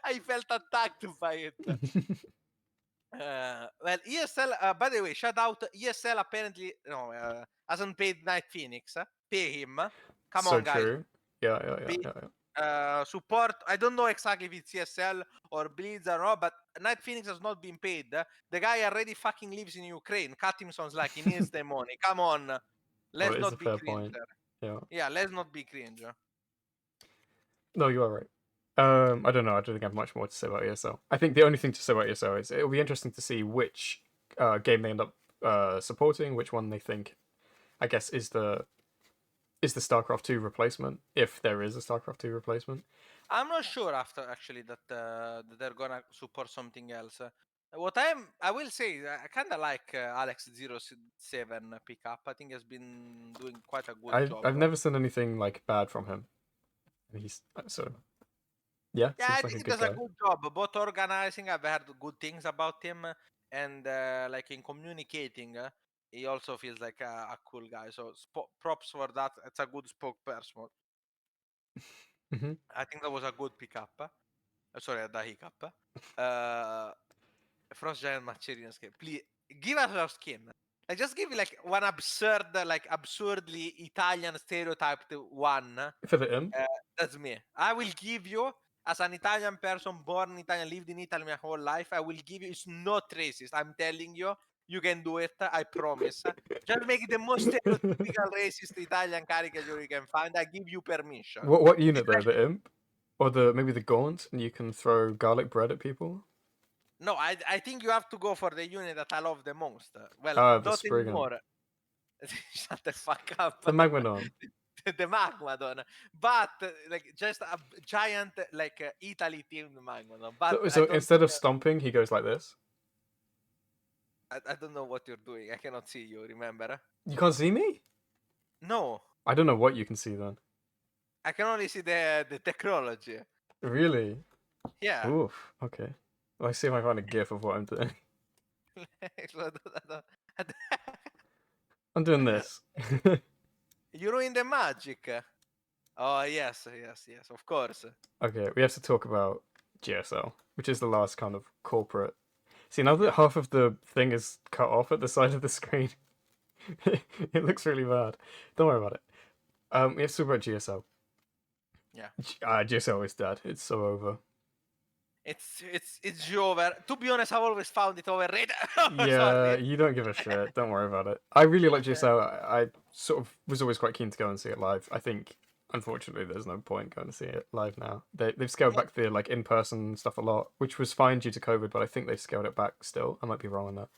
I felt attacked by it." Well, ESL. By the way, shout out ESL. Apparently, no, hasn't paid Night Phoenix. Pay him. Come So on, guys. true. Yeah, yeah, yeah, Pay, yeah, yeah. support. I don't know exactly if it's ESL or Blitz or not, but Night Phoenix has not been paid. The guy already fucking lives in Ukraine. Cut him sounds like he needs the money. Come on. Well, Let's it is a not be fair cringe point. there. Yeah. Yeah, let's not be cringe. No, you are right. I don't know. I don't think I have much more to say about ESL. I think the only thing to say about ESL is it'll be interesting to see which game they end up supporting, which one they think, I guess, is the StarCraft 2 replacement, if there is a StarCraft 2 replacement. I'm not sure after actually that they're gonna support something else. I will say I kind of like Alex07 pickup. I think has been doing quite a good job. I've never seen anything like bad from him. And he's so yeah, Yeah, I seems like think a he good does a guy. good job. Both organizing, I've heard good things about him, and like in communicating, he also feels like a cool guy. So props for that. It's a good spokesperson. Mhm. I think that was a good pickup. Sorry, the hiccup. Frost Giant Macherian skin. Please give us your skin. Like, just give me like one absurd, like absurdly Italian stereotyped one. For the imp. That's me. I will give you, as an Italian person born in Italy, lived in Italy my whole life, I will give you. It's not racist. I'm telling you, you can do it. I promise. Just make it the most stereotypical racist Italian caricature you can find. I give you permission. What unit though? The imp, or maybe the gaunt, and you can throw garlic bread at people. No, I think you have to go for the unit that I love the most. Well, The not Spriggan. anymore. Shut the fuck up. The Magmadon. The Magmadon, but like just a giant like Italy themed Magmadon. But So instead of stomping, he goes like this. I don't know what you're doing. I cannot see you. Remember? You can't see me? No, I don't know what you can see then. I can only see the technology. Really? Yeah. Oof. Okay. Well, I see if I find a GIF of what I'm doing. I'm doing this. You ruined the magic. Oh yes, yes, of course. Okay, we have to talk about GSL, which is the last kind of corporate. See, now that Yeah. half of the thing is cut off at the side of the screen, it looks really bad. Don't worry about it. We have to talk about GSL. Yeah. GSL is dead. It's so over. It's over. To be honest, I've always found it overrated. Yeah, Sorry. you don't give a shit. Don't worry about it. I really like GSL. I sort of was always quite keen to go and see it live. I think, unfortunately, there's no point going to see it live now. They've scaled back the like in-person stuff a lot, which was fine due to COVID, but I think they've scaled it back still. I might be wrong on that.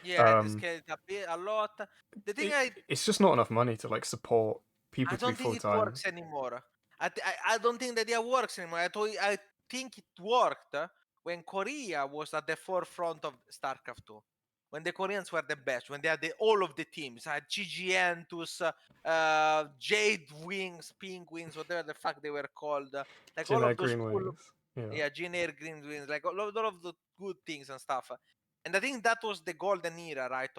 Yeah, they scaled it up a lot. The thing It's just not enough money to like support I people to be don't think full it time. works anymore. I don't think the idea works anymore. I think it worked when Korea was at the forefront of StarCraft 2. When the Koreans were the best, when they had all of the teams, had Entus, Jade Wings, Pink Wings, whatever the fuck they were called, like all Jin of those Green cool, Wings. Yeah. yeah, Jin Air Green Wings, like all of the good things and stuff. And I think that was the golden era, right,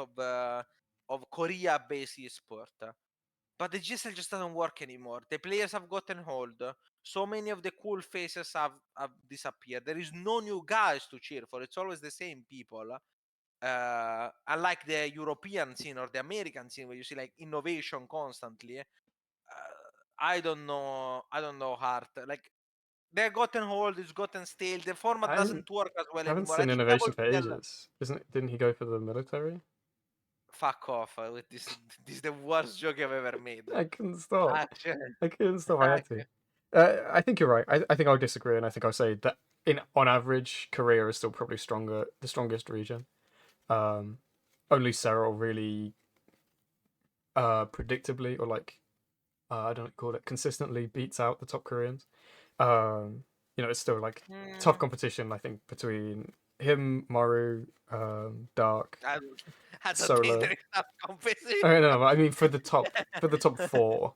of Korea-based esport. But the GSL just doesn't work anymore. The players have gotten old. So many of the cool faces have disappeared. There is no new guys to cheer for. It's always the same people. Unlike the European scene or the American scene where you see like innovation constantly. I don't know. I don't know, Heart. Like they're gotten old. It's gotten stale. The format I doesn't work as well haven't anymore. I seen think innovation for WPL. ages. Didn't he go for the military? Fuck off with this. This is the worst joke I've ever made. I couldn't stop. Actually, I couldn't stop. I had to. I think you're right. I think I'll disagree, and I think I'll say that on average, Korea is still probably the strongest region. Only Seoul really, predictably or like, I don't call it consistently beats out the top Koreans. It's still like tough competition. I think between him, Maru, Dark, I don't think Solar. there is enough competition. I don't know. I mean, for the top four,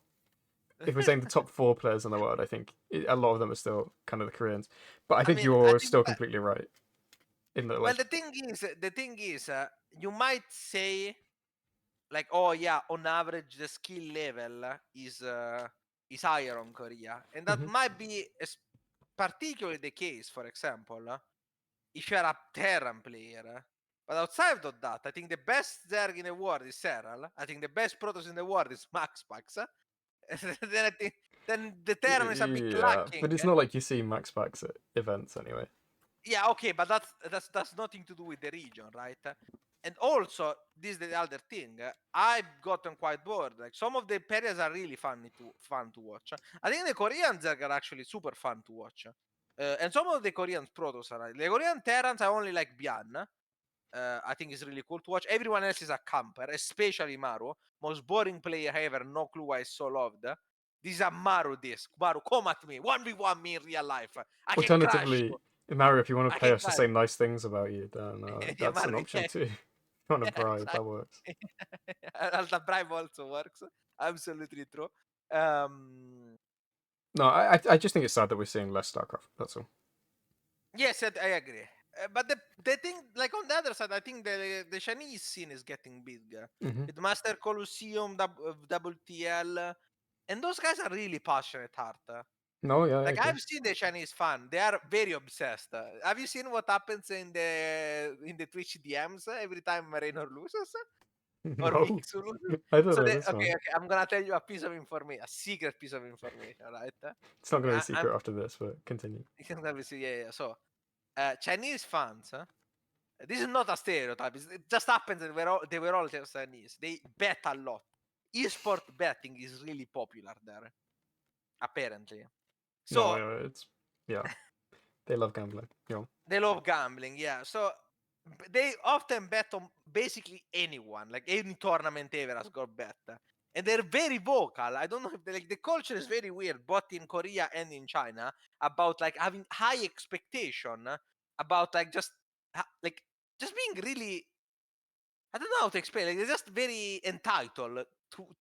if we're saying the top four players in the world, I think a lot of them are still kind of the Koreans. But I think mean, you're still completely right. In that, well, like, the thing is, you might say, like, oh yeah, on average, the skill level is higher on Korea, and that mhm. might be particularly the case. For example, if you're a Terran player. But outside of that, I think the best Zerg in the world is Serral. I think the best Protoss in the world is MaxPax. Then I think then the Terran is a bit Yeah, lacking. but it's not like you see Max Packs at events anyway. Yeah, okay, but that's nothing to do with the region, right? And also, this is the other thing. I've gotten quite bored. Like some of the periods are really fun to watch. I think the Koreans are actually super fun to watch. And some of the Korean protos are the Korean Terrans. I only like Bian. I think it's really cool to watch. Everyone else is a camper, especially Maru, most boring player ever. No clue why he's so loved. This is a Maru disc. Maru, come at me. 1v1 me in real life. I can crash Alternatively, you. Mario, if you want to I pay can us to crash. say nice things about you, then Yeah, that's an Maru, option yeah. too. If you want to Yeah, bribe, that exactly. works. Alta bribe also works. Absolutely true. Um, No, I just think it's sad that we're seeing less StarCraft. That's all. yes, I agree. But the thing, like on the other side, I think the Chinese scene is getting bigger. Mhm. With Master Colosseum, WTL, and those guys are really passionate heart. No, yeah, I Like, agree. I've seen the Chinese fan; they are very obsessed. Have you seen what happens in the Twitch DMs every time Marino loses or No, Mixu loses? I don't So know they this one. okay, I'm gonna tell you a piece of information, a secret piece of information, right? It's not gonna be a I'm secret after this, but continue. yeah. So, Chinese fans. This is not a stereotype. It just happens that they were all Chinese. They bet a lot. Esport betting is really popular there, apparently. No, So yeah, they love gambling. Yeah. they love gambling, yeah. So they often bet on basically anyone, like any tournament ever has got bet. And they're very vocal. I don't know if like the culture is very weird, both in Korea and in China, about like having high expectation about like like just being really, I don't know how to explain. Like, they're just very entitled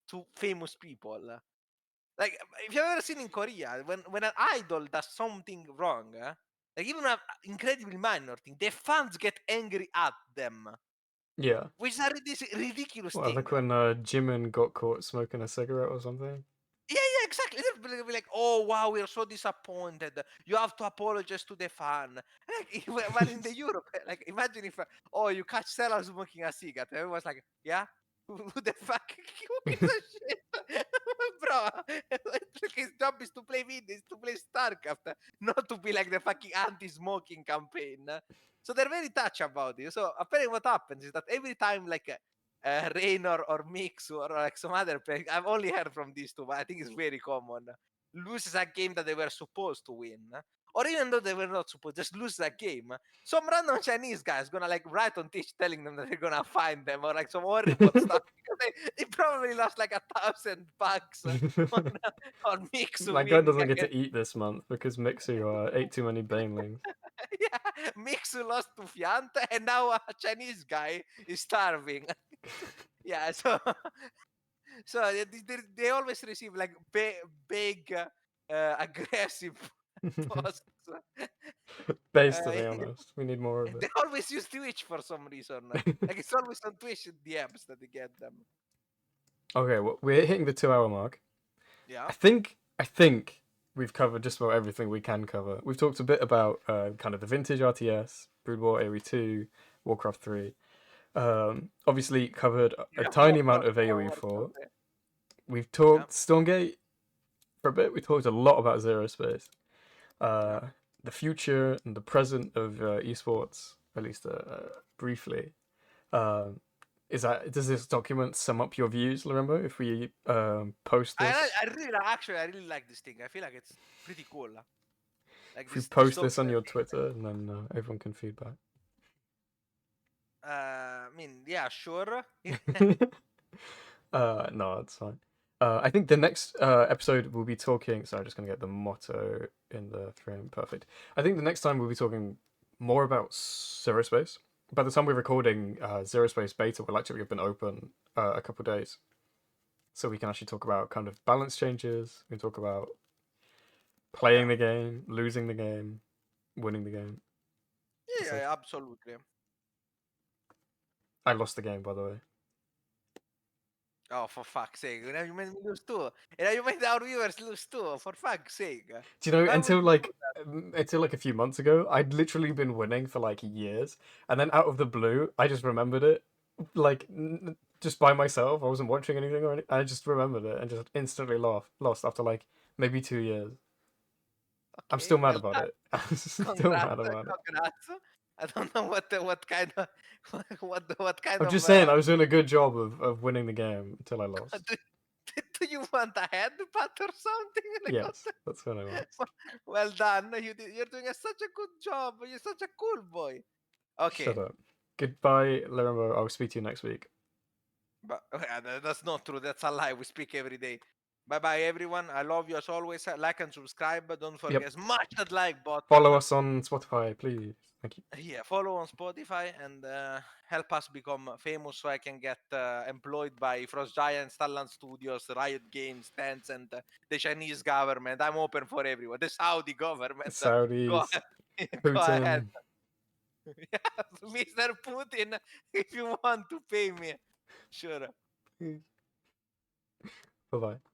to famous people. Like, if you've ever seen in Korea, when an idol does something wrong, like even an incredibly minor thing, the fans get angry at them, Yeah. which is a ridiculous Well, thing. like when Jimin got caught smoking a cigarette or something. Yeah, exactly. They'll be like, "Oh wow, we're so disappointed. You have to apologize to the fan." Like, while in the Europe, like imagine if, oh, you catch Stella smoking a cigarette, everyone's like, "Yeah, who the fuck? Who gives a shit, bro?" Like, his job is to play video, is to play StarCraft, not to be like the fucking anti-smoking campaign. So they're very touchy about it. So apparently, what happens is that every time like Rain or Mix or like some other player. I've only heard from these two, but I think it's very common. Loses a game that they were supposed to win, or even though they were not supposed, just lose that game. Some random Chinese guy is gonna like write on Twitch telling them that they're gonna find them or like some horrible stuff because they probably lost like $1,000 on Mixu That guy winning doesn't get against. to eat this month because Mixu ate too many banelings. Yeah, Mixu lost to Fianta, and now a Chinese guy is starving. Yeah, so so they always receive like big, aggressive posts. Based, to Uh, be honest, we need more of they always use Twitch for some reason. it. Like it's always on Twitch DMs that they get them. Okay, well, we're hitting the 2 hour mark. Yeah. I think we've covered just about everything we can cover. We've talked a bit about kind of the vintage RTS, Brood War AoE2, Warcraft 3. Obviously covered a Yeah, tiny amount of AoE4. We've Yeah. talked Stormgate for a bit. We talked a lot about ZeroSpace. Yeah. The future and the present of esports, at least briefly. Um, does this document sum up your views, Lorimbo? If we post this, I really like this thing. I feel like it's pretty cool. Like if we this post this on document. your Twitter, and then everyone can feedback. I mean, yeah, sure. No, it's fine. I think the next episode we'll be talking. Sorry, I'm just gonna get the motto in the frame. Perfect. I think the next time we'll be talking more about ZeroSpace. By the time we're recording, ZeroSpace beta will actually have been open a couple days, so we can actually talk about kind of balance changes. We can talk about playing the game, losing the game, winning the game. Yeah, absolutely. I lost the game, by the way. Oh, for fuck's sake. Now you made me lose too. And now you made our viewers lose too. For fuck's sake. Do you know, Why would until you do like a few months ago, I'd literally been winning for like years, and then out of the blue, I just remembered it, like just by myself. I wasn't watching anything or anything. I just remembered it and just instantly lost after like maybe 2 years. that? I'm Okay, still mad well about done. it. I'm still Congrats. mad about it. Congrats. I don't know what kind of what kind I'm of just saying I was doing a good job of winning the game until I lost. do, do you want a headbutt or something? Like what Yes, that's what I want. well done. You're doing such a good job. You're such a cool boy. Okay. Shut up. Goodbye, Lorimbo. I'll speak to you next week. But that's not true. That's a lie. We speak every day. Bye bye, everyone. I love you as always. Like and subscribe. But don't forget, Yep. smash that like button. Follow us on Spotify, please. Thank you. Yeah, follow on Spotify and help us become famous so I can get employed by Frost Giant, Starland Studios, Riot Games, Tencent, the Chinese government. I'm open for everyone. The Saudi government. Go Saudis, ahead. Go ahead. Putin. Mr. Putin, if you want to pay me, sure. Bye bye.